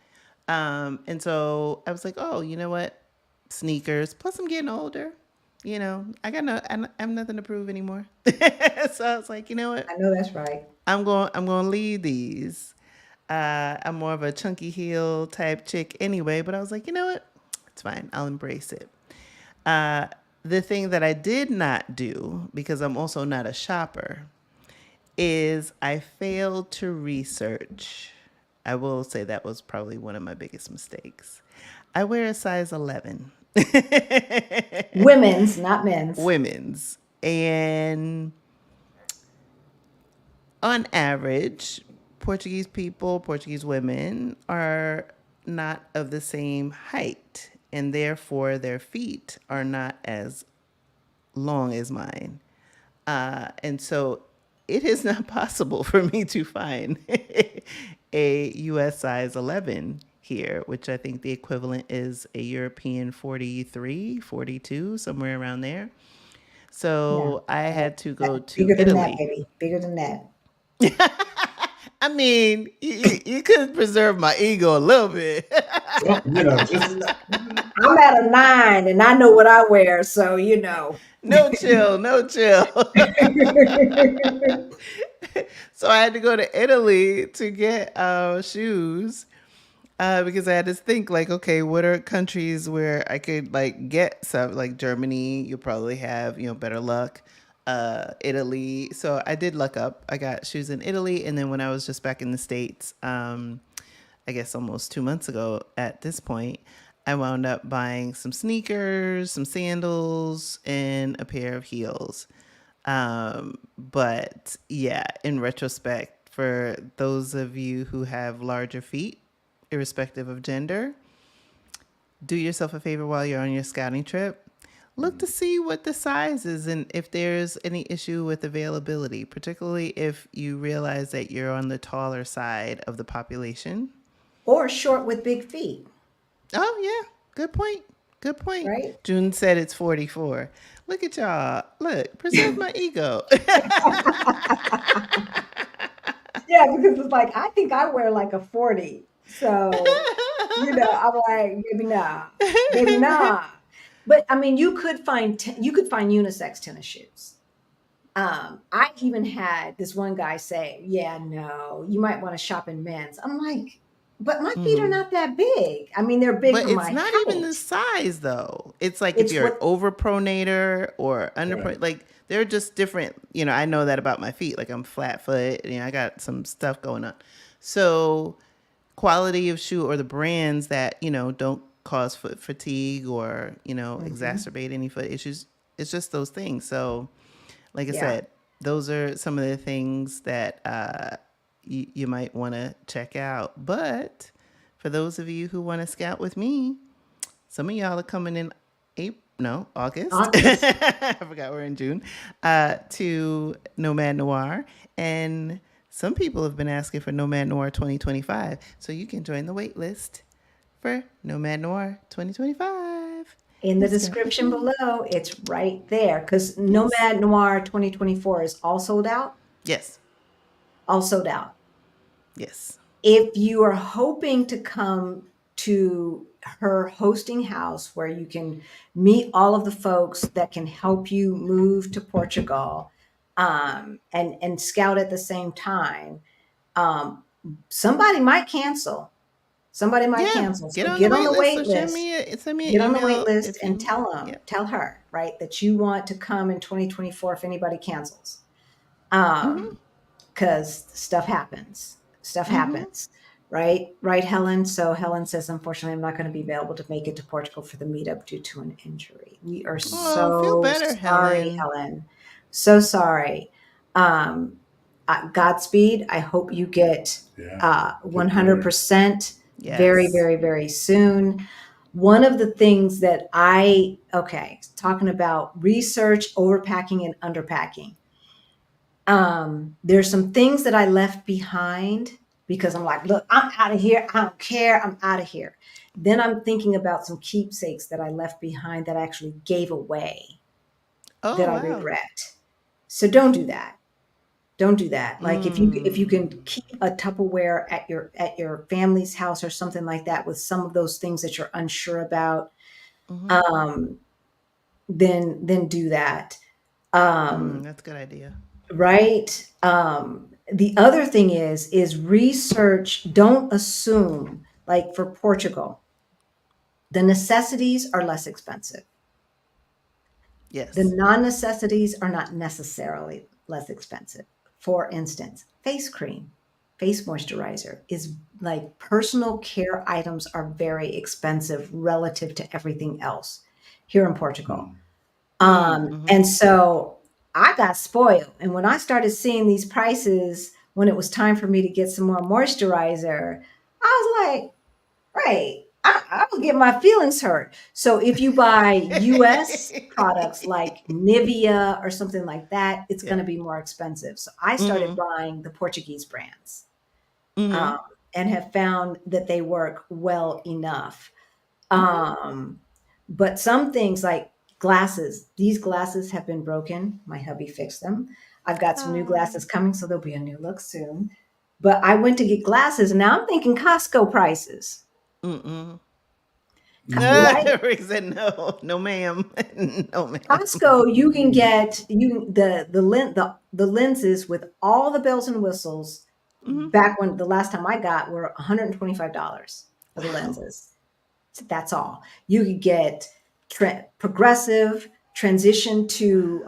Speaker 3: And so I was like, oh, you know what? Sneakers. Plus, I'm getting older. You know, I have nothing to prove anymore. So I was like, you know what?
Speaker 2: I know that's right.
Speaker 3: I'm going to leave these. I'm more of a chunky heel type chick anyway, but I was like, you know what? It's fine. I'll embrace it. Uh, the thing that I did not do, because I'm also not a shopper, is I failed to research. I will say that was probably one of my biggest mistakes. I wear a size 11.
Speaker 2: Women's, not men's.
Speaker 3: Women's. And on average, Portuguese people, Portuguese women are not of the same height, and therefore their feet are not as long as mine. And so it is not possible for me to find a US size 11 here, which I think the equivalent is a European 43, 42, somewhere around there.
Speaker 2: Yeah.
Speaker 3: So I had to go to
Speaker 2: Bigger than that,
Speaker 3: Italy.
Speaker 2: baby. Bigger than that.
Speaker 3: I mean, you could preserve my ego a little bit.
Speaker 1: Well, just
Speaker 2: I'm at a 9 and I know what I wear, so you know.
Speaker 3: No chill, no chill. So I had to go to Italy to get shoes because I had to think like, okay, what are countries where I could like get some? Like Germany, you probably have better luck. Italy, so I did look up. I got shoes in Italy, and then when I was just back in the States, I guess almost 2 months ago at this point, I wound up buying some sneakers, some sandals, and a pair of heels. But yeah, in retrospect, for those of you who have larger feet, irrespective of gender, do yourself a favor while you're on your scouting trip. Look to see what the size is and if there's any issue with availability, particularly if you realize that you're on the taller side of the population.
Speaker 2: Or short with big feet,
Speaker 3: Oh, yeah. Good point. Good point.
Speaker 2: right?
Speaker 3: June said it's 44. Look at y'all. Look, preserve my ego.
Speaker 2: Yeah, because it's like I think I wear like a 40. So, I'm like, maybe nah. Maybe nah. But I mean, you could find unisex tennis shoes. I even had this one guy say, "Yeah, no, you might want to shop in men's." I'm like, but my feet are
Speaker 3: Mm-hmm.
Speaker 2: not that big. I mean, they're big
Speaker 3: But
Speaker 2: for
Speaker 3: it's
Speaker 2: my
Speaker 3: not even the
Speaker 2: height.
Speaker 3: size though. It's like if
Speaker 2: It's
Speaker 3: you're an
Speaker 2: what,
Speaker 3: overpronator or
Speaker 1: Right.
Speaker 3: like they're just different. I know that about my feet. Like I'm flat foot. I got some stuff going on. So quality of shoe or the brands that don't cause foot fatigue or
Speaker 2: mhm,
Speaker 3: exacerbate any foot issues. It's just those things. So like I
Speaker 2: yeah.
Speaker 3: said, those are some of the things that you might want to check out. But for those of you who want to scout with me, some of y'all are coming in April, no, August.
Speaker 2: August.
Speaker 3: I forgot we're in June, to Nomad Noir. And some people have been asking for Nomad Noir 2025. So you can join the wait list for Nomad Noir 2025
Speaker 2: In the
Speaker 3: and scout with
Speaker 2: description
Speaker 3: me.
Speaker 2: below, it's right there because
Speaker 3: Yes.
Speaker 2: Nomad Noir 2024 is all sold out.
Speaker 3: Yes.
Speaker 2: All sold out.
Speaker 3: Yes.
Speaker 2: If you are hoping to come to her hosting house where you can meet all of the folks that can help you move to Portugal, and scout at the same time, um, somebody might cancel. Somebody might
Speaker 3: Yeah.
Speaker 2: cancel.
Speaker 3: Get
Speaker 2: So
Speaker 3: on the
Speaker 2: get on
Speaker 3: wait
Speaker 2: the
Speaker 3: list
Speaker 2: wait
Speaker 3: or send
Speaker 2: list.
Speaker 3: me an
Speaker 2: Get on the wait
Speaker 3: email
Speaker 2: list
Speaker 3: if
Speaker 2: and
Speaker 3: you. Yep.
Speaker 2: tell her, right, that you want to come in 2024 if anybody cancels.
Speaker 3: Mm-hmm.
Speaker 2: Because stuff happens. Stuff
Speaker 3: Mm-hmm.
Speaker 2: happens. Right, Helen. So Helen says, unfortunately, I'm not going to be available to make it to Portugal for the meetup due to an injury. We are
Speaker 3: Oh, feel
Speaker 2: so
Speaker 3: better,
Speaker 2: sorry,
Speaker 3: Helen.
Speaker 2: Helen. So sorry. Um, Godspeed. I hope you get
Speaker 1: Yeah. Get better.
Speaker 2: 100% very,
Speaker 3: Yes.
Speaker 2: very, very soon. One of the things that okay, talking about research, overpacking, and underpacking. There's some things that I left behind because I'm like, look, I'm out of here. I don't care. I'm out of here. Then I'm thinking about some keepsakes that I left behind that I actually gave away
Speaker 3: Oh
Speaker 2: that I
Speaker 3: wow.
Speaker 2: regret. So don't do that. Don't do that. Like if you can
Speaker 3: Mm.
Speaker 2: keep a Tupperware at your family's house or something like that with some of those things that you're unsure about,
Speaker 3: Mm-hmm.
Speaker 2: um, then do that. Um,
Speaker 3: That's a good idea.
Speaker 2: right? The other thing is research. Don't assume, like for Portugal, the necessities are less expensive. The
Speaker 3: Yes.
Speaker 2: non-necessities are not necessarily less expensive. For instance, face cream, face moisturizer is like personal care items are very expensive relative to everything else here in Portugal.
Speaker 1: Mm.
Speaker 3: Mm-hmm.
Speaker 2: And so I got spoiled. And when I started seeing these prices, when it was time for me to get some more moisturizer, I was like, right, I will get my feelings hurt. So if you buy US products like Nivea or something like that, it's
Speaker 3: Yeah.
Speaker 2: going to be more expensive. So I started
Speaker 3: Mm-hmm.
Speaker 2: buying the Portuguese brands,
Speaker 3: Mm-hmm.
Speaker 2: um, and have found that they work well enough.
Speaker 3: Mm-hmm.
Speaker 2: Um, but some things like glasses, these glasses have been broken. My hubby fixed them. I've got some new
Speaker 3: Oh.
Speaker 2: glasses coming, so there'll be a new look soon. But I went to get glasses, and now I'm thinking Costco prices,
Speaker 3: Mm-mm.
Speaker 2: right?
Speaker 3: Rick said no, no, ma'am, no, ma'am.
Speaker 2: Costco, you can get the lenses with all the bells and whistles.
Speaker 3: Mm-hmm.
Speaker 2: Back when the last time I got were $125 for the
Speaker 3: Wow.
Speaker 2: lenses. That's all. You could get progressive transition to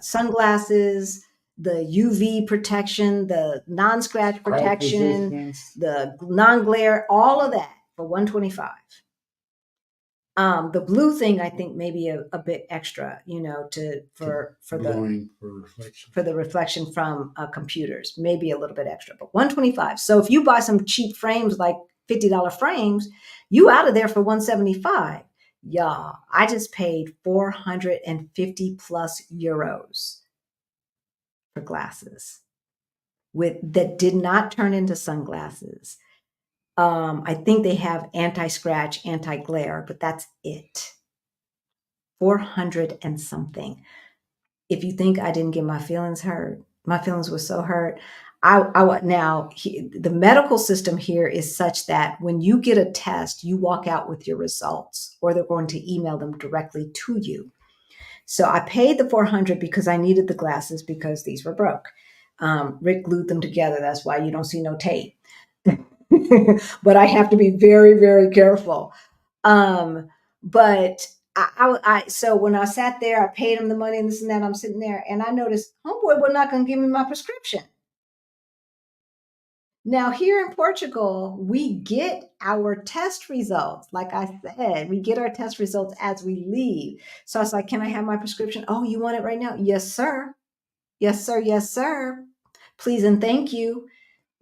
Speaker 2: sunglasses, the UV protection, the non-scratch
Speaker 1: Crack
Speaker 2: protection,
Speaker 1: resistance.
Speaker 2: the non-glare, all of that for 125. The blue thing, I think, maybe a bit extra, to
Speaker 1: Blowing for reflection.
Speaker 2: for the reflection from computers, maybe a little bit extra, but 125. So if you buy some cheap frames, like $50 frames, you out of there for 175. Yeah, I just paid 450 plus euros for glasses with that did not turn into sunglasses. I think they have anti-scratch, anti-glare, but that's it. 400 and something. If you think I didn't get my feelings hurt, my feelings were so hurt. The medical system here is such that when you get a test, you walk out with your results, or they're going to email them directly to you. So I paid the 400 because I needed the glasses because these were broke. Rick glued them together. That's why you don't see no tape. but I have to be very, very careful. But so when I sat there, I paid him the money and this and that. I'm sitting there and I noticed, homeboy was not going to give me my prescription. Now, here in Portugal, we get our test results. Like I said, we get our test results as we leave. So I was like, can I have my prescription? Oh, you want it right now? Yes, sir. Yes, sir. Yes, sir. Please and thank you.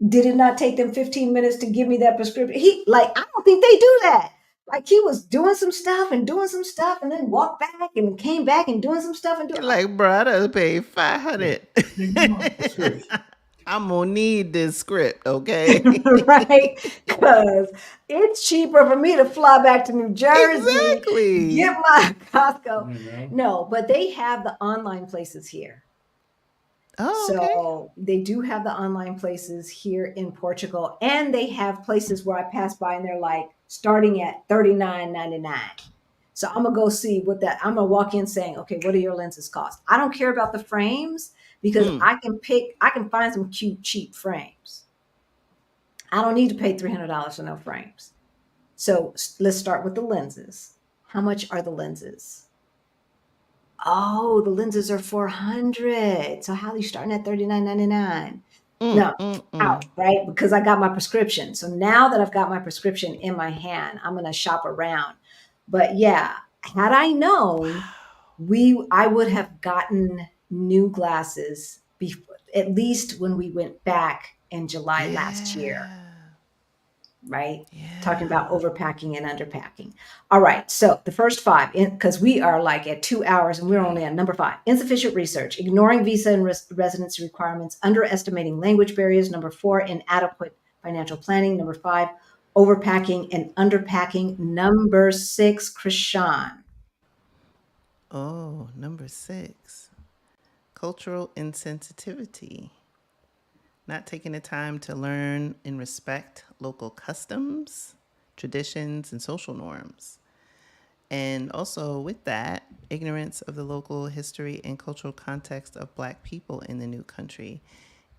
Speaker 2: Did it not take them 15 minutes to give me that prescription? I don't think they do that. Like he was doing some stuff and then walked back and came back and doing some stuff and
Speaker 3: You're
Speaker 2: doing.
Speaker 3: like, bro, I done paid 500.
Speaker 1: Give me my prescription.
Speaker 3: I'm gonna need this script, okay?
Speaker 2: Right? Because it's cheaper for me to fly back to New Jersey,
Speaker 3: Exactly.
Speaker 2: get my Costco.
Speaker 1: You know?
Speaker 2: No, but they have the online places here.
Speaker 3: Oh, okay.
Speaker 2: So they do have the online places here in Portugal, and they have places where I pass by and they're like starting at $39.99. So I'm gonna go see what that. I'm gonna walk in saying, okay, what do your lenses cost? I don't care about the frames because
Speaker 3: Mm.
Speaker 2: I can find some cute, cheap frames. I don't need to pay $300 for no frames. So let's start with the lenses. How much are the lenses? Oh, the lenses are 400. So how are you starting at $39.99? No, out, right? Because I got my prescription. So now that I've got my prescription in my hand, I'm gonna shop around. But yeah, had I known, I would have gotten new glasses before, at least when we went back in July last year, right? Talking about overpacking and underpacking. All right. So the first five, because we are like at 2 hours and we're only on number 5, insufficient research, ignoring visa and residency requirements, underestimating language barriers. Number 4, inadequate financial planning. Number 5, overpacking and underpacking. Number 6, Krishan.
Speaker 3: Oh, number 6. Cultural insensitivity. Not taking the time to learn and respect local customs, traditions, and social norms. And also with that, ignorance of the local history and cultural context of Black people in the new country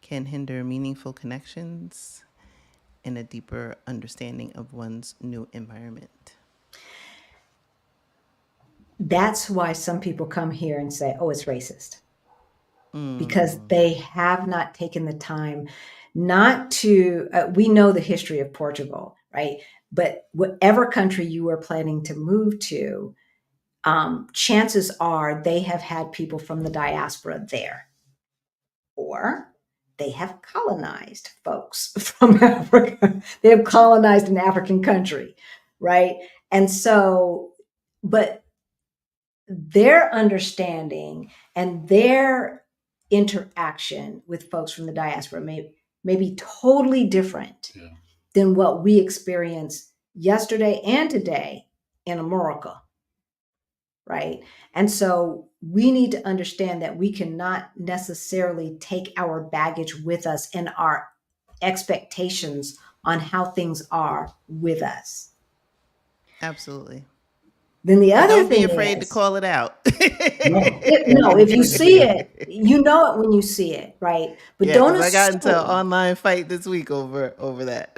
Speaker 3: can hinder meaningful connections and a deeper understanding of one's new environment.
Speaker 2: That's why some people come here and say, oh, it's racist. Because they have not taken the time not to, we know the history of Portugal, right? But whatever country you are planning to move to, chances are they have had people from the diaspora there, or they have colonized folks from Africa. They have colonized an African country, right? And so, but their understanding and their interaction with folks from the diaspora may be totally different than what we experienced yesterday and today in America, right? And so we need to understand that we cannot necessarily take our baggage with us and our expectations on how things are with us.
Speaker 3: Absolutely.
Speaker 2: Then the
Speaker 3: But
Speaker 2: other
Speaker 3: don't be
Speaker 2: thing
Speaker 3: afraid to
Speaker 2: is,
Speaker 3: call it out.
Speaker 2: no, if you see it, you know it when you see it, right? But
Speaker 3: Yeah,
Speaker 2: don't
Speaker 3: because I got into an
Speaker 2: assume.
Speaker 3: online fight this week over that.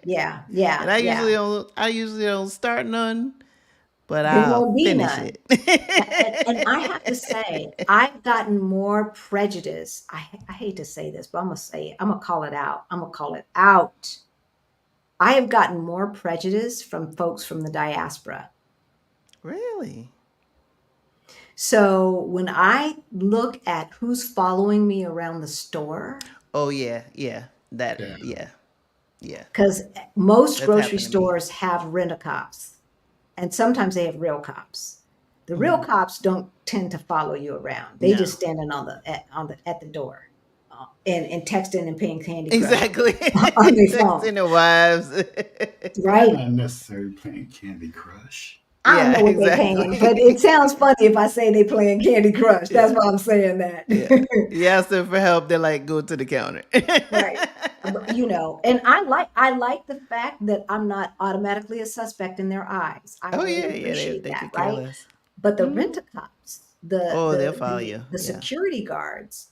Speaker 2: Yeah,
Speaker 3: And
Speaker 2: yeah, yeah.
Speaker 3: I usually don't start none, but
Speaker 2: There
Speaker 3: I'll
Speaker 2: won't be
Speaker 3: finish
Speaker 2: none.
Speaker 3: it.
Speaker 2: And I have to say, I've gotten more prejudice. I hate to say this, but I'm gonna say it. I'm gonna call it out. I'm gonna call it out. I have gotten more prejudice from folks from the diaspora.
Speaker 3: Really?
Speaker 2: So when I look at who's following me around the store,
Speaker 3: Oh yeah, yeah.
Speaker 1: Yeah.
Speaker 3: Yeah.
Speaker 2: because most
Speaker 3: That's
Speaker 2: grocery
Speaker 3: happened to me.
Speaker 2: stores have rent-a-cops, and sometimes they have real cops. The real cops don't tend to follow you around. They
Speaker 3: No.
Speaker 2: just standing at the door, and texting and paying Candy Crush
Speaker 3: Exactly.
Speaker 2: on their phone,
Speaker 3: Texting the wives.
Speaker 2: right?
Speaker 1: Not necessarily playing Candy Crush.
Speaker 2: I don't
Speaker 3: Yeah,
Speaker 2: know what they're paying, but
Speaker 3: exactly.
Speaker 2: it sounds funny if I say they playing Candy Crush. That's
Speaker 3: Yeah.
Speaker 2: why I'm saying that.
Speaker 3: Yeah. You ask them for help, they're like, go to the counter.
Speaker 2: Right. And I like the fact that I'm not automatically a suspect in their eyes. I
Speaker 3: Oh
Speaker 2: really
Speaker 3: yeah, yeah,
Speaker 2: appreciate
Speaker 3: they
Speaker 2: that,
Speaker 3: could care
Speaker 2: right?
Speaker 3: less.
Speaker 2: But the rent-a-cops,
Speaker 3: Oh, they'll follow you.
Speaker 2: the
Speaker 3: Yeah.
Speaker 2: security guards,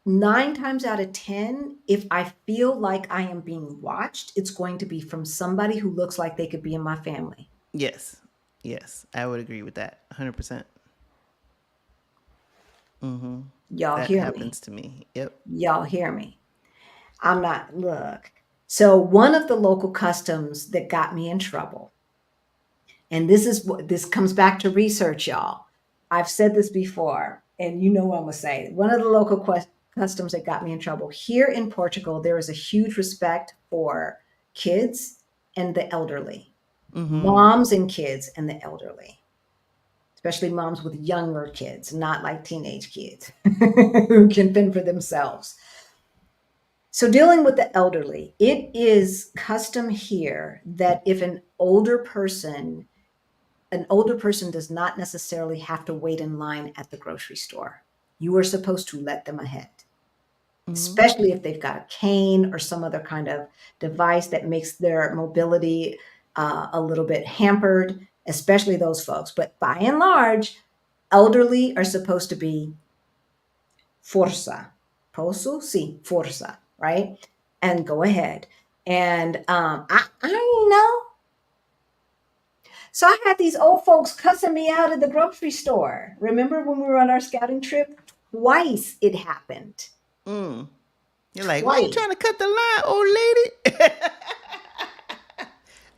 Speaker 2: 9 times out of 10, if I feel like I am being watched, it's going to be from somebody who looks like they could be in my family.
Speaker 3: Yes. Yes. I would agree with that. 100%. Mm-hmm.
Speaker 2: Y'all
Speaker 3: That
Speaker 2: hear me?
Speaker 3: happens to me. Yep.
Speaker 2: Y'all hear me? I'm not, look. So one of the local customs that got me in trouble, and this is what this comes back to research, y'all. I've said this before, and you know what I'm gonna say. One of the local customs that got me in trouble here in Portugal, there is a huge respect for kids and the elderly, moms and kids and the elderly, especially moms with younger kids, not like teenage kids who can fend for themselves. So, dealing with the elderly, it is custom here that if an older person does not necessarily have to wait in line at the grocery store. You are supposed to let them ahead, especially if they've got a cane or some other kind of device that makes their mobility a little bit hampered, especially those folks. But by and large, elderly are supposed to be força. Posso? Sí, força, right? And go ahead. And I know. So I had these old folks cussing me out at the grocery store. Remember when we were on our scouting trip? Twice it happened.
Speaker 3: Mm. You're like, why you
Speaker 2: Twice.
Speaker 3: trying to cut the line, old lady?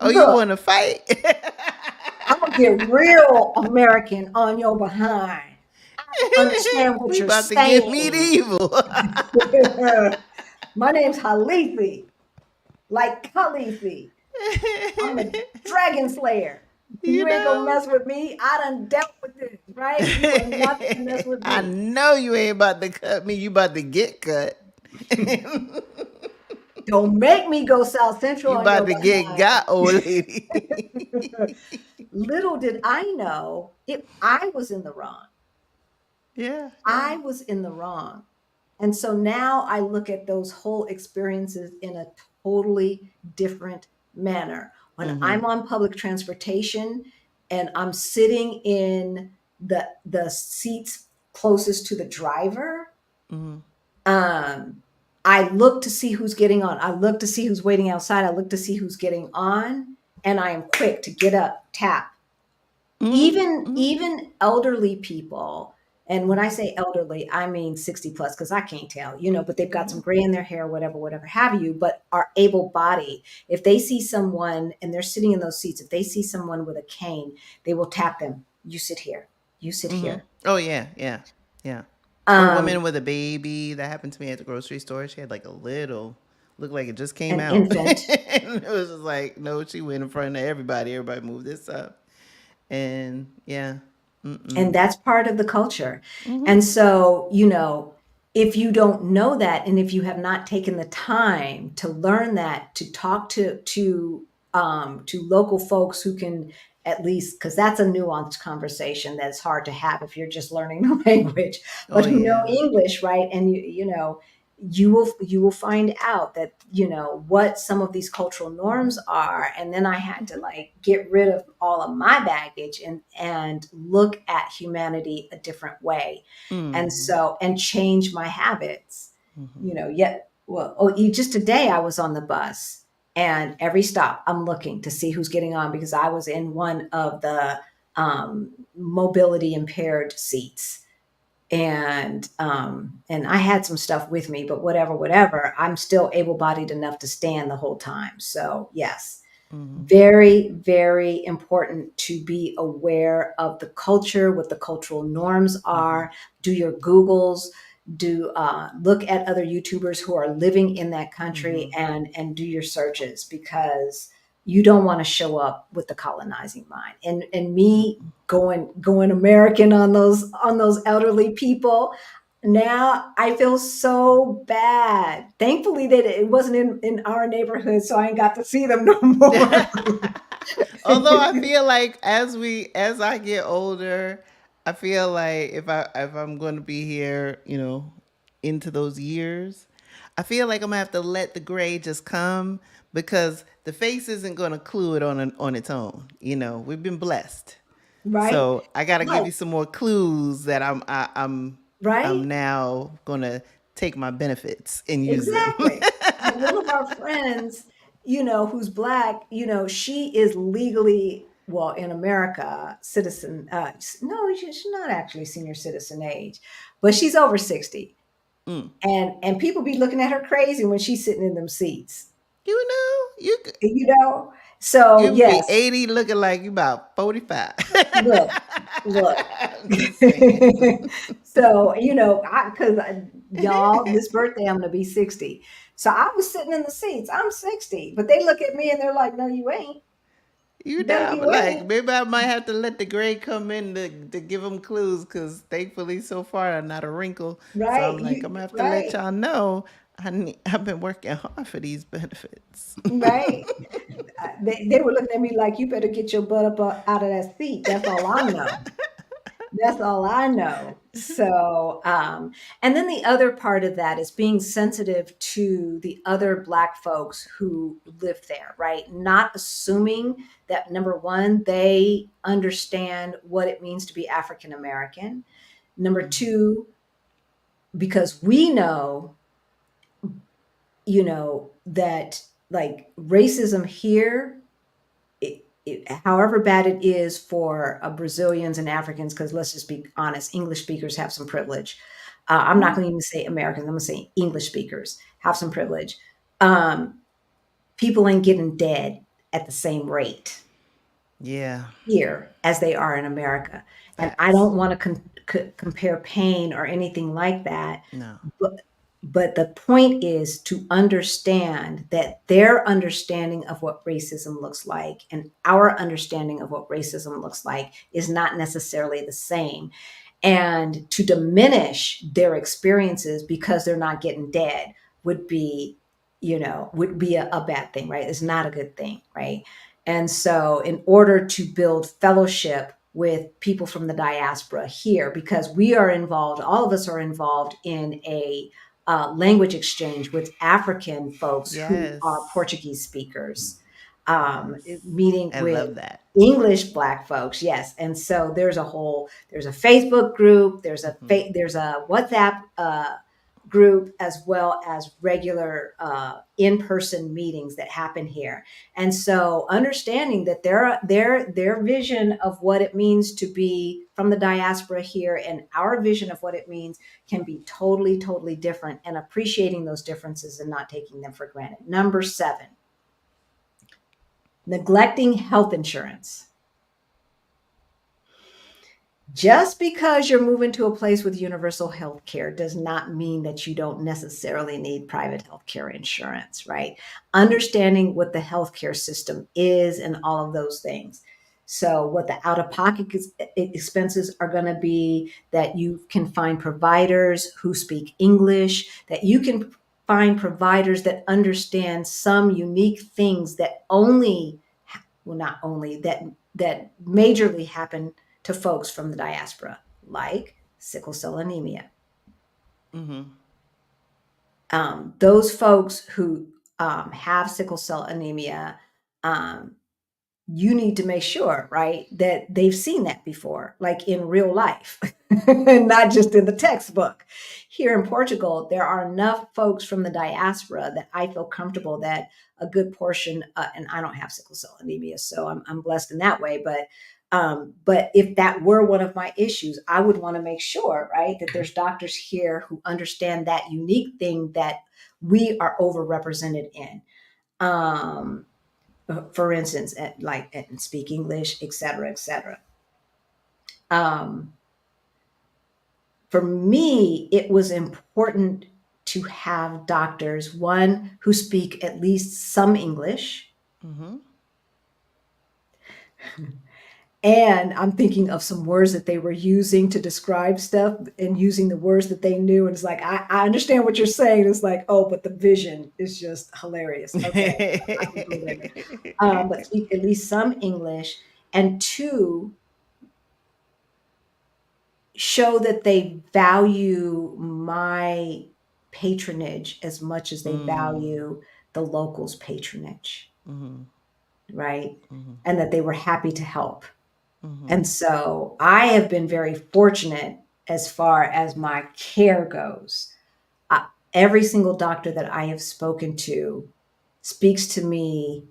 Speaker 3: Oh, you
Speaker 2: Look,
Speaker 3: want to fight?
Speaker 2: I'm gonna get real American on your behind. I don't understand what
Speaker 3: We
Speaker 2: you're
Speaker 3: about to get
Speaker 2: saying.
Speaker 3: medieval.
Speaker 2: My name's Halithi, like Khaleesi. I'm the dragon slayer.
Speaker 3: You
Speaker 2: You ain't gonna
Speaker 3: know?
Speaker 2: mess with me. I done dealt with this, right? You are not gonna mess with
Speaker 3: I
Speaker 2: me.
Speaker 3: know you ain't about to cut me. You about to get cut.
Speaker 2: Don't make me go South Central
Speaker 3: You
Speaker 2: on
Speaker 3: about
Speaker 2: your
Speaker 3: to get
Speaker 2: behind.
Speaker 3: got, old lady.
Speaker 2: Little did I know I was in the wrong.
Speaker 3: Yeah, yeah.
Speaker 2: I was in the wrong. And so now I look at those whole experiences in a totally different manner. When I'm on public transportation and I'm sitting in the seats closest to the driver, um, I look to see who's getting on. I look to see who's waiting outside. I look to see who's getting on, and I am quick to get up, tap. Even elderly people, and when I say elderly, I mean 60 plus because I can't tell, but they've got some gray in their hair, whatever have you, but are able bodied. If they see someone and they're sitting in those seats, if they see someone with a cane, they will tap them. You sit here. You sit here.
Speaker 3: Oh, yeah, yeah, yeah. Or a
Speaker 2: Um,
Speaker 3: woman with a baby. That happened to me at the grocery store. She had like a little, looked like it just came
Speaker 2: an
Speaker 3: out.
Speaker 2: infant.
Speaker 3: And it was just like, no, she went in front of everybody. Everybody moved this up. And yeah.
Speaker 2: And that's part of the culture. And so, if you don't know that, and if you have not taken the time to learn that, to talk to local folks who can at least, because that's a nuanced conversation that's hard to have if you're just learning the language,
Speaker 3: Oh,
Speaker 2: but who know
Speaker 3: yeah.
Speaker 2: English, right? And you will find out that what some of these cultural norms are, and then I had to like get rid of all of my baggage and look at humanity a different way, and change my habits. Yet well, just today I was on the bus, and every stop I'm looking to see who's getting on because I was in one of the mobility impaired seats, and I had some stuff with me, but whatever, I'm still able-bodied enough to stand the whole time. So yes, very, very important to be aware of the culture, what the cultural norms are. Do your Googles, do look at other YouTubers who are living in that country, and do your searches, because you don't want to show up with the colonizing mind. And me going American on those elderly people. Now I feel so bad. Thankfully that it wasn't in our neighborhood, so I ain't got to see them no more.
Speaker 3: Although I feel like as I get older, I feel like if I'm going to be here, into those years, I feel like I'm gonna have to let the gray just come because the face isn't going to clue it on its own. We've been blessed,
Speaker 2: Right?
Speaker 3: so I got to give
Speaker 2: Right.
Speaker 3: you some more clues that I'm
Speaker 2: Right?
Speaker 3: now gonna take my benefits and use them.
Speaker 2: Exactly. Like one of our friends, who's black, she is legally, well, in America, citizen. No, she's not actually senior citizen age, but she's over 60.
Speaker 3: Mm.
Speaker 2: And people be looking at her crazy when she's sitting in them seats.
Speaker 3: You know,
Speaker 2: You know? So
Speaker 3: you be
Speaker 2: yes,
Speaker 3: 80 looking like you about 45.
Speaker 2: look, look.
Speaker 3: I'm just saying.
Speaker 2: So, because y'all, this birthday I'm gonna be 60. So I was sitting in the seats. I'm 60, but they look at me and they're like, "No, you ain't.
Speaker 3: You
Speaker 2: No,
Speaker 3: know,
Speaker 2: you
Speaker 3: like
Speaker 2: ain't."
Speaker 3: maybe I might have to let the gray come in to give them clues because thankfully so far I'm not a wrinkle. So
Speaker 2: Right?
Speaker 3: I'm like, I'm gonna have to let
Speaker 2: Right,
Speaker 3: y'all know I've been working hard for these benefits.
Speaker 2: right. They were looking at me like, "You better get your butt up out of that seat." That's all I know. That's all I know. So, and then the other part of that is being sensitive to the other Black folks who live there, right? Not assuming that number one, they understand what it means to be African American. Number two, because we know, that like racism here, however bad it is for Brazilians and Africans, because let's just be honest, English speakers have some privilege. I'm not going to even say Americans. I'm going to say English speakers have some privilege. Um, People ain't getting dead at the same rate
Speaker 3: Yeah,
Speaker 2: here as they are in America. And I
Speaker 3: facts.
Speaker 2: don't want to compare pain or anything like that.
Speaker 3: No.
Speaker 2: But, but the point is to understand that their understanding of what racism looks like and our understanding of what racism looks like is not necessarily the same. And to diminish their experiences because they're not getting dead would be, a bad thing, right? It's not a good thing, right? And so, in order to build fellowship with people from the diaspora here, because we are involved, all of us are involved in a language exchange with African folks who are
Speaker 3: Yes.
Speaker 2: Portuguese speakers,
Speaker 3: Yes.
Speaker 2: meeting
Speaker 3: I
Speaker 2: with
Speaker 3: love that.
Speaker 2: English Black folks, yes. And so there's a Facebook group, there's a WhatsApp group, as well as regular in-person meetings that happen here. And so understanding that their vision of what it means to be from the diaspora here and our vision of what it means can be totally, totally different, and appreciating those differences and not taking them for granted. Number 7, neglecting health insurance. Just because you're moving to a place with universal health care does not mean that you don't necessarily need private health care insurance, right? Understanding what the healthcare system is and all of those things. So, what the out of pocket expenses are going to be, that you can find providers who speak English, that you can find providers that understand some unique things that not only, that majorly happen to folks from the diaspora, like sickle cell anemia.
Speaker 3: Mm-hmm.
Speaker 2: Those folks who have sickle cell anemia, um, you need to make sure, right, that they've seen that before, like in real life, not just in the textbook. Here in Portugal, there are enough folks from the diaspora that I feel comfortable that a good portion, and I don't have sickle cell anemia, so I'm blessed in that way. But if that were one of my issues, I would want to make sure, right, that there's doctors here who understand that unique thing that we are overrepresented in. Um, for instance, and speak English, et cetera, et cetera. Um, for me, it was important to have doctors, one, who speak at least some English.
Speaker 3: Mm-hmm.
Speaker 2: And I'm thinking of some words that they were using to describe stuff and using the words that they knew. And it's like, I understand what you're saying. It's like, oh, but the vision is just hilarious. Okay, I can go there. But speak at least some English. And two, show that they value my patronage as much as they
Speaker 3: Mm.
Speaker 2: value the locals' patronage,
Speaker 3: Mm-hmm.
Speaker 2: right?
Speaker 3: Mm-hmm.
Speaker 2: And that they were happy to help.
Speaker 3: Mm-hmm.
Speaker 2: And so I have been very fortunate as far as my care goes. every single doctor that I have spoken to speaks to me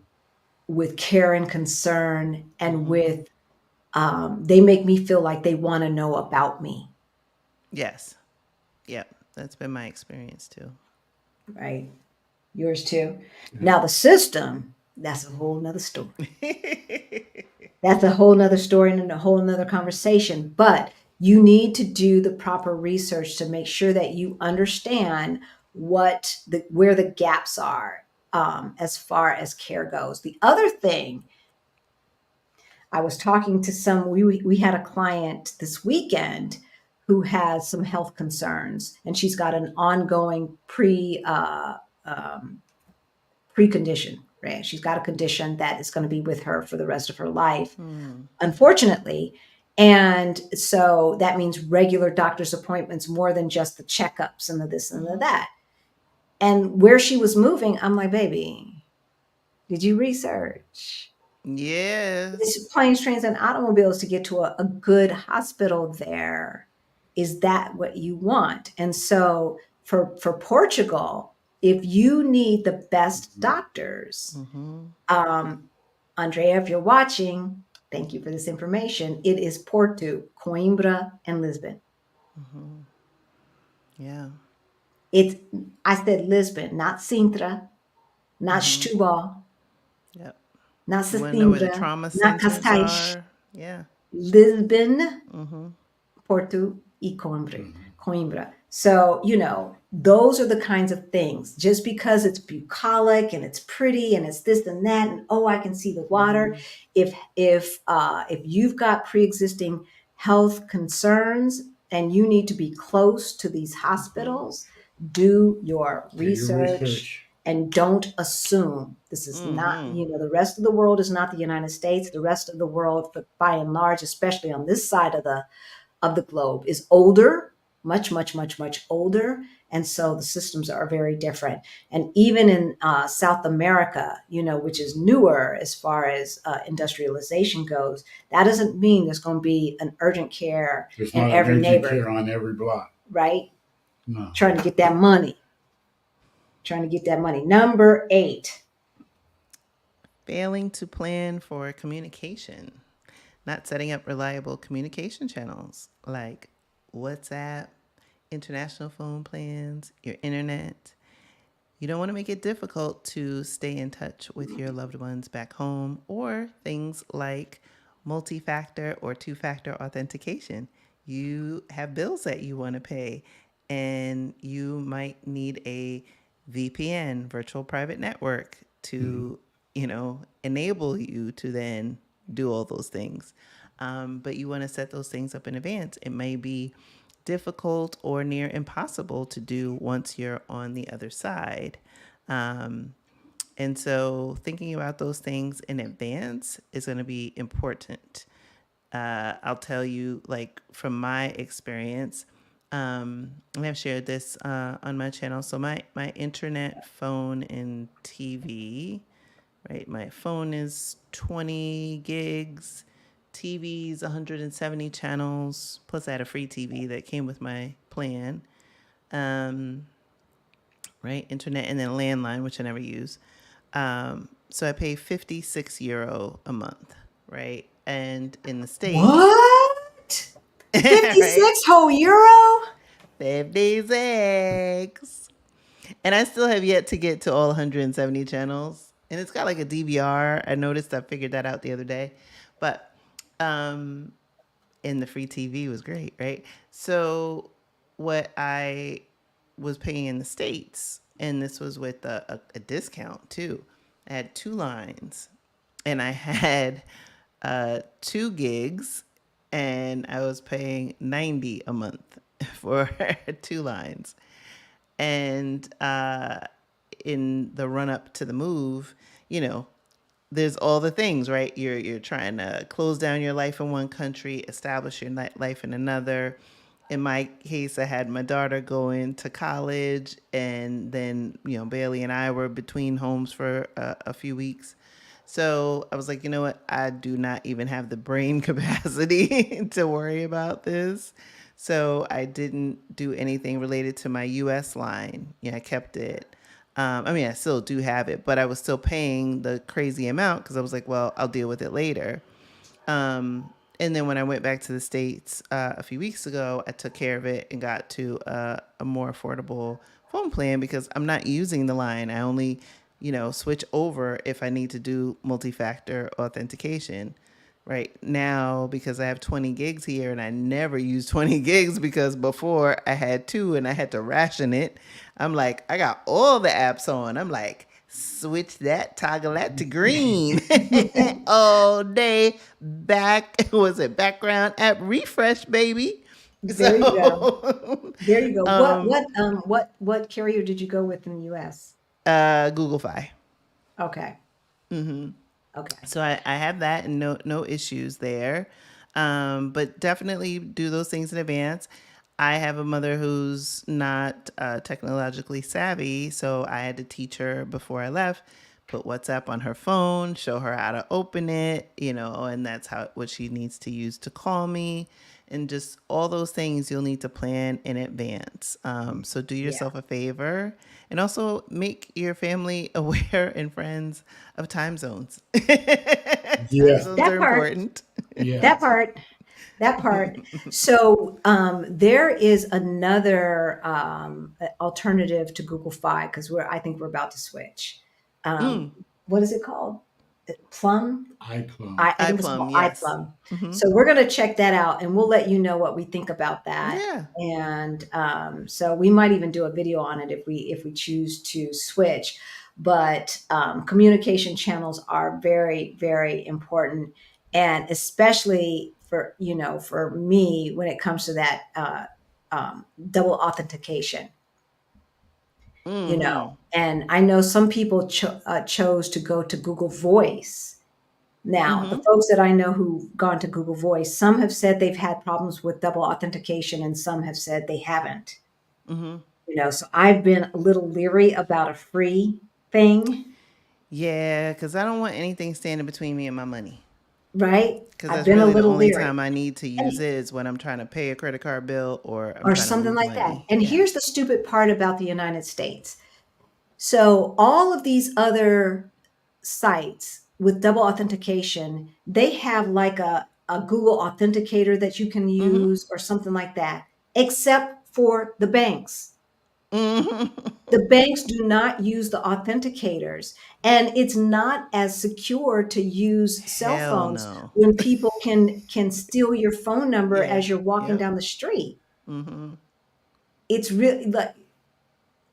Speaker 2: with care and concern, and with they make me feel like they want to know about me.
Speaker 3: Yes. Yep. That's been my experience too.
Speaker 2: Right? Yours too. Now the system, that's a whole nother story. That's a whole nother story and a whole nother conversation. But you need to do the proper research to make sure that you understand where the gaps are, as far as care goes. The other thing, I was talking to we had a client this weekend who has some health concerns, and she's got an ongoing precondition, right? She's got a condition that is going to be with her for the rest of her life, unfortunately. And so that means regular doctor's appointments, more than just the checkups and the this and the that. And where she was moving, I'm like, baby, did you research?
Speaker 3: Yes.
Speaker 2: It's planes, trains, and automobiles to get to a good hospital there. Is that what you want? And so for Portugal, if you need the best doctors, Andrea, if you're watching, thank you for this information. It is Porto, Coimbra, and Lisbon.
Speaker 3: Yeah.
Speaker 2: I said Lisbon, not Sintra, not Setúbal,
Speaker 3: Yep.
Speaker 2: not
Speaker 3: You want to know where the
Speaker 2: Sesimbra,
Speaker 3: trauma
Speaker 2: not
Speaker 3: centers
Speaker 2: Cascais.
Speaker 3: are? Yeah.
Speaker 2: Lisbon, Porto, e Coimbra. So, those are the kinds of things. Just because it's bucolic and it's pretty and it's this and that, and I can see the water. If you've got pre-existing health concerns and you need to be close to these hospitals, do your research. And don't assume. This is not, the rest of the world is not the United States. The rest of the world, by and large, especially on this side of the globe, is older, much, much, much, much older. And so the systems are very different. And even in South America, which is newer as far as industrialization goes, that doesn't mean there's going to be an urgent care in every neighborhood.
Speaker 1: Care on every block.
Speaker 2: Right?
Speaker 1: No.
Speaker 2: Trying to get that money. Number 8.
Speaker 3: Failing to plan for communication. Not setting up reliable communication channels like WhatsApp, international phone plans, your internet. You don't want to make it difficult to stay in touch with your loved ones back home, or things like multi-factor or two-factor authentication. You have bills that you want to pay, and you might need a VPN, virtual private network, to enable you to then do all those things. But you want to set those things up in advance. It may be difficult or near impossible to do once you're on the other side. And so thinking about those things in advance is going to be important. I'll tell you, like, from my experience, and I've shared this on my channel. So my internet, phone, and TV, right? My phone is 20 gigs. TV's 170 channels. Plus, I had a free TV that came with my plan. Right? Internet and then landline, which I never use. So I pay €56 a month, right? And in the States.
Speaker 2: What? 56
Speaker 3: right?
Speaker 2: whole euro?
Speaker 3: 56. And I still have yet to get to all 170 channels. And it's got like a DVR. I noticed, I figured that out the other day. But and the free TV was great, right? So what I was paying in the States, and this was with a discount too. I had 2 lines, and I had 2 gigs, and I was paying $90 a month for 2 lines. And in the run up to the move, there's all the things, right? You're trying to close down your life in one country, establish your life in another. In my case, I had my daughter going to college, and then, Bailey and I were between homes for a few weeks. So I was like, you know what? I do not even have the brain capacity to worry about this. So I didn't do anything related to my US line. Yeah, I kept it. I mean, I still do have it, but I was still paying the crazy amount because I was like, well, I'll deal with it later. And then when I went back to the States a few weeks ago, I took care of it and got to a more affordable phone plan because I'm not using the line. I only, switch over if I need to do multi-factor authentication. Right now, because I have 20 gigs here and I never use 20 gigs because before I had two and I had to ration it. I'm like, I got all the apps on. I'm like, switch that, toggle that to green all day. Was it background app refresh, baby?
Speaker 2: There you go.
Speaker 3: So,
Speaker 2: There you go. What carrier did you go with in the US?
Speaker 3: Google Fi.
Speaker 2: Okay. Okay.
Speaker 3: So I have that and no issues there. But definitely do those things in advance. I have a mother who's not technologically savvy, so I had to teach her before I left, put WhatsApp on her phone, show her how to open it, and that's what she needs to use to call me. And just all those things you'll need to plan in advance. So do yourself a favor and also make your family aware and friends of time zones. Time zones are important.
Speaker 1: Yeah.
Speaker 2: That part. So there is another alternative to Google Fi because I think we're about to switch. What is it called? Plum?
Speaker 1: iPlum.
Speaker 2: I think it's called
Speaker 3: yes.
Speaker 2: iPlum. So we're going to check that out and we'll let you know what we think about that.
Speaker 3: Yeah.
Speaker 2: And so we might even do a video on it if we choose to switch. But communication channels are very, very important. And especially for me, when it comes to that double authentication. And I know some people chose to go to Google Voice. Now, the folks that I know who've gone to Google Voice, some have said they've had problems with double authentication and some have said they haven't. So I've been a little leery about a free thing.
Speaker 3: Yeah, because I don't want anything standing between me and my money.
Speaker 2: Right?
Speaker 3: Because
Speaker 2: I've
Speaker 3: that's
Speaker 2: been
Speaker 3: really
Speaker 2: a
Speaker 3: the
Speaker 2: little
Speaker 3: only
Speaker 2: leery.
Speaker 3: time I need to use it is when I'm trying to pay a credit card bill or I'm trying
Speaker 2: something
Speaker 3: to move
Speaker 2: like that.
Speaker 3: money.
Speaker 2: And here's the stupid part about the United States. So all of these other sites with double authentication, they have like a Google Authenticator that you can use or something like that, except for the banks. The banks do not use the authenticators, and it's not as secure to use cell phones when people can steal your phone number as you're walking down the street. It's really like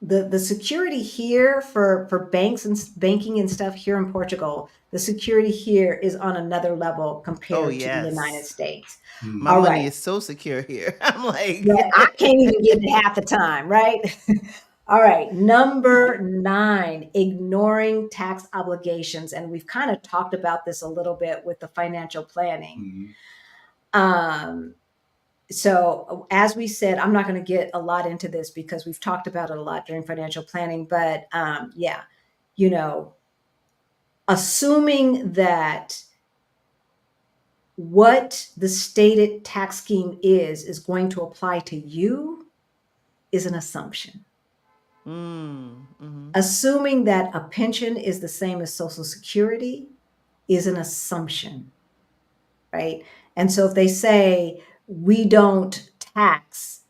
Speaker 2: the security here for banks and banking and stuff here in Portugal, the security here is on another level compared to the United States.
Speaker 3: My money is so secure here. I'm like,
Speaker 2: I can't even get it half the time, right? All right, number 9, ignoring tax obligations. And we've kind of talked about this a little bit with the financial planning. So as we said, I'm not going to get a lot into this because we've talked about it a lot during financial planning, but assuming that what the stated tax scheme is going to apply to you is an assumption. Assuming that a pension is the same as Social Security is an assumption, right? And so if they say we don't tax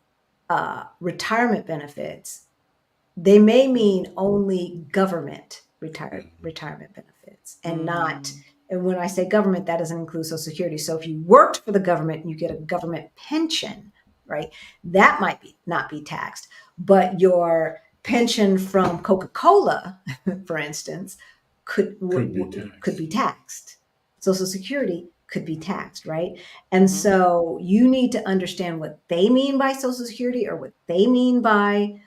Speaker 2: retirement benefits, they may mean only government retirement benefits and not. And when I say government, that doesn't include Social Security. So if you worked for the government and you get a government pension, right, that might not be taxed, but your pension from Coca-Cola, for instance, could be taxed. Social Security could be taxed, right? And so you need to understand what they mean by Social Security or what they mean by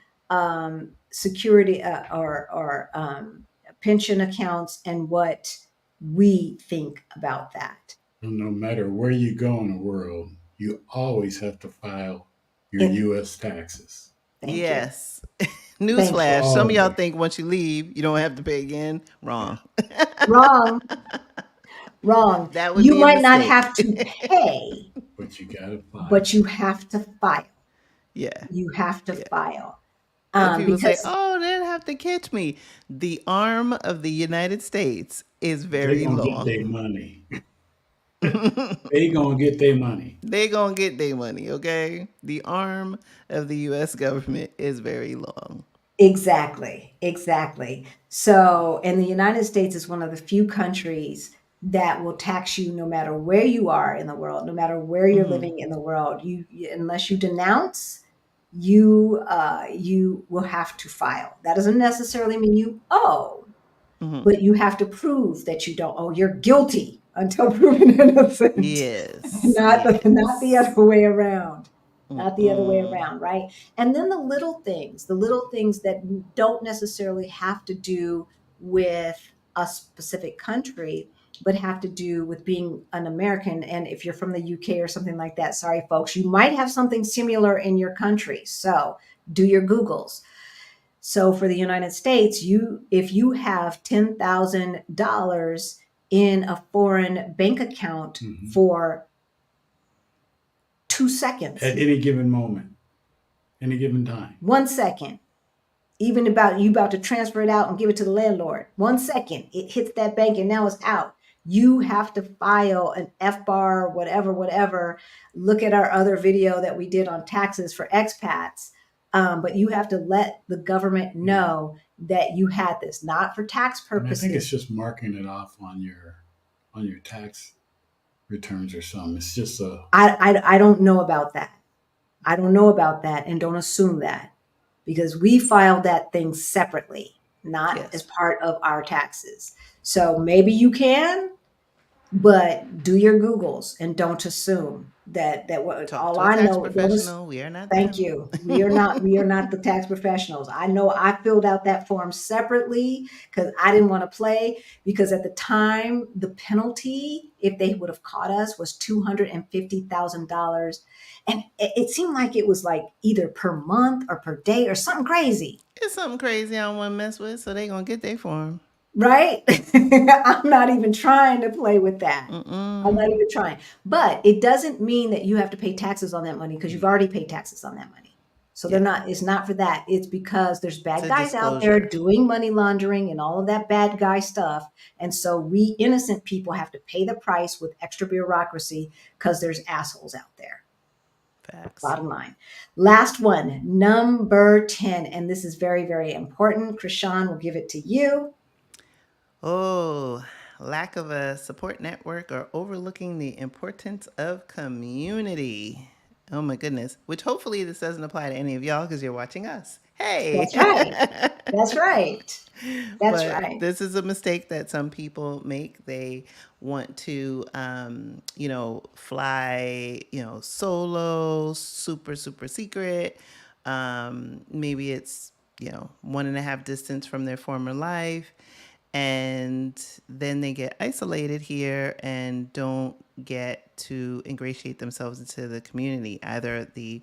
Speaker 2: security or pension accounts and what we think about that.
Speaker 1: No matter where you go in the world, you always have to file your U.S. taxes.
Speaker 3: Yes. Newsflash. Some of y'all think once you leave, you don't have to pay again. Wrong.
Speaker 2: Wrong.
Speaker 3: That would
Speaker 2: you
Speaker 3: be
Speaker 2: might not have to pay,
Speaker 1: but you gotta file.
Speaker 2: but you have to file.
Speaker 3: Yeah.
Speaker 2: You have to
Speaker 3: Yeah.
Speaker 2: file.
Speaker 3: And people say,
Speaker 2: Because
Speaker 3: "Oh, they didn't have to catch me." The arm of the United States is
Speaker 1: They
Speaker 3: very
Speaker 1: gonna get their
Speaker 3: long.
Speaker 1: money. They gonna get their money.
Speaker 3: They gonna get their money, okay? The arm of the U.S. government is very long.
Speaker 2: exactly, exactly. So, and the United States is one of the few countries that will tax you no matter where you are in the world, no matter where you're
Speaker 3: Mm-hmm.
Speaker 2: living in the world. Unless you denounce, you will have to file. That doesn't necessarily mean you owe,
Speaker 3: Mm-hmm.
Speaker 2: but you have to prove that you don't owe. You're guilty until proven innocent.
Speaker 3: Yes.
Speaker 2: Not the
Speaker 3: Yes.
Speaker 2: other way around. Not the other way
Speaker 3: Mm-mm.
Speaker 2: around, right? And then the little things that don't necessarily have to do with a specific country, but have to do with being an American. And if you're from the UK or something like that, sorry, folks, you might have something similar in your country. So do your Googles. So for the United States, if you have $10,000 in a foreign bank account
Speaker 1: Mhm.
Speaker 2: for 2 seconds,
Speaker 1: At any given moment, any given time.
Speaker 2: 1 second, even about to transfer it out and give it to the landlord, 1 second, it hits that bank and now it's out. You have to file an FBAR, whatever. Look at our other video that we did on taxes for expats. But you have to let the government know that you had this, not for tax
Speaker 1: I mean, I think it's
Speaker 2: purposes.
Speaker 1: just marking it off on your tax returns or something. It's just a
Speaker 2: I don't know about that. I don't know about that, and don't assume that, because we filed that thing separately, not as
Speaker 3: Yes.
Speaker 2: part of our taxes. So maybe you can, but do your Googles and don't assume that what
Speaker 3: Talk
Speaker 2: all
Speaker 3: to a
Speaker 2: I
Speaker 3: tax
Speaker 2: know, don't
Speaker 3: professional. We are not
Speaker 2: thank
Speaker 3: them.
Speaker 2: you. We are not the tax professionals. I know I filled out that form separately because I didn't want to play, because at the time the penalty, if they would have caught us, was $250,000. And it seemed like it was like either per month or per day or something crazy.
Speaker 3: It's something crazy I don't want to mess with, so they gonna get their form.
Speaker 2: Right? I'm not even trying to play with that. I'm not
Speaker 3: Mm-mm.
Speaker 2: even trying. But it doesn't mean that you have to pay taxes on that money, because you've already paid taxes on that money. So
Speaker 3: Yeah.
Speaker 2: it's not for that. It's because there's
Speaker 3: It's
Speaker 2: bad
Speaker 3: a
Speaker 2: guys out there
Speaker 3: disclosure.
Speaker 2: doing money laundering and all of that bad guy stuff. And so we innocent people have to pay the price with extra bureaucracy because there's assholes out there.
Speaker 3: Facts.
Speaker 2: Bottom line. Last one, number 10. And this is very, very important. Krishan, will give it to you.
Speaker 3: Oh, lack of a support network or overlooking the importance of community. Oh my goodness. Which hopefully this doesn't apply to any of y'all because you're watching us. Hey.
Speaker 2: That's right. That's right. That's
Speaker 3: But
Speaker 2: right.
Speaker 3: this is a mistake that some people make. They want to, fly, solo, super, super secret. Maybe it's, 1.5 distance from their former life. And then they get isolated here and don't get to ingratiate themselves into the community, either the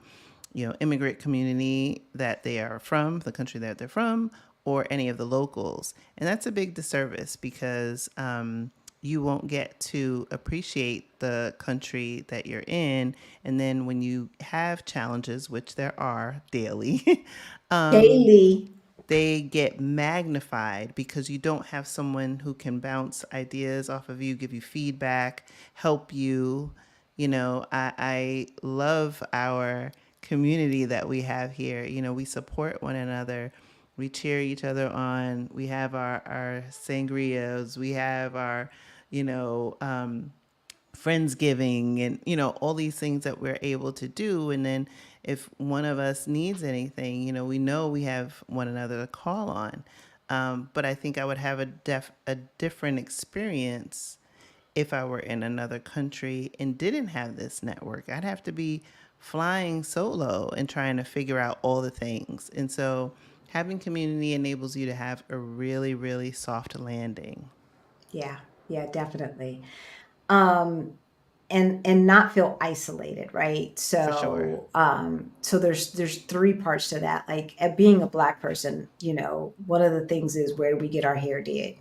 Speaker 3: immigrant community that they are from, the country that they're from, or any of the locals. And that's a big disservice because you won't get to appreciate the country that you're in. And then when you have challenges, which there are daily,
Speaker 2: Daily.
Speaker 3: they get magnified because you don't have someone who can bounce ideas off of you, give you feedback, help you. I love our community that we have here. We support one another. We cheer each other on. We have our sangrias. We have our, you know, friendsgiving and all these things that we're able to do. And then if one of us needs anything, we know we have one another to call on. But I think I would have a different experience if I were in another country and didn't have this network. I'd have to be flying solo and trying to figure out all the things. And so having community enables you to have a really, really soft landing.
Speaker 2: Yeah. Yeah, definitely. Um, and not feel isolated, right?
Speaker 3: For sure.
Speaker 2: So there's three parts to that. Like, at being a Black person, one of the things is, where do we get our hair did?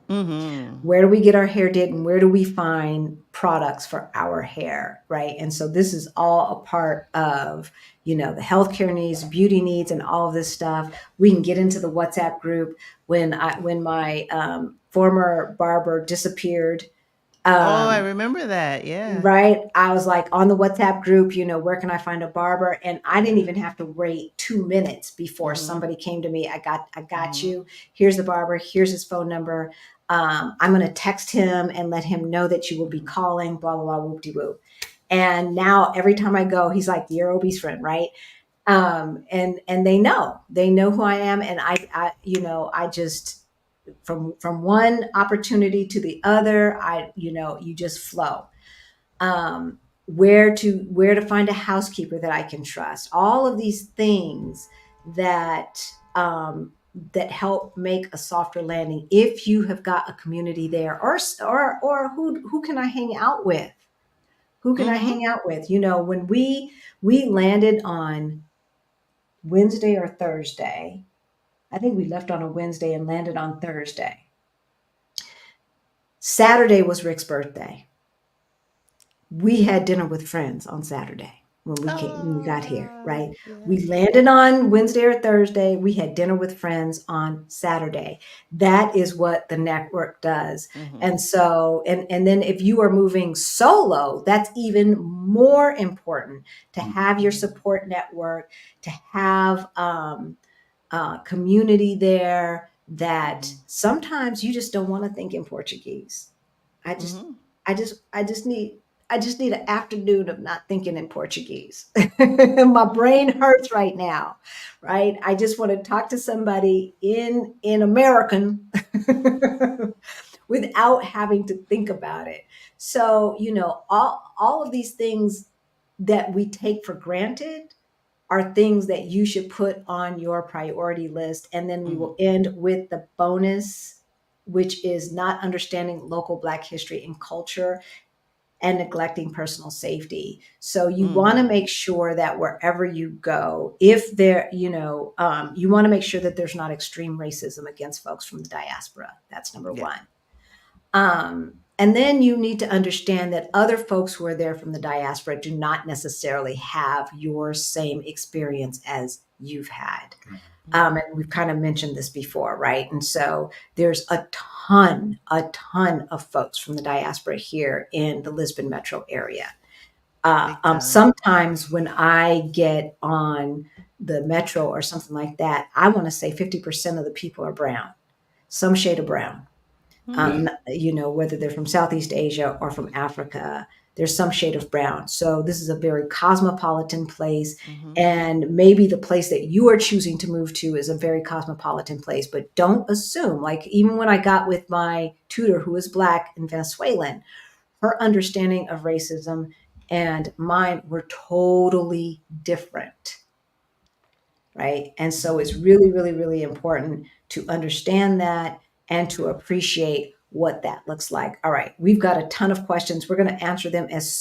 Speaker 3: Mm-hmm.
Speaker 2: Where do we get our hair did, and where do we find products for our hair, right? And so this is all a part of, the healthcare needs, beauty needs, and all of this stuff. We can get into the WhatsApp group. When my former barber disappeared,
Speaker 3: Oh, I
Speaker 2: um,
Speaker 3: remember that. Yeah.
Speaker 2: right, I was like on the WhatsApp group, where can I find a barber? And I didn't even have to wait 2 minutes before
Speaker 3: Mm-hmm.
Speaker 2: somebody came to me. I got
Speaker 3: Mm-hmm.
Speaker 2: you. Here's the barber. Here's his phone number. I'm going to text him and let him know that you will be
Speaker 3: Mm-hmm.
Speaker 2: calling, blah, blah, blah, whoop de whoop. And now every time I go, he's like, your obese friend, right? And they know who I am. And I just, from one opportunity to the other, you just flow. Where to find a housekeeper that I can trust. All of these things that that help make a softer landing. If you have got a community there, or who can I hang out with? Who can I
Speaker 3: Mm-hmm.
Speaker 2: hang out with? When we landed on Wednesday or Thursday. I think we left on a Wednesday and landed on Thursday. Saturday was Rick's birthday. We had dinner with friends on Saturday when we got here, right?
Speaker 3: Yeah.
Speaker 2: We landed on Wednesday or Thursday. We had dinner with friends on Saturday. That is what the network does.
Speaker 3: Mm-hmm.
Speaker 2: And so, and then if you are moving solo, that's even more important to have your support network, to have community there that
Speaker 3: Mm-hmm.
Speaker 2: sometimes you just don't want to think in Portuguese. I just,
Speaker 3: Mm-hmm.
Speaker 2: I just need an afternoon of not thinking in Portuguese. My brain hurts right now, right? I just want to talk to somebody in American without having to think about it. So, all of these things that we take for granted are things that you should put on your priority list. And then we
Speaker 3: Mm-hmm.
Speaker 2: will end with the bonus, which is not understanding local Black history and culture and neglecting personal safety. So you want to
Speaker 3: Mm-hmm.
Speaker 2: make sure that wherever you go, if there, you want to make sure that there's not extreme racism against folks from the diaspora. That's number
Speaker 3: Yeah.
Speaker 2: one. And then you need to understand that other folks who are there from the diaspora do not necessarily have your same experience as you've had.
Speaker 3: Mm-hmm.
Speaker 2: And we've kind of mentioned this before, right? And so there's a ton of folks from the diaspora here in the Lisbon metro area.
Speaker 3: Big time.
Speaker 2: Sometimes when I get on the metro or something like that, I want to say 50% of the people are brown, some shade of brown.
Speaker 3: Mm-hmm.
Speaker 2: Whether they're from Southeast Asia or from Africa, there's some shade of brown. So this is a very cosmopolitan place.
Speaker 3: Mm-hmm.
Speaker 2: And maybe the place that you are choosing to move to is a very cosmopolitan place, but don't assume, like, even when I got with my tutor who is Black and Venezuelan, her understanding of racism and mine were totally different, right? And so it's really, really, really important to understand that and to appreciate what that looks like. All right, we've got a ton of questions. We're going to answer them as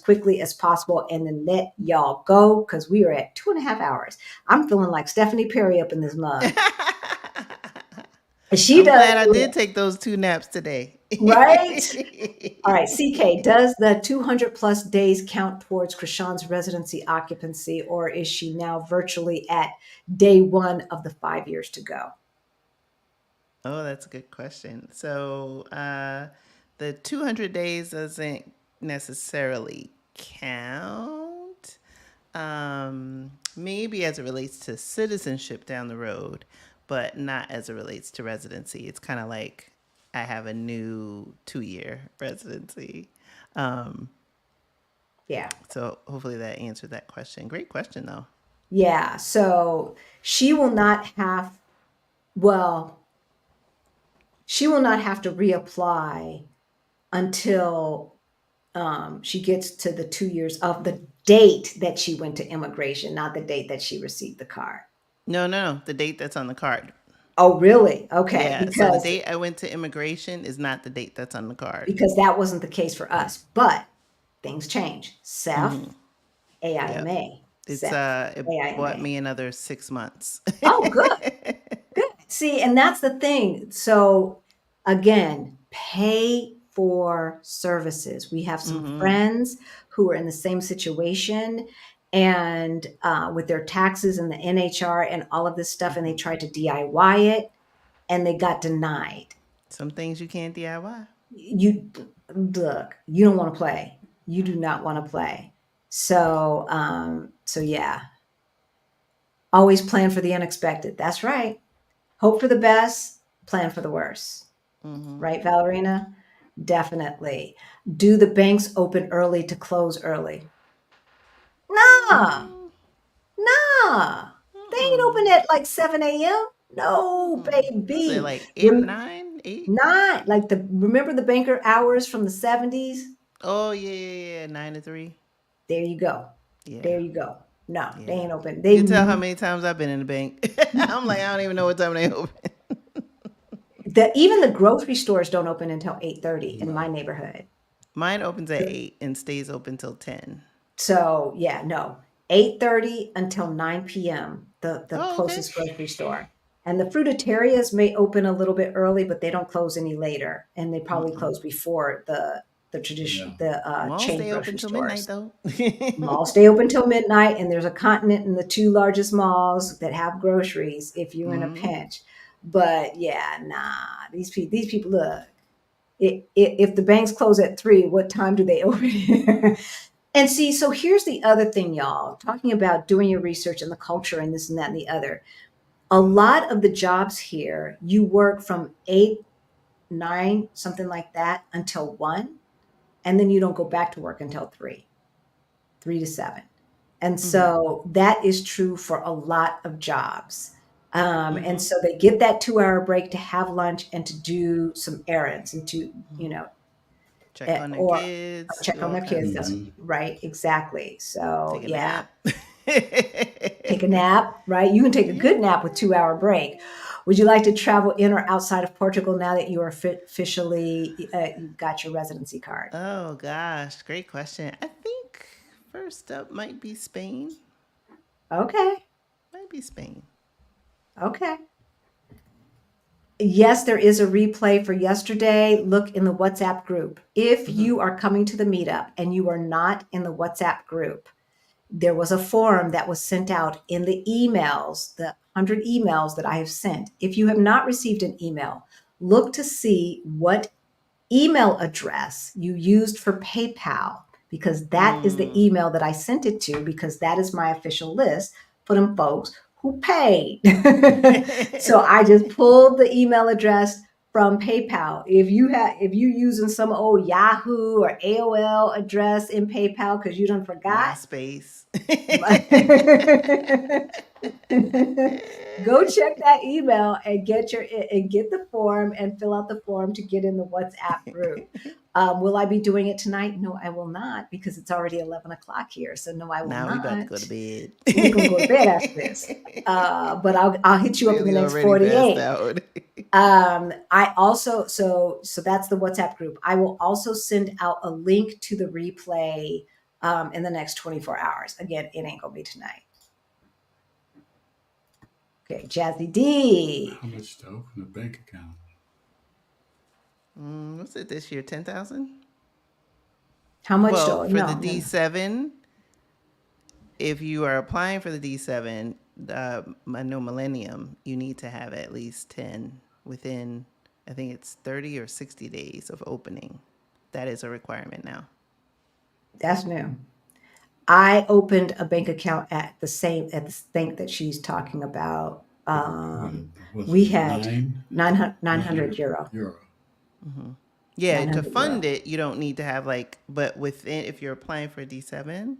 Speaker 2: quickly as possible, and then let y'all go because we are at 2.5 hours. I'm feeling like Stephanie Perry up in this mug. She
Speaker 3: I'm
Speaker 2: does,
Speaker 3: glad I did take those 2 naps today.
Speaker 2: right? All right, CK, does the 200 plus days count towards Krishan's residency occupancy, or is she now virtually at day one of the 5 years to go?
Speaker 3: Oh, that's a good question. So, the 200 days doesn't necessarily count. Maybe as it relates to citizenship down the road, but not as it relates to residency. It's kind of like I have a new 2 year residency. Um,
Speaker 2: Yeah.
Speaker 3: so hopefully that answered that question. Great question, though.
Speaker 2: Yeah. So she will not have, well, she will not have to reapply until she gets to the 2 years of the date that she went to immigration, not the date that she received the card.
Speaker 3: No, no, the date that's on the card.
Speaker 2: Oh, really? Okay.
Speaker 3: Yeah, so the
Speaker 2: Because
Speaker 3: date I went to immigration is not the date that's on the card.
Speaker 2: because that wasn't the case for us. But things change. SEF,
Speaker 3: Mm-hmm. Yep.
Speaker 2: AIMA,
Speaker 3: It's
Speaker 2: SEF,
Speaker 3: it bought
Speaker 2: AIMA.
Speaker 3: me another 6 months.
Speaker 2: Oh, good, good. See, and that's the thing. So Again, pay for services. We have some
Speaker 3: Mm-hmm.
Speaker 2: friends who are in the same situation and with their taxes and the NHR and all of this stuff, and they tried to DIY it and they got denied.
Speaker 3: Some things you can't DIY.
Speaker 2: You look, you don't want to play. You do not want to play. So yeah, always plan for the unexpected. That's right. Hope for the best, plan for the worst.
Speaker 3: Mm-hmm.
Speaker 2: Right, Valerina? Definitely. Do the banks open early to close early? Nah,
Speaker 3: Mm,
Speaker 2: nah. They ain't
Speaker 3: mm-mm,
Speaker 2: open at like 7 a.m. No,
Speaker 3: mm-mm. Was it
Speaker 2: baby.
Speaker 3: like 8, 9, 8?
Speaker 2: Not like remember the banker hours from the 70s?
Speaker 3: Oh, yeah, yeah, yeah. 9 to 3.
Speaker 2: There you go.
Speaker 3: Yeah,
Speaker 2: There you go. No, they
Speaker 3: yeah.
Speaker 2: ain't open.
Speaker 3: You
Speaker 2: They
Speaker 3: can tell how many times I've been in the bank. I'm like, I don't even know what time they open.
Speaker 2: even the grocery stores don't open until 8:30 in my
Speaker 1: No.
Speaker 2: neighborhood.
Speaker 3: Mine opens at 8 and stays open till 10.
Speaker 2: So yeah, no. 8:30 until 9 p.m. The
Speaker 3: Oh, okay.
Speaker 2: closest grocery store. And the fruitarias may open a little bit early, but they don't close any later. And they probably
Speaker 3: Mm-mm.
Speaker 2: close before the
Speaker 1: Yeah.
Speaker 2: tradition
Speaker 3: Malls
Speaker 2: chain
Speaker 3: stay open
Speaker 2: grocery
Speaker 3: till midnight,
Speaker 2: stores.
Speaker 3: though.
Speaker 2: Malls stay open till midnight, and there's a continent in the two largest malls that have groceries if you're in a
Speaker 3: Mm-hmm.
Speaker 2: pinch. But yeah, nah, these people look. If the banks close at 3, what time do they open? And see, so here's the other thing, y'all, talking about doing your research and the culture and this and that and the other. A lot of the jobs here, you work from 8, 9, something like that until 1, and then you don't go back to work until 3, 3 to 7. And
Speaker 3: Mm-hmm.
Speaker 2: so that is true for a lot of jobs. And
Speaker 3: Mm-hmm.
Speaker 2: so they get that 2-hour break to have lunch and to do some errands and to,
Speaker 3: Check on their
Speaker 2: or
Speaker 3: kids,
Speaker 2: check
Speaker 3: do
Speaker 2: on
Speaker 3: all
Speaker 2: their
Speaker 3: kinds
Speaker 2: kids.
Speaker 3: of stuff.
Speaker 2: That's
Speaker 1: Hmm.
Speaker 2: right. Exactly. So,
Speaker 3: Take a
Speaker 2: yeah.
Speaker 3: nap.
Speaker 2: Take a nap, right? You can take a
Speaker 3: Yeah.
Speaker 2: good nap with 2-hour break. Would you like to travel in or outside of Portugal now that you are officially you got your residency card?
Speaker 3: Oh gosh, great question. I think first up might be Spain.
Speaker 2: Okay,
Speaker 3: Might be Spain.
Speaker 2: okay. Yes, there is a replay for yesterday. Look in the WhatsApp group. If
Speaker 3: Mm-hmm.
Speaker 2: you are coming to the meetup and you are not in the WhatsApp group, there was a form that was sent out in the emails, the 100 emails that I have sent. If you have not received an email, look to see what email address you used for PayPal, because that is the
Speaker 3: Mm.
Speaker 2: email that I sent it to, because that is my official list for them folks who paid. So I just pulled the email address from PayPal. If you using some old Yahoo or AOL address in PayPal because you done forgot,
Speaker 3: MySpace.
Speaker 2: go check that email and get the form and fill out the form to get in the WhatsApp group. Will I be doing it tonight? No, I will not, because it's already 11 o'clock here. So no, I will
Speaker 3: Now we about to
Speaker 2: not.
Speaker 3: go to bed.
Speaker 2: We're gonna go to bed after this. But I'll hit you up in the
Speaker 3: Bailey
Speaker 2: next
Speaker 3: already passed
Speaker 2: 48.
Speaker 3: out.
Speaker 2: I also so that's the WhatsApp group. I will also send out a link to the replay in the next 24 hours. Again, it ain't gonna be tonight. Okay, Jazzy D.
Speaker 1: How much to open a bank account?
Speaker 3: What's it this year? 10,000?
Speaker 2: How much
Speaker 3: Well,
Speaker 2: do
Speaker 3: for the
Speaker 2: no.
Speaker 3: D7, if you are applying for the D7, I know Millennium, you need to have at least 10 within, I think it's 30 or 60 days of opening. That is a requirement now.
Speaker 2: That's new. I opened a bank account at the bank that she's talking about.
Speaker 1: What was
Speaker 2: We
Speaker 1: it?
Speaker 2: had 900 euro.
Speaker 1: Euro.
Speaker 3: Yeah, to
Speaker 2: 900
Speaker 3: fund
Speaker 2: euro.
Speaker 3: it, you don't need to have but within, if you're applying for a D7,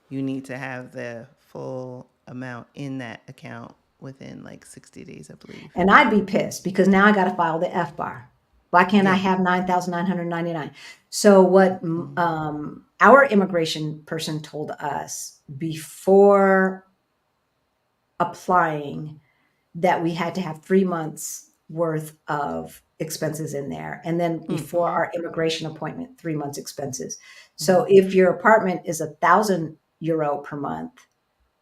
Speaker 3: you need to have the full amount in that account within 60 days, I believe.
Speaker 2: And I'd be pissed because now I got to file the F bar. Why can't I
Speaker 3: Yeah.
Speaker 2: have 9,999? So what our immigration person told us before applying, that we had to have 3 months worth of expenses in there. And then before our immigration appointment, 3 months expenses. So if your apartment is €1,000 per month,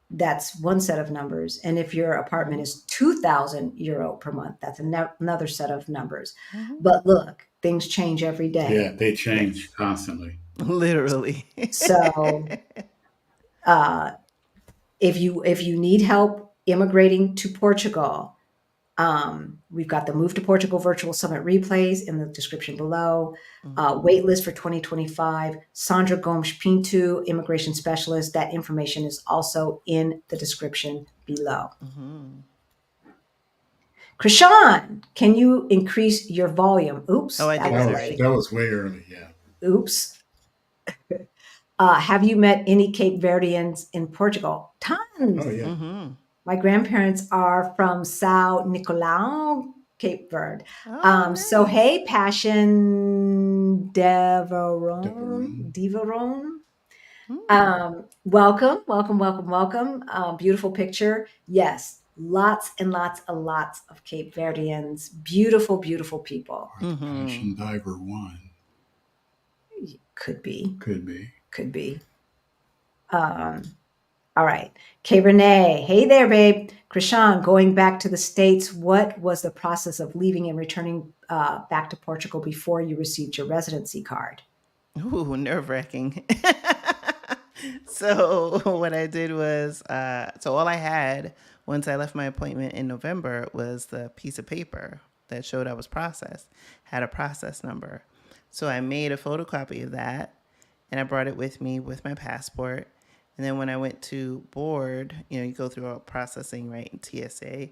Speaker 2: that's one set of numbers. And if your apartment is €2,000 per month, that's another set of numbers. But look, things change every day.
Speaker 1: Yeah, they change
Speaker 3: Yes.
Speaker 1: constantly.
Speaker 3: Literally.
Speaker 2: So if you need help immigrating to Portugal, we've got the Move to Portugal Virtual Summit replays in the description below. Waitlist for 2025. Sandra Gomes Pinto, immigration specialist. That information is also in the description below. Krishan, can you increase your volume? Oops.
Speaker 3: Oh, I did that already.
Speaker 1: That was way early. Yeah.
Speaker 2: Oops. Have you met any Cape Verdeans in Portugal? Tons.
Speaker 1: Oh yeah.
Speaker 2: My grandparents are from São Nicolau, Cape Verde.
Speaker 3: Nice.
Speaker 2: So hey, Passion Deveron. Welcome. Beautiful picture. Yes, lots and lots of Cape Verdeans. Beautiful people.
Speaker 1: Or the Passion Diver one.
Speaker 2: Could be. All right. Kay Renee. Hey there, babe. Krishan, going back to the States, what was the process of leaving and returning back to Portugal before you received your residency card?
Speaker 3: Ooh, nerve-wracking. So what I did was, so all I had once I left my appointment in November was the piece of paper that showed I was processed, had a process number. So I made a photocopy of that and I brought it with me with my passport. And then when I went to board, you go through all processing, right, in TSA,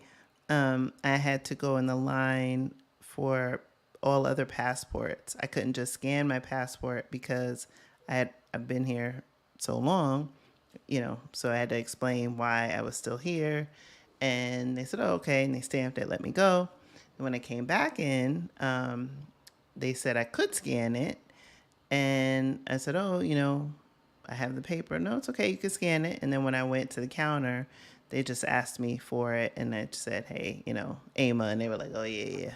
Speaker 3: I had to go in the line for all other passports. I couldn't just scan my passport because I've been here so long, so I had to explain why I was still here. And they said, oh, okay. And they stamped it, let me go. And when I came back in, they said I could scan it. And I said, oh, I have the paper. No, it's okay. You can scan it. And then when I went to the counter, they just asked me for it. And I just said, hey, AMA. And they were like, oh, yeah.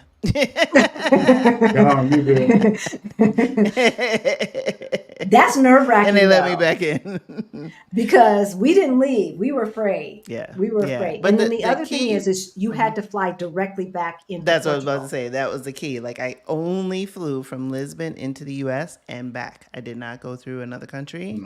Speaker 2: That's nerve-wracking.
Speaker 3: And they let me back in.
Speaker 2: Because we didn't leave. We were afraid.
Speaker 3: Yeah.
Speaker 2: We were afraid. But and then the other thing is you had to fly directly back into
Speaker 3: That's
Speaker 2: Portugal.
Speaker 3: What I was about to say. That was the key. Like, I only flew from Lisbon into the U.S. and back. I did not go through another country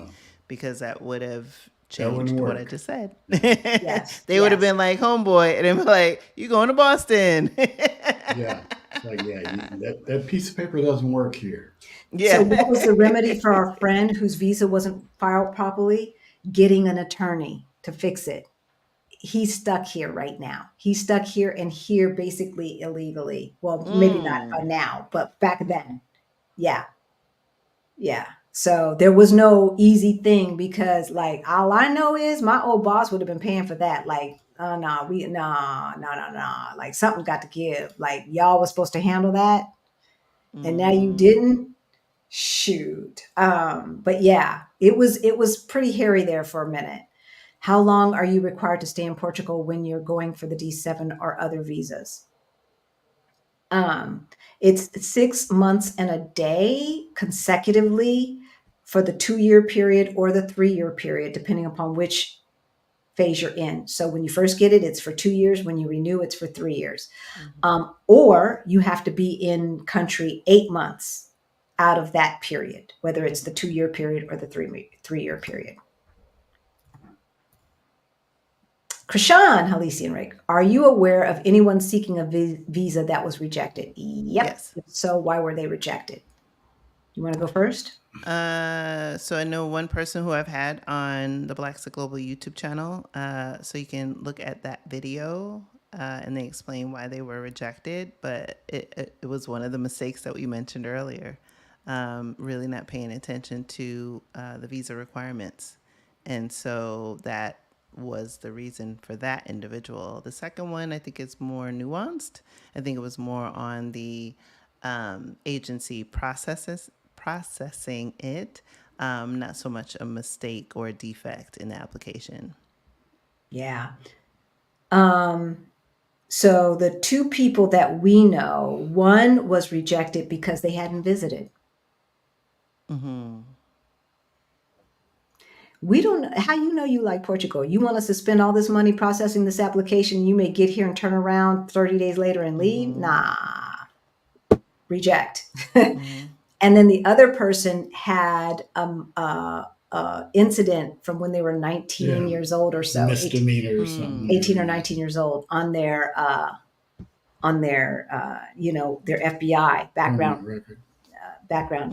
Speaker 3: because that would have changed what I just said.
Speaker 2: Yes.
Speaker 3: They would have been like, homeboy, and they'd be like, you going to Boston.
Speaker 1: Yeah. Like, that piece of paper doesn't work here.
Speaker 2: Yeah. So what was the remedy for our friend whose visa wasn't filed properly? Getting an attorney to fix it. He's stuck here right now. He's stuck here and here basically illegally. Well, maybe not now, but back then. Yeah. So there was no easy thing because like all I know is my old boss would have been paying for that. Like, no. Like something got to give. Like y'all was supposed to handle that. And now you didn't. Shoot. But yeah, it was pretty hairy there for a minute. How long are you required to stay in Portugal when you're going for the D7 or other visas? It's 6 months and a day consecutively for the 2-year period or the 3-year period, depending upon which phase you're in. So when you first get it, it's for 2 years. When you renew, it's for 3 years. Or you have to be in country 8 months out of that period, whether it's the 2-year period or the 3-year period. Krishan, Halisi and Rick, are you aware of anyone seeking a visa that was rejected? Yep. Yes. So why were they rejected? You want to go first?
Speaker 3: So I know one person who I've had on the Blaxit Global YouTube channel. So you can look at that video and they explain why they were rejected. But it was one of the mistakes that we mentioned earlier. Really not paying attention to the visa requirements. And so that was the reason for that individual. The second one, I think, is more nuanced. I think it was more on the agency processing it, not so much a mistake or a defect in the application.
Speaker 2: Yeah. So the two people that we know, one was rejected because they hadn't visited. We don't, how you know you like Portugal? You want us to spend all this money processing this application? You may get here and turn around 30 days later and leave? Nah, reject. And then the other person had incident from when they were 19 years old or so,
Speaker 1: misdemeanor or something,
Speaker 2: 18 or 19 years old on their their FBI background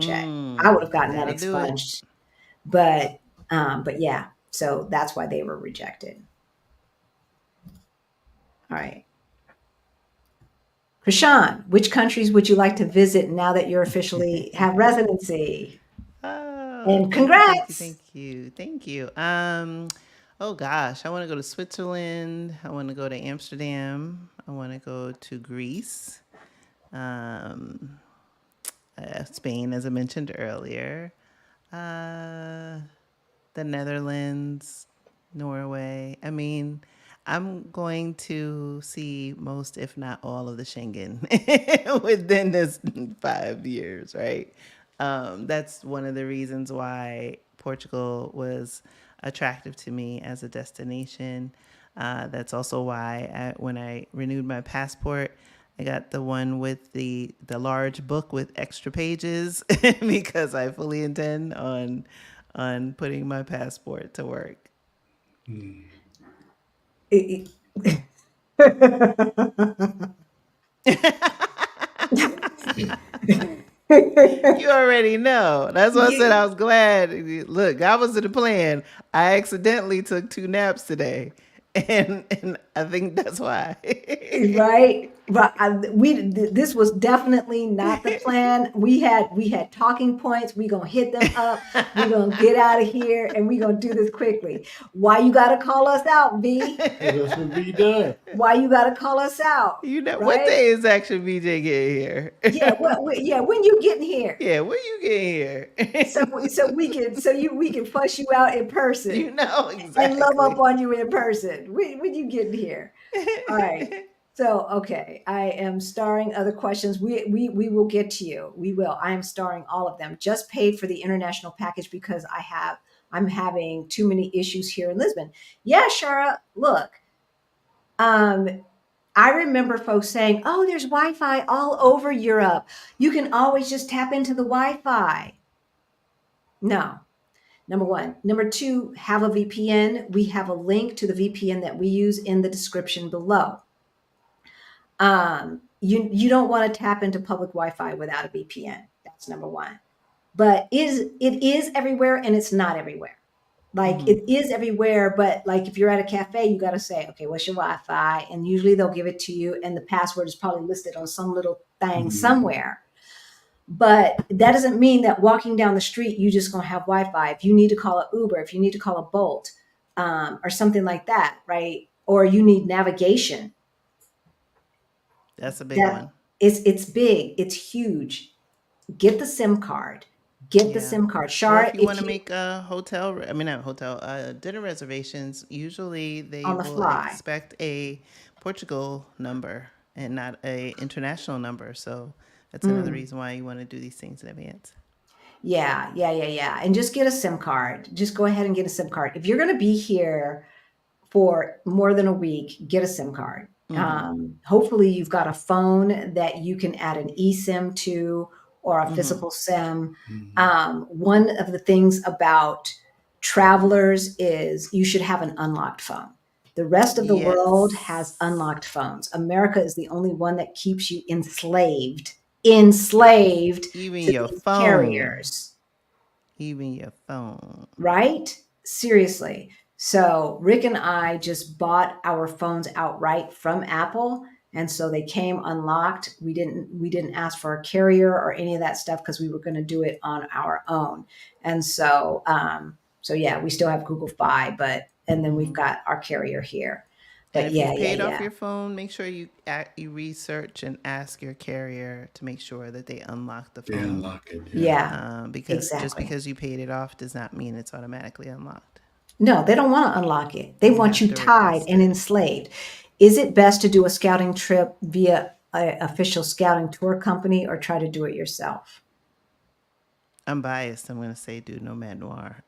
Speaker 2: check. I would have gotten that expunged, but yeah, so that's why they were rejected. All right. Krishan, which countries would you like to visit now that you're officially have residency? And congrats.
Speaker 3: Thank you. Oh gosh, I want to go to Switzerland. I want to go to Amsterdam. I want to go to Greece, Spain, as I mentioned earlier, the Netherlands, Norway. I mean, I'm going to see most, if not all, of the Schengen within this 5 years, right? That's one of the reasons why Portugal was attractive to me as a destination. That's also why when I renewed my passport, I got the one with the large book with extra pages because I fully intend on putting my passport to work.
Speaker 2: You
Speaker 3: already know. That's why I said I was glad. Look, that was in the plan. I accidentally took 2 naps today, and I think that's why.
Speaker 2: Right. But this was definitely not the plan. We had talking points. We gonna hit them up. We gonna get out of here, and we gonna do this quickly. Why you gotta call us out, V?
Speaker 1: That's what V does.
Speaker 2: Why you gotta call us out?
Speaker 3: You know,
Speaker 2: right?
Speaker 3: What day is actually BJ getting here?
Speaker 2: When you getting here?
Speaker 3: Yeah, when you getting here?
Speaker 2: so we can fuss you out in person.
Speaker 3: You know exactly.
Speaker 2: And love up on you in person. When you getting here? All right. So, okay, I am starring other questions. We will get to you. We will. I am starring all of them. Just paid for the international package because I'm having too many issues here in Lisbon. Yeah, Shara, look. I remember folks saying, "Oh, there's Wi-Fi all over Europe. You can always just tap into the Wi-Fi." No. Number one. Number two, have a VPN. We have a link to the VPN that we use in the description below. You don't want to tap into public Wi-Fi without a VPN. That's number one. But it is everywhere and it's not everywhere. Like it is everywhere, but like if you're at a cafe, you got to say, okay, what's your Wi-Fi? And usually they'll give it to you and the password is probably listed on some little thing somewhere. But that doesn't mean that walking down the street, you just going to have Wi-Fi. If you need to call an Uber, if you need to call a Bolt or something like that, right? Or you need navigation.
Speaker 3: That's a big one.
Speaker 2: It's big. It's huge. Get the SIM card. Get the SIM card.
Speaker 3: Shara, if you want to make a dinner reservations, usually they will expect a Portugal number and not a international number. So that's another reason why you want to do these things in advance.
Speaker 2: Yeah. And just get a SIM card. Just go ahead and get a SIM card. If you're going to be here for more than a week, get a SIM card. Hopefully you've got a phone that you can add an eSIM to or a physical SIM. One of the things about travelers is you should have an unlocked phone. The rest of the world has unlocked phones. America is the only one that keeps you enslaved
Speaker 3: even
Speaker 2: to
Speaker 3: your
Speaker 2: these
Speaker 3: phone.
Speaker 2: carriers.
Speaker 3: Even your phone.
Speaker 2: Right? Seriously. So Rick and I just bought our phones outright from Apple. And so they came unlocked. We didn't ask for a carrier or any of that stuff because we were going to do it on our own. And so, we still have Google Fi, and then we've got our carrier here. But
Speaker 3: and if you paid off your phone, make sure you research and ask your carrier to make sure that they unlock the phone.
Speaker 1: They unlock it.
Speaker 3: Because just because you paid it off does not mean it's automatically unlocked.
Speaker 2: No, they don't want to unlock it. They want you tied and enslaved. Is it best to do a scouting trip via an official scouting tour company or try to do it yourself?
Speaker 3: I'm biased. I'm going to say do Nomad Noir.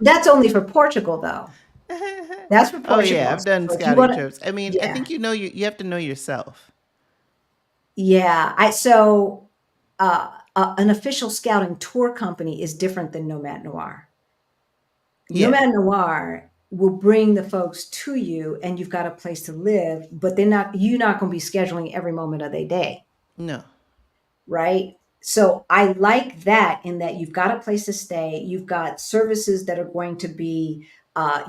Speaker 2: That's only for Portugal, though. That's for
Speaker 3: Oh yeah,
Speaker 2: Portugal.
Speaker 3: I've done
Speaker 2: So if you
Speaker 3: scouting
Speaker 2: want to,
Speaker 3: trips. I mean, I
Speaker 2: yeah,
Speaker 3: think you have to know yourself.
Speaker 2: yeah. An official scouting tour company is different than Nomad Noir.
Speaker 3: Yeah.
Speaker 2: Nomad Noir will bring the folks to you, and you've got a place to live, but you're not going to be scheduling every moment of their day,
Speaker 3: No.
Speaker 2: right? So I like that in that you've got a place to stay, you've got services that are going to be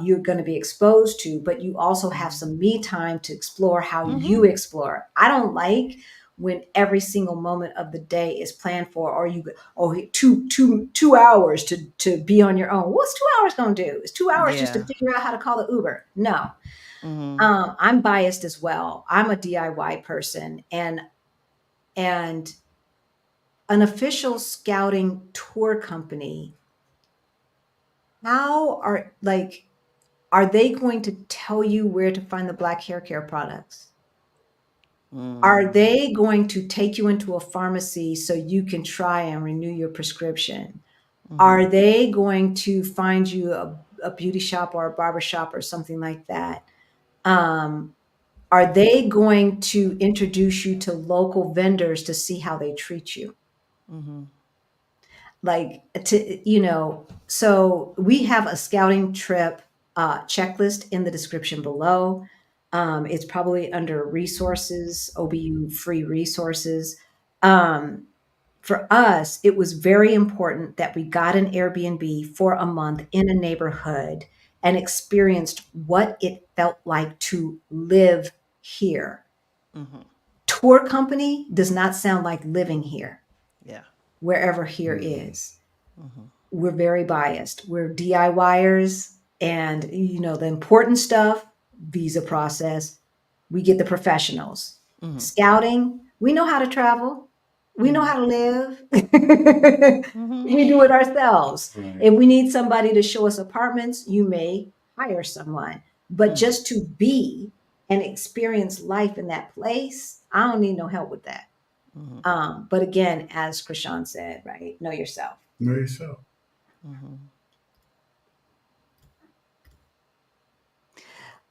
Speaker 2: you're going to be exposed to, but you also have some me time to explore how you
Speaker 3: Mm-hmm.
Speaker 2: explore. I don't like when every single moment of the day is planned for, or two hours to be on your own. What's 2 hours going to do? It's 2 hours just to
Speaker 3: Yeah.
Speaker 2: figure out how to call the Uber. No,
Speaker 3: Mm-hmm.
Speaker 2: I'm biased as well. I'm a DIY person, and an official scouting tour company, how are they going to tell you where to find the black hair care products? Are
Speaker 3: Mm.
Speaker 2: they going to take you into a pharmacy so you can try and renew your prescription?
Speaker 3: Mm-hmm.
Speaker 2: Are they going to find you a beauty shop or a barber shop or something like that? Um, are they going to introduce you to local vendors to see how they treat you?
Speaker 3: Mm-hmm.
Speaker 2: So we have a scouting trip checklist in the description below. It's probably under resources, OBU free resources. um, for us, it was very important that we got an Airbnb for a month in a neighborhood and experienced what it felt like to live here.
Speaker 3: Mm-hmm.
Speaker 2: Tour company does not sound like living here,
Speaker 3: Yeah.
Speaker 2: wherever here
Speaker 1: Mm-hmm.
Speaker 2: is.
Speaker 3: Mm-hmm.
Speaker 2: We're very biased. We're DIYers, and the important stuff, visa process, we get the professionals.
Speaker 3: Mm-hmm.
Speaker 2: Scouting, we know how to travel. We know
Speaker 3: Mm-hmm.
Speaker 2: how to live.
Speaker 3: Mm-hmm.
Speaker 2: We do it ourselves.
Speaker 1: Right.
Speaker 2: If we need somebody to show us apartments, you may hire someone. But
Speaker 3: Mm-hmm.
Speaker 2: just to be and experience life in that place, I don't need no help with that.
Speaker 3: Mm-hmm.
Speaker 2: But again, as Krishan said, right, know yourself.
Speaker 1: Know yourself.
Speaker 3: Mm-hmm.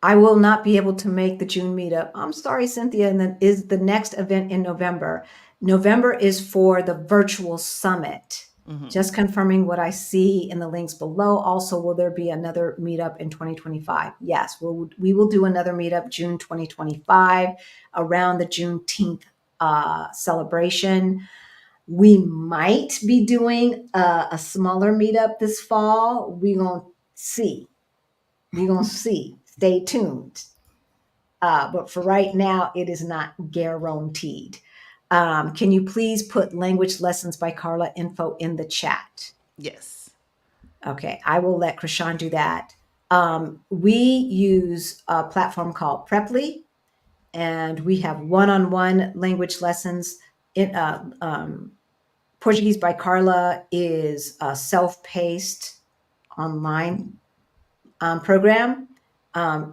Speaker 2: I will not be able to make the June meetup. I'm sorry, Cynthia. And then is the next event in November? November is for the virtual summit.
Speaker 3: Mm-hmm.
Speaker 2: Just confirming what I see in the links below. Also, will there be another meetup in 2025? Yes, we will do another meetup June 2025 around the Juneteenth celebration. We might be doing a smaller meetup this fall. We're going to see. We're going to see. Stay tuned. But for right now, it is not guaranteed. Can you please put language lessons by Carla info in the chat?
Speaker 3: Yes.
Speaker 2: Okay, I will let Krishan do that. We use a platform called Preply, and we have one-on-one language lessons. Portuguese by Carla is a self-paced online program.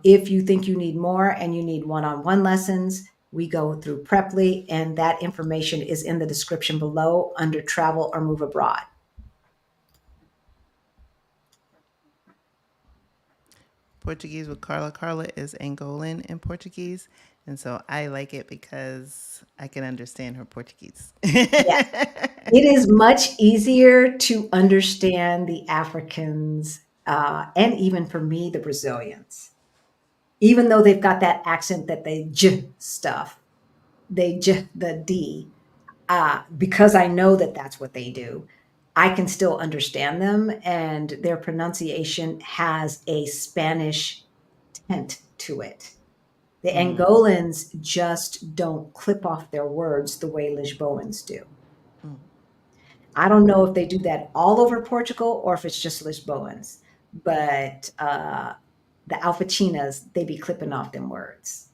Speaker 2: If you think you need more and you need one-on-one lessons, we go through Preply, and that information is in the description below under travel or move abroad.
Speaker 3: Portuguese with Carla. Carla is Angolan in Portuguese. And so I like it because I can understand her Portuguese.
Speaker 2: Yes, it is much easier to understand the Africans, and even for me, the Brazilians. Even though they've got that accent that they j stuff, they j the D. Because I know that that's what they do, I can still understand them, and their pronunciation has a Spanish tint to it. The
Speaker 3: Mm-hmm.
Speaker 2: Angolans just don't clip off their words the way Lisboans do. I don't know if they do that all over Portugal or if it's just Lisboans, but the Alfachinas, they be clipping off them words.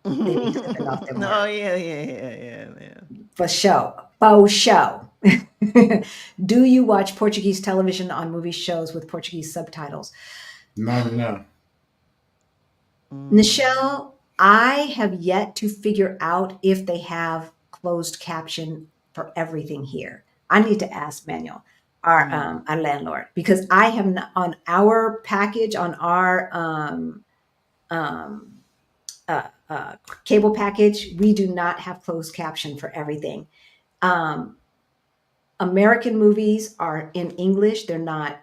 Speaker 2: They be clipping off them
Speaker 3: Oh
Speaker 2: words.
Speaker 3: yeah, yeah, yeah, yeah, yeah.
Speaker 2: For show. For show. Do you watch Portuguese television on movie shows with Portuguese subtitles?
Speaker 1: Not enough.
Speaker 3: Mm.
Speaker 2: Nichelle, I have yet to figure out if they have closed caption for everything here. I need to ask Manuel. our landlord, because I have not, on our package, on our um, cable package, we do not have closed caption for everything. American movies are in English. They're not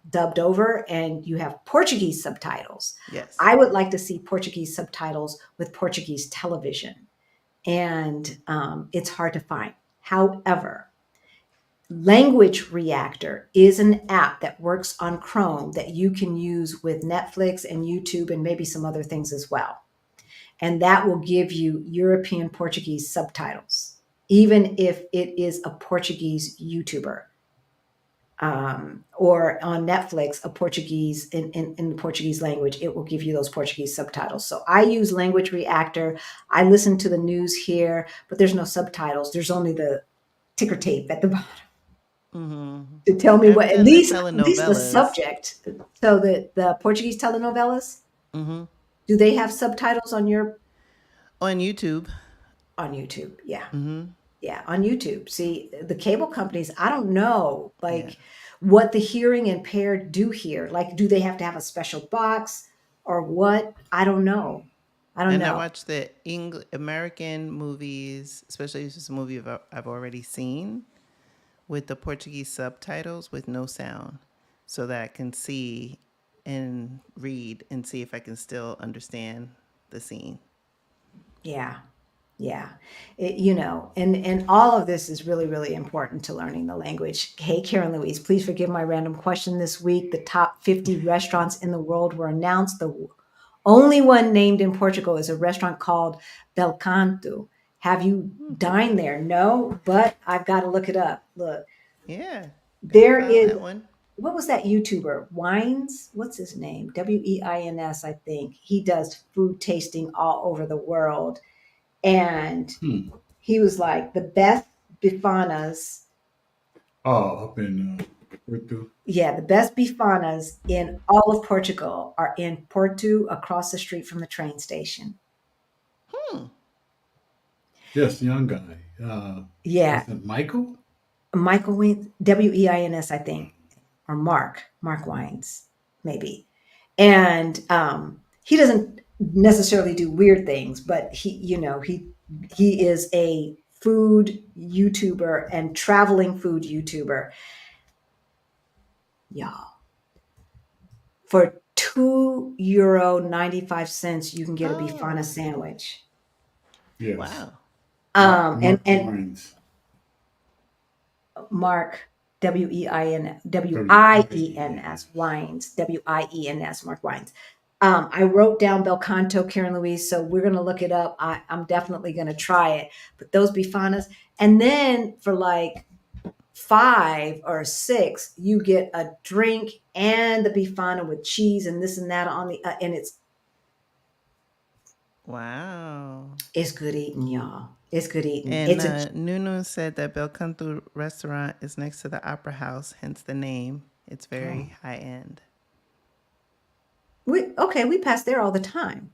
Speaker 2: dubbed over, and you have Portuguese subtitles.
Speaker 3: Yes.
Speaker 2: I would like to see Portuguese subtitles with Portuguese television, and it's hard to find. However, Language Reactor is an app that works on Chrome that you can use with Netflix and YouTube and maybe some other things as well. And that will give you European Portuguese subtitles, even if it is a Portuguese YouTuber. Or on Netflix, a Portuguese in the Portuguese language, it will give you those Portuguese subtitles. So I use Language Reactor. I listen to the news here, but there's no subtitles. There's only the ticker tape at the bottom to tell me
Speaker 3: I've
Speaker 2: what, at
Speaker 3: done the
Speaker 2: least the
Speaker 3: telenovelas.
Speaker 2: subject. So the Portuguese telenovelas, do they have subtitles on your
Speaker 3: On YouTube.
Speaker 2: on YouTube? Yeah. Yeah, on YouTube. See, the cable companies, I don't know
Speaker 3: Yeah.
Speaker 2: what the hearing impaired do here. Like, do they have to have a special box or what? I don't know. I don't
Speaker 3: And I
Speaker 2: know.
Speaker 3: watch the American movies, especially if it's a movie I've already seen, with the Portuguese subtitles with no sound, so that I can see and read and see if I can still understand the scene.
Speaker 2: Yeah. Yeah. And all of this is really, really important to learning the language. Hey, Karen Louise, please forgive my random question this week. The top 50 restaurants in the world were announced. The only one named in Portugal is a restaurant called Bel Canto. Have you dined there? No, but I've got to look it up. Look,
Speaker 3: Yeah. Gotta
Speaker 2: there
Speaker 3: find
Speaker 2: is,
Speaker 3: that one.
Speaker 2: what was that YouTuber? Wines? What's his name? Weins, I think. He does food tasting all over the world. And he was like, the best bifanas.
Speaker 1: Oh, up in Porto.
Speaker 2: Yeah, the best bifanas in all of Portugal are in Porto, across the street from the train station.
Speaker 1: Yes, young guy.
Speaker 2: Yeah,
Speaker 1: Is it Michael?
Speaker 2: Michael Wines, Weins, I think, or Mark Wines, maybe. And he doesn't necessarily do weird things, but he is a food YouTuber and traveling food YouTuber. Y'all, for €2.95, you can get a bifana sandwich.
Speaker 1: Yes.
Speaker 3: Wow.
Speaker 2: And
Speaker 1: Wines.
Speaker 2: Mark Wines, Wines, Mark Wines. I wrote down Bel Canto, Karen Louise, so we're gonna look it up. I'm definitely gonna try it. But those bifanas, and then for like 5 or 6, you get a drink and the bifana with cheese and this and that on the and
Speaker 3: Wow.
Speaker 2: it's good eating, y'all. It's good eating.
Speaker 3: And Nunu said that Belcanto restaurant is next to the Opera House, hence the name. It's very high end.
Speaker 2: We pass there all the time.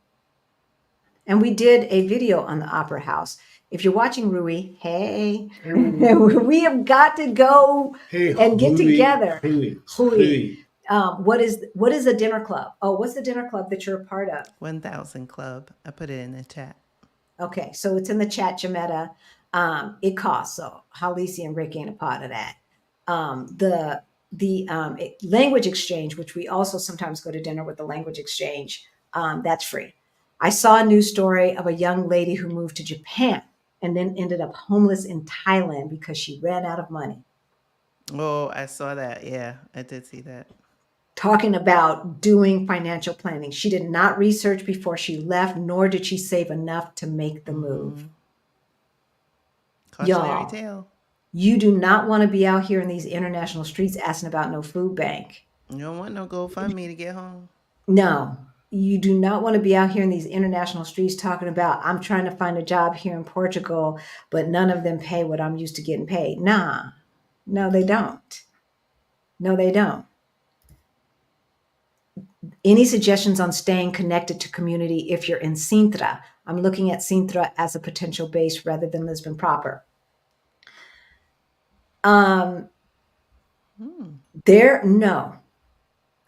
Speaker 2: And we did a video on the Opera House. If you're watching, Rui, hey, we have got to go and get together. Rui. What is a dinner club? Oh, what's the dinner club that you're a part of?
Speaker 3: 1000 Club. I put it in the chat.
Speaker 2: Okay, so it's in the chat, Jametta. It costs, so Halisi and Rick ain't a part of that. The language exchange, which we also sometimes go to dinner with the language exchange, that's free. I saw a news story of a young lady who moved to Japan and then ended up homeless in Thailand because she ran out of money.
Speaker 3: Oh, I saw that. Yeah, I did see that.
Speaker 2: Talking about doing financial planning. She did not research before she left, nor did she save enough to make the move.
Speaker 3: Cautionary tale.
Speaker 2: You do not want to be out here in these international streets asking about no food bank.
Speaker 3: You don't want no GoFundMe to get home.
Speaker 2: No, you do not want to be out here in these international streets talking about, I'm trying to find a job here in Portugal, but none of them pay what I'm used to getting paid. Nah, no, they don't. No, they don't. Any suggestions on staying connected to community if you're in Sintra? I'm looking at Sintra as a potential base rather than Lisbon proper. Um, no,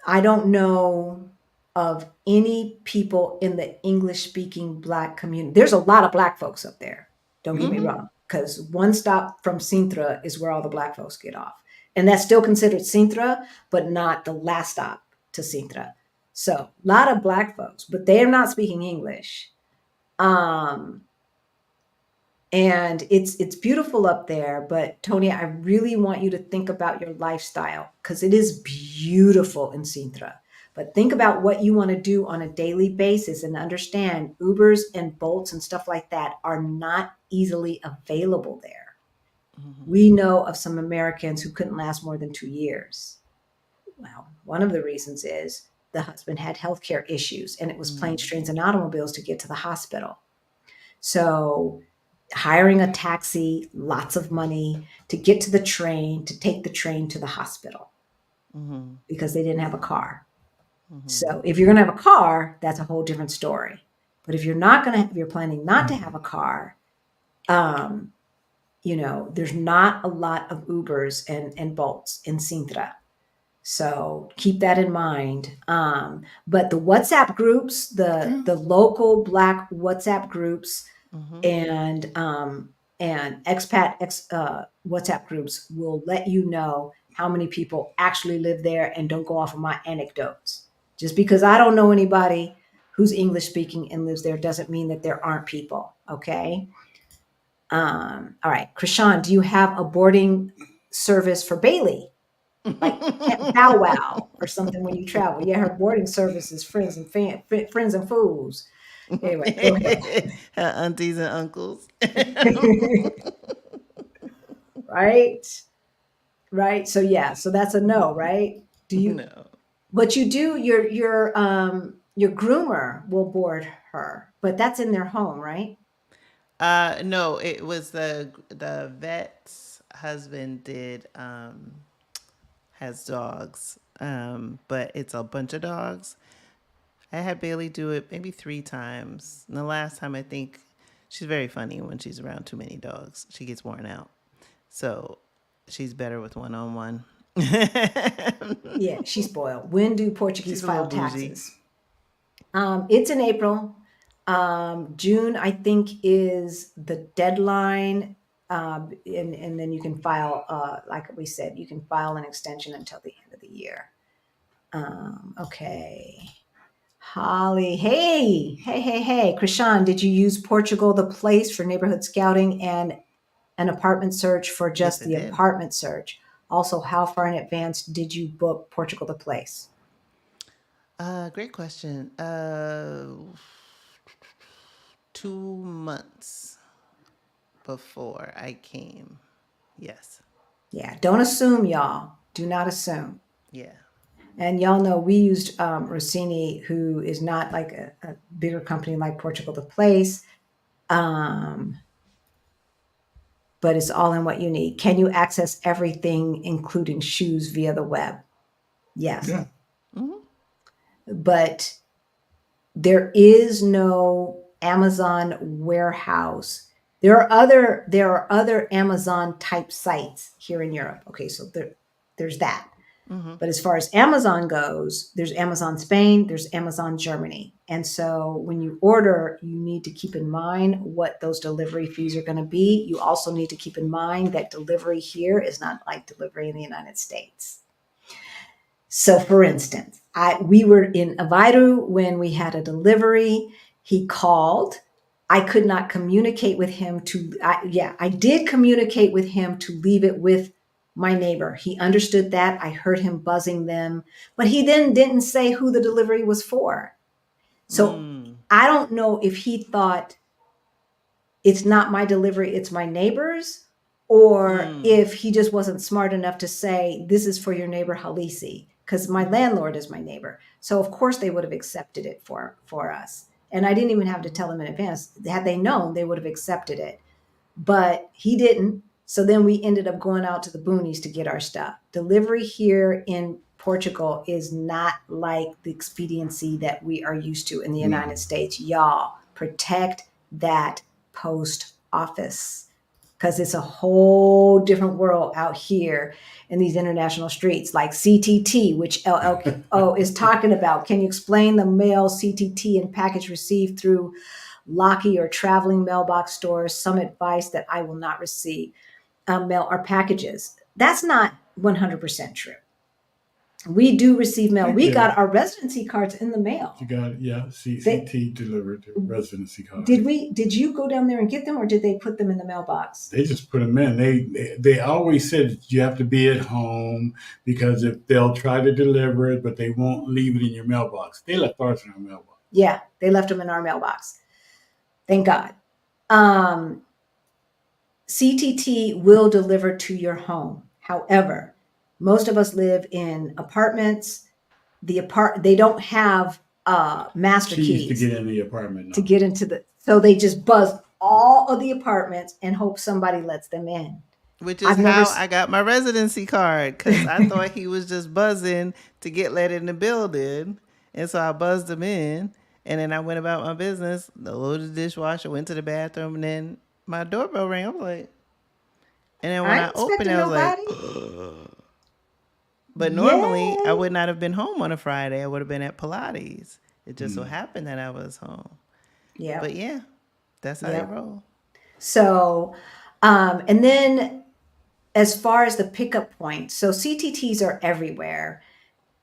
Speaker 2: I don't know of any people in the English speaking Black community. There's a lot of Black folks up there. Don't get me wrong, because one stop from Sintra is where all the Black folks get off. And that's still considered Sintra, but not the last stop to Sintra. So a lot of Black folks, but they are not speaking English. Um, and it's beautiful up there. But Tony, I really want you to think about your lifestyle, because it is beautiful in Sintra. But think about what you want to do on a daily basis, and understand Ubers and Bolts and stuff like that are not easily available there. We know of some Americans who couldn't last more than 2 years. Well, one of the reasons is the husband had healthcare issues, and it was planes, trains, and automobiles to get to the hospital. So hiring a taxi, lots of money to get to the train, to take the train to the hospital, because they didn't have a car. So if you're going to have a car, that's a whole different story. But if you're not going to, if you're planning not to have a car, there's not a lot of Ubers and Bolts in Sintra. So keep that in mind. But the WhatsApp groups, the local Black WhatsApp groups, and expat WhatsApp groups will let you know how many people actually live there, and don't go off of my anecdotes. Just because I don't know anybody who's English speaking and lives there doesn't mean that there aren't people. Okay. All right, Krishan, do you have a boarding service for Bailey? Like Bow Wow or something when you travel? Yeah, her boarding service is friends and fools. Anyway, go ahead.
Speaker 3: Her aunties and uncles.
Speaker 2: Right. So yeah, so that's a no, right? Do you?
Speaker 3: No.
Speaker 2: But you do. Your groomer will board her, but that's in their home, right?
Speaker 3: No, it was the vet's husband did has dogs. But it's a bunch of dogs. I had Bailey do it maybe 3 times. And the last time, I think she's very funny when she's around too many dogs. She gets worn out. So she's better with one-on-one.
Speaker 2: Yeah, she's spoiled. When do Portuguese
Speaker 3: She's a
Speaker 2: file
Speaker 3: little bougie.
Speaker 2: taxes? It's in April. June, I think, is the deadline. And then you can file, like we said, you can file an extension until the end of the year. Okay. Holly, hey. Krishan, did you use Portugal the Place for neighborhood scouting and an apartment search for just
Speaker 3: Yes, I
Speaker 2: the
Speaker 3: did.
Speaker 2: apartment search? Also, how far in advance did you book Portugal the Place?
Speaker 3: Great question. 2 months before I came. Yes.
Speaker 2: Yeah, don't assume, y'all. Do not assume.
Speaker 3: Yeah.
Speaker 2: And y'all know we used Rossini, who is not like a bigger company like Portugal the Place, but it's all in what you need. Can you access everything, including shoes, via the web? Yes.
Speaker 1: Yeah.
Speaker 2: But there is no Amazon warehouse. There are other Amazon type sites here in Europe. Okay, so there's that. But as far as Amazon goes, there's Amazon Spain, there's Amazon Germany. And so when you order, you need to keep in mind what those delivery fees are going to be. You also need to keep in mind that delivery here is not like delivery in the United States. So for instance, we were in Avairu when we had a delivery. He called. I could not communicate with him I did communicate with him to leave it with my neighbor. He understood that. I heard him buzzing them, but he then didn't say who the delivery was for. So I don't know if he thought it's not my delivery, it's my neighbor's, or if he just wasn't smart enough to say, this is for your neighbor Halisi, because my landlord is my neighbor. So of course they would have accepted it for us. And I didn't even have to tell them in advance. Had they known, they would have accepted it. But he didn't. So then we ended up going out to the boonies to get our stuff. Delivery here in Portugal is not like the expediency that we are used to in the United States. Y'all, protect that post office. because it's a whole different world out here in these international streets, like CTT, which LLO is talking about. Can you explain the mail CTT and package received through Locky or traveling mailbox stores? Some advice that I will not receive mail or packages. That's not 100% true. We do receive mail. We got our residency cards in the mail.
Speaker 1: You got CCT delivered the residency card.
Speaker 2: Did you go down there and get them, or did they put them in the mailbox?
Speaker 1: They just put them in. They always said you have to be at home because if they'll try to deliver it, but they won't leave it in your mailbox. They left ours in our mailbox.
Speaker 2: Yeah, they left them in our mailbox. Thank God. CTT will deliver to your home. However, most of us live in apartments. They don't have master keys
Speaker 1: to get in the apartment. No.
Speaker 2: To get into so they just buzz all of the apartments and hope somebody lets them in.
Speaker 3: Which is how I got my residency card, because I thought he was just buzzing to get let in the building. And so I buzzed him in, and then I went about my business, loaded the dishwasher, went to the bathroom, and then my doorbell rang. I was like, and then when I opened it, I was like, ugh. But normally I would not have been home on a Friday. I would have been at Pilates. It just so happened that I was home. Yeah. But yeah, that's how they roll.
Speaker 2: So, and then as far as the pickup point, so CTTs are everywhere.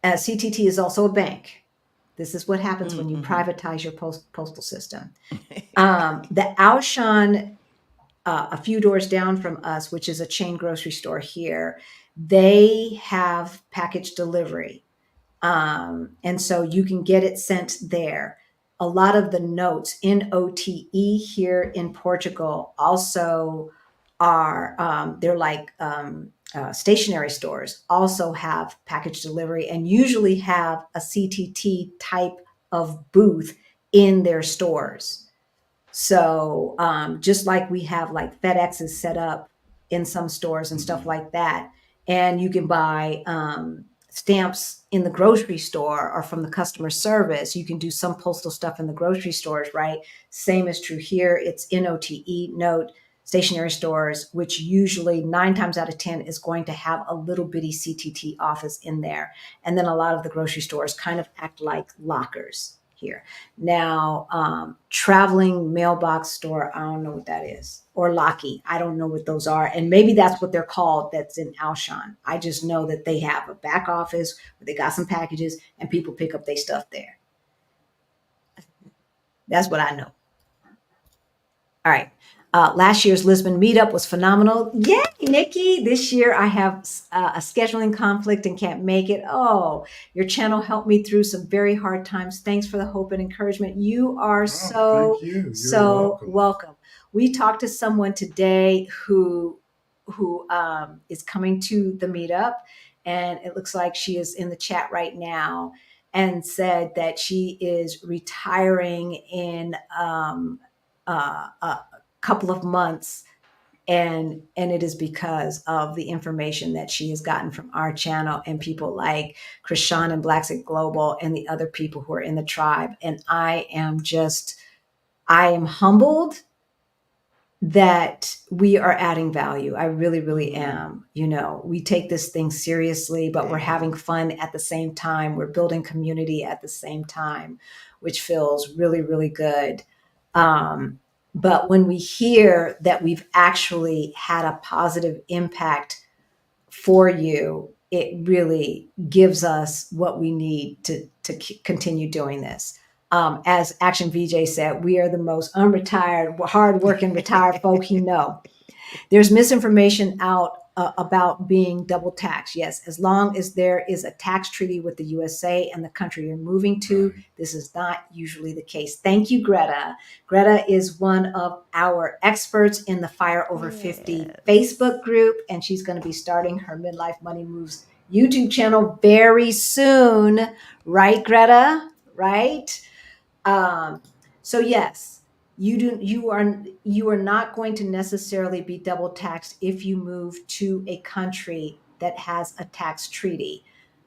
Speaker 2: CTT is also a bank. This is what happens when you privatize your postal system. The Auchan, a few doors down from us, which is a chain grocery store here, they have package delivery. And so you can get it sent there. A lot of the notes in OTE here in Portugal also are, they're like stationary stores, also have package delivery and usually have a CTT type of booth in their stores. So just like we have like FedEx is set up in some stores and stuff like that. And you can buy stamps in the grocery store or from the customer service. You can do some postal stuff in the grocery stores, right? Same is true here. It's NOTE, note, stationary stores, which usually 9 times out of 10 is going to have a little bitty CTT office in there. And then a lot of the grocery stores kind of act like lockers here. Now, traveling mailbox store, I don't know what that is. Or Locky, I don't know what those are. And maybe that's what they're called that's in Auchan. I just know that they have a back office where they got some packages and people pick up their stuff there. That's what I know. All right. Last year's Lisbon meetup was phenomenal. Yay, Nikki. This year I have a scheduling conflict and can't make it. Oh, your channel helped me through some very hard times. Thanks for the hope and encouragement. You are so welcome. We talked to someone today who is coming to the meetup, and it looks like she is in the chat right now, and said that she is retiring in a couple of months, and it is because of the information that she has gotten from our channel and people like Krishan and Blaxit Global and the other people who are in the tribe. And I am humbled that we are adding value. I really, really am. You know, we take this thing seriously, but we're having fun at the same time. We're building community at the same time, which feels really, really good. But when we hear that we've actually had a positive impact for you, it really gives us what we need to continue doing this. As Action VJ said, we are the most unretired, hardworking, retired folk you know. There's misinformation out about being double taxed. Yes, as long as there is a tax treaty with the USA and the country you're moving to, this is not usually the case. Thank you, Greta. Greta is one of our experts in the Fire Over 50 Facebook group, and she's going to be starting her Midlife Money Moves YouTube channel very soon. Right, Greta? Right? So yes, you are not going to necessarily be double taxed if you move to a country that has a tax treaty.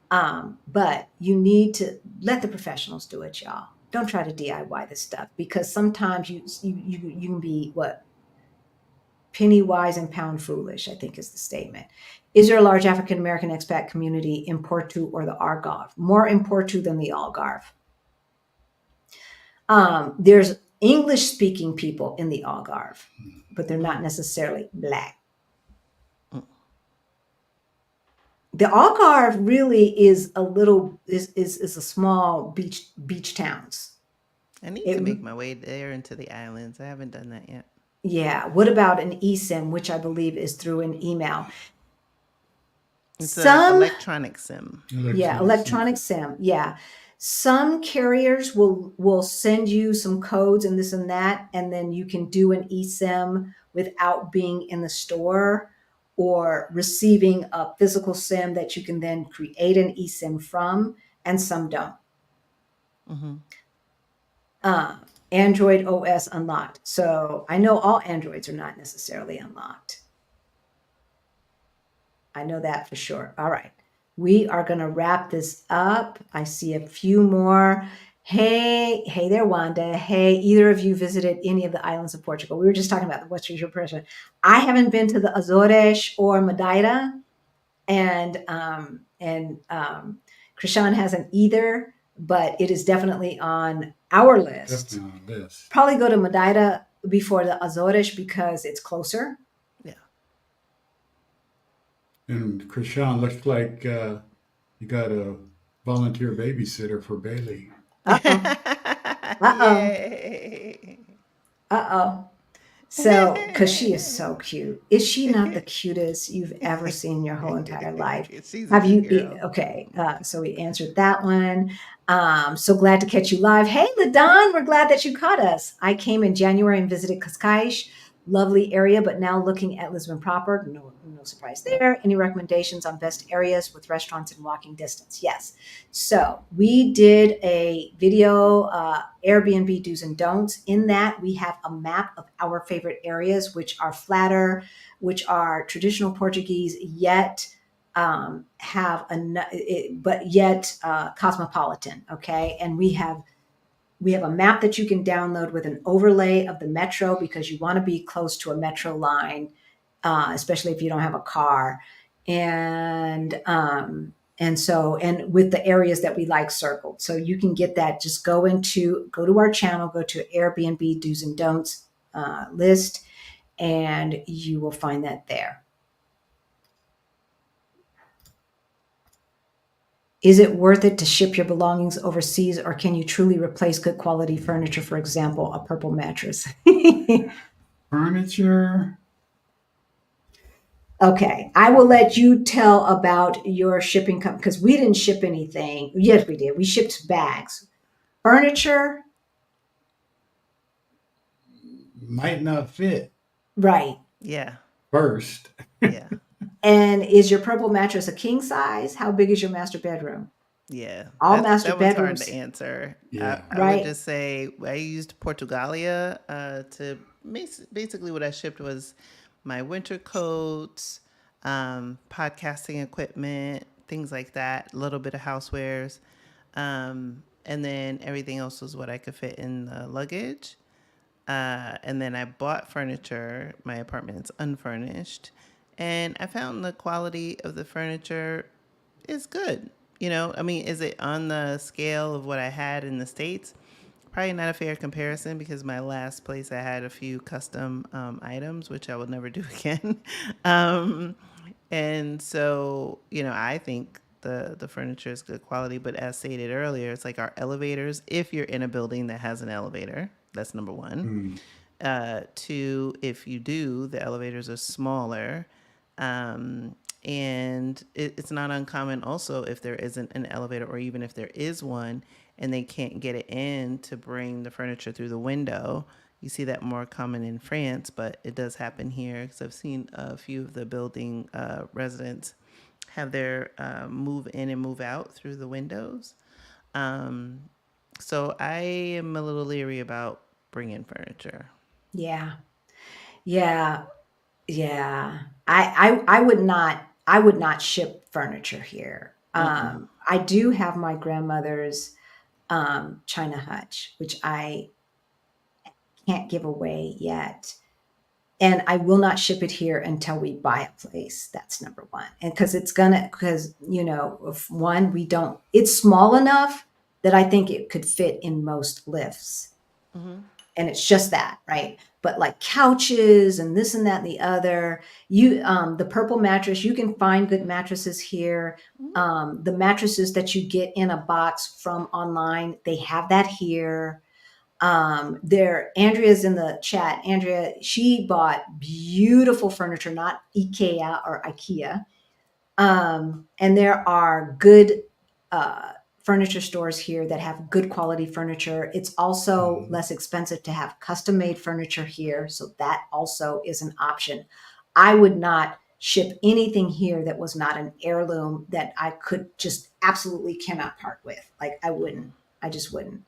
Speaker 2: But you need to let the professionals do it, y'all. Don't try to DIY this stuff, because sometimes you can be penny wise and pound foolish, I think is the statement. Is there a large African American expat community in Porto or the Algarve? More in Porto than the Algarve. There's English speaking people in the Algarve, but they're not necessarily Black. The Algarve really is a small beach towns.
Speaker 3: I need to make my way there into the islands. I haven't done that yet.
Speaker 2: Yeah. What about an eSIM, which I believe is through an email?
Speaker 3: It's an electronic SIM.
Speaker 2: Electronic SIM. Yeah. Some carriers will send you some codes and this and that, and then you can do an eSIM without being in the store or receiving a physical SIM that you can then create an eSIM from, and some don't. Android OS unlocked. So I know all Androids are not necessarily unlocked. I know that for sure. All right. We are going to wrap this up. I see a few more. Hey there, Wanda. Hey, either of you visited any of the islands of Portugal? We were just talking about what's your impression. I haven't been to the Azores or Madeira, and Krishan hasn't either, but it is definitely on our list.
Speaker 1: Definitely on the list.
Speaker 2: Probably go to Madeira before the Azores because it's closer.
Speaker 3: Yeah.
Speaker 1: And Krishan, looks like you got a volunteer babysitter for Bailey.
Speaker 3: Yay.
Speaker 2: So, because she is so cute. Is she not the cutest you've ever seen in your whole entire life? Have you? Okay. So we answered that one. So glad to catch you live. Hey, LaDon, we're glad that you caught us. I came in January and visited Cascais. Lovely area, but now looking at Lisbon proper, no surprise there. Any recommendations on best areas with restaurants in walking distance? Yes. So we did a video, Airbnb do's and don'ts. In that, we have a map of our favorite areas, which are flatter, which are traditional Portuguese, yet cosmopolitan. Okay, and we have a map that you can download with an overlay of the metro because you want to be close to a metro line, especially if you don't have a car. And with the areas that we like circled. So you can get that. Just go to our channel, go to Airbnb do's and don'ts list, and you will find that there. Is it worth it to ship your belongings overseas, or can you truly replace good quality furniture, for example, a purple mattress?
Speaker 1: Furniture?
Speaker 2: Okay, I will let you tell about your shipping company because we didn't ship anything. Yes, we did. We shipped bags. Furniture?
Speaker 1: Might not fit.
Speaker 2: Right.
Speaker 3: Yeah.
Speaker 1: First.
Speaker 3: Yeah.
Speaker 2: And is your purple mattress a king size? How big is your master bedroom?
Speaker 3: Yeah.
Speaker 2: All master bedrooms.
Speaker 3: Hard to answer.
Speaker 1: Yeah.
Speaker 3: I would just say I used Portugalia to basically what I shipped was my winter coats, podcasting equipment, things like that, a little bit of housewares. And then everything else was what I could fit in the luggage. And then I bought furniture. My apartment is unfurnished. And I found the quality of the furniture is good. Is it on the scale of what I had in the States? Probably not a fair comparison because my last place I had a few custom items, which I will never do again. And so, I think the furniture is good quality. But as stated earlier, it's like our elevators. If you're in a building that has an elevator, that's number one. Two, if you do, the elevators are smaller. And it's not uncommon also if there isn't an elevator or even if there is one and they can't get it in to bring the furniture through the window. You see that more common in France, but it does happen here because I've seen a few of the building residents have their move in and move out through the windows. So I am a little leery about bringing furniture.
Speaker 2: Yeah. I would not ship furniture here. I do have my grandmother's China hutch, which I can't give away yet. And I will not ship it here until we buy a place. That's number one. And because if one, it's small enough that I think it could fit in most lifts. And it's just that, right? But like couches and this and that and the other, the purple mattress, you can find good mattresses here. The mattresses that you get in a box from online, they have that here. Andrea's in the chat. Andrea, she bought beautiful furniture, not IKEA. And there are good furniture stores here that have good quality furniture. It's also less expensive to have custom made furniture here. So that also is an option. I would not ship anything here that was not an heirloom that I could just absolutely cannot part with. Like I just wouldn't.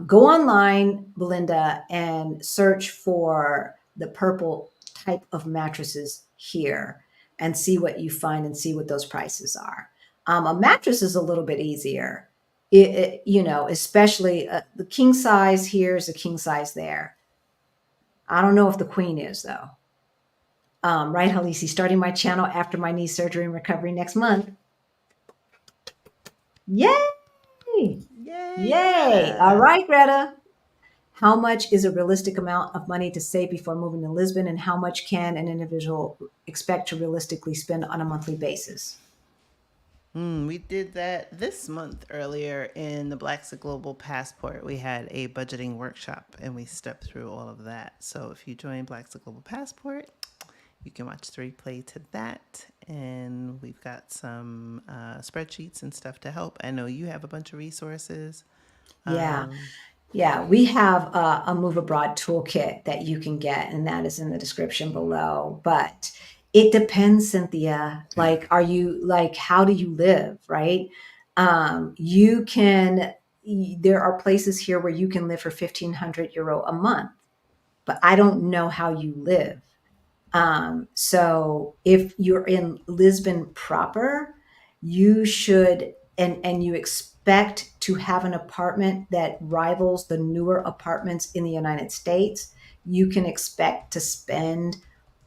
Speaker 2: Go online, Belinda, and search for the purple type of mattresses here and see what you find and see what those prices are. A mattress is a little bit easier, especially the king size here is a king size there. I don't know if the queen is though. Right, Halisi, starting my channel after my knee surgery and recovery next month. Yay! Yay! All right, Greta. How much is a realistic amount of money to save before moving to Lisbon, and how much can an individual expect to realistically spend on a monthly basis?
Speaker 3: We did that this month earlier in the Blaxit Global Passport. We had a budgeting workshop and we stepped through all of that. So if you join Blaxit Global Passport, you can watch the replay to that. And we've got some spreadsheets and stuff to help. I know you have a bunch of resources.
Speaker 2: Yeah, we have a Move Abroad toolkit that you can get, and that is in the description below. But it depends, Cynthia. Like, how do you live, right? There are places here where you can live for €1,500 a month, but I don't know how you live. So if you're in Lisbon proper, you should, and you expect to have an apartment that rivals the newer apartments in the United States, you can expect to spend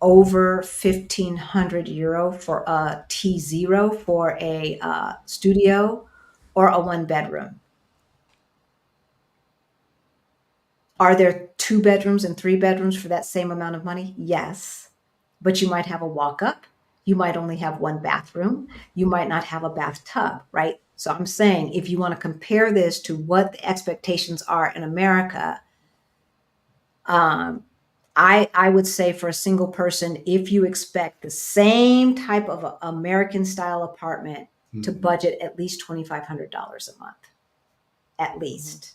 Speaker 2: over €1,500 for a T0 for a studio or a 1 bedroom. Are there 2 bedrooms and 3 bedrooms for that same amount of money? Yes. But you might have a walk-up. You might only have 1 bathroom. You might not have a bathtub, right? So I'm saying if you want to compare this to what the expectations are in America, I would say for a single person, if you expect the same type of American style apartment to budget at least $2,500 a month, at least.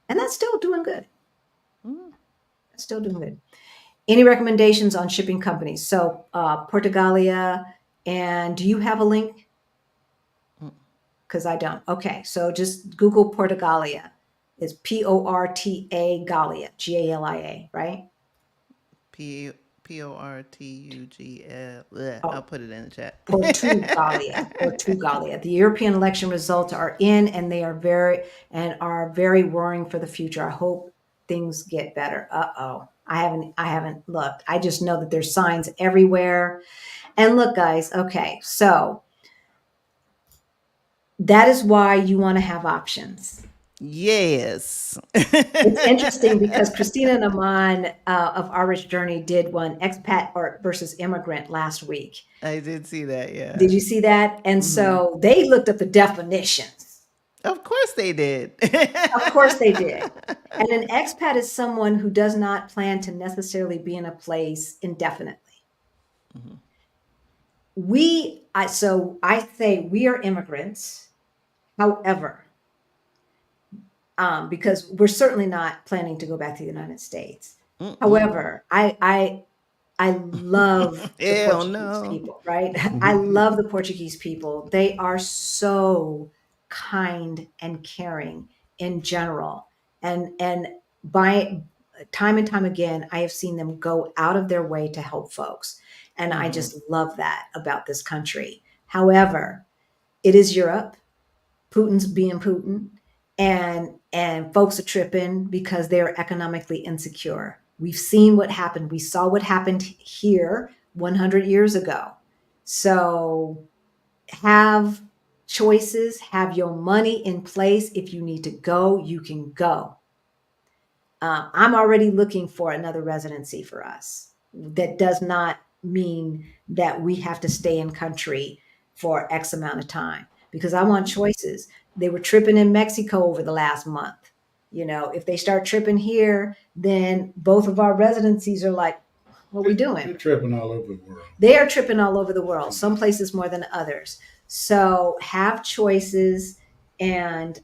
Speaker 2: And that's still doing good. That's still doing good. Any recommendations on shipping companies? So Portugalia, and do you have a link? Because I don't. Okay, so just Google Portugalia. It's Porta Galia, Galia, right?
Speaker 3: Portugl. I'll put it in the chat.
Speaker 2: Portugalia. The European election results are in, and they are very worrying for the future. I hope things get better. I haven't looked. I just know that there's signs everywhere. And look, guys, okay, so that is why you want to have options.
Speaker 3: Yes.
Speaker 2: It's interesting because Christina Naman of Our Rich Journey did one expat versus immigrant last week.
Speaker 3: I did see that, yeah.
Speaker 2: Did you see that? And so they looked up the definitions.
Speaker 3: Of course they did.
Speaker 2: Of course they did. And an expat is someone who does not plan to necessarily be in a place indefinitely. I say we are immigrants. However, because we're certainly not planning to go back to the United States. However, I love the Portuguese people, right? I love the Portuguese people. They are so kind and caring in general. And by time and time again, I have seen them go out of their way to help folks. And I just love that about this country. However, it is Europe. Putin's being Putin. And folks are tripping because they're economically insecure. We've seen what happened. We saw what happened here 100 years ago. So have choices, have your money in place. If you need to go, you can go. I'm already looking for another residency for us. That does not mean that we have to stay in country for X amount of time because I want choices. They were tripping in Mexico over the last month. If they start tripping here, then both of our residencies are like, what are we doing?
Speaker 1: They're tripping all over the world.
Speaker 2: They are tripping all over the world, some places more than others. So have choices and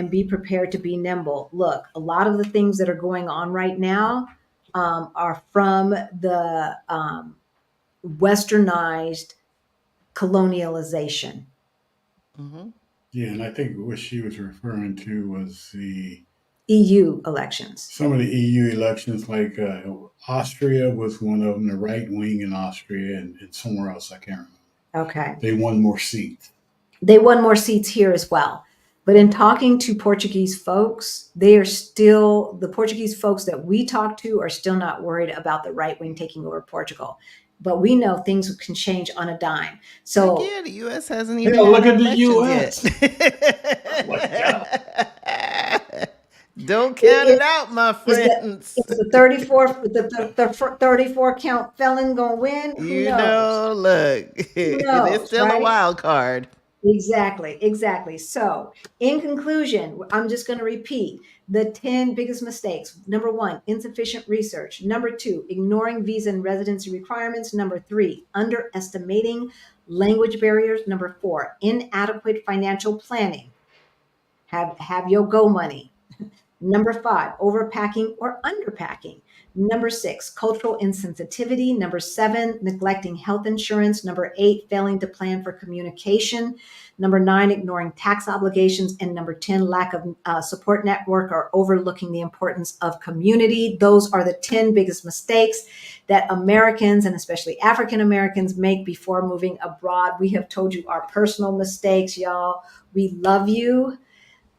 Speaker 2: be prepared to be nimble. Look, a lot of the things that are going on right now are from the westernized colonialization.
Speaker 3: Mm-hmm.
Speaker 1: Yeah, and I think what she was referring to was the
Speaker 2: EU elections.
Speaker 1: some of the EU elections, like Austria was one of them, the right wing in Austria, and somewhere else I can't remember.
Speaker 2: Okay.
Speaker 1: They won more seats.
Speaker 2: They won more seats here as well. But in talking to Portuguese folks, the Portuguese folks that we talk to are still not worried about the right wing taking over Portugal. But we know things can change on a dime. So
Speaker 3: yeah, the U.S. hasn't even
Speaker 1: look at the
Speaker 3: elections
Speaker 1: U.S.
Speaker 3: yet.
Speaker 1: Look out.
Speaker 3: Don't count it out, my friends.
Speaker 2: Is the 34 count felon gonna win? Who knows?
Speaker 3: Look,
Speaker 2: Who knows,
Speaker 3: it's still
Speaker 2: right?
Speaker 3: a wild card.
Speaker 2: Exactly. So, in conclusion, I'm just going to repeat the 10 biggest mistakes. Number 1, insufficient research. Number 2, ignoring visa and residency requirements. Number 3, underestimating language barriers. Number 4, inadequate financial planning. Have your go money. Number 5, overpacking or underpacking. Number 6, cultural insensitivity. Number 7, neglecting health insurance. Number 8, failing to plan for communication. Number 9, ignoring tax obligations. And number 10, lack of support network or overlooking the importance of community. Those are the 10 biggest mistakes that Americans and especially African Americans make before moving abroad. We have told you our personal mistakes, y'all. We love you.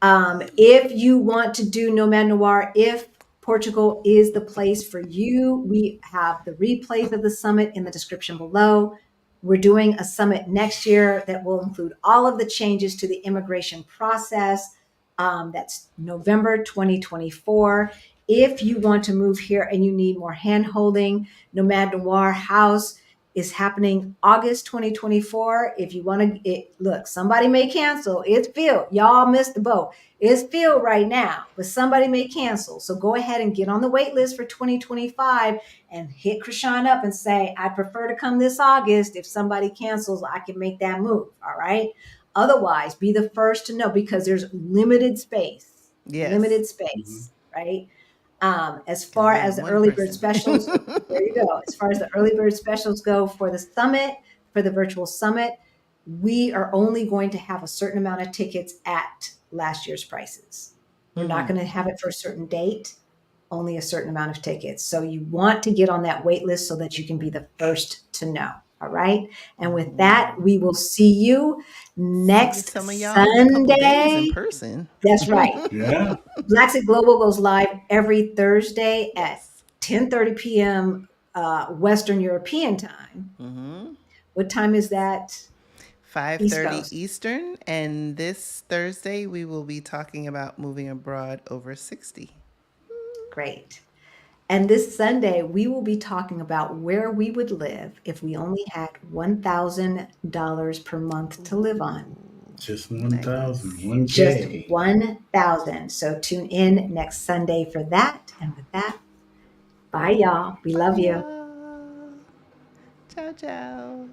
Speaker 2: If you want to do Nomad Noir, if Portugal is the place for you, we have the replays of the summit in the description below. We're doing a summit next year that will include all of the changes to the immigration process. That's November 2024. If you want to move here and you need more hand-holding, Nomad Noir House is happening August 2024. If you want to, look, somebody may cancel. It's filled. Y'all missed the boat. It's filled right now, but somebody may cancel. So go ahead and get on the wait list for 2025 and hit Krishan up and say, I prefer to come this August. If somebody cancels, I can make that move. All right. Otherwise, be the first to know because there's limited space.
Speaker 3: Yes.
Speaker 2: Limited space, right? As far as the early bird specials, there you go. As far as the early bird specials go for the summit, for the virtual summit, we are only going to have a certain amount of tickets at last year's prices. We're not going to have it for a certain date, only a certain amount of tickets. So you want to get on that wait list so that you can be the first to know. All right. And with that, we will see you next
Speaker 3: some of y'all in a couple days
Speaker 2: Sunday.
Speaker 3: in person.
Speaker 2: That's right.
Speaker 1: Yeah.
Speaker 2: Blaxit Global goes live every Thursday at 10:30 p.m. Western European time.
Speaker 3: Mm-hmm.
Speaker 2: What time is that?
Speaker 3: 5:30 Eastern. And this Thursday, we will be talking about moving abroad over 60.
Speaker 2: Great. And this Sunday, we will be talking about where we would live if we only had $1,000 per month to live on.
Speaker 1: Just 1,000. 1K.
Speaker 2: Just 1,000. So tune in next Sunday for that. And with that, bye, y'all. We love you.
Speaker 3: Ciao, ciao.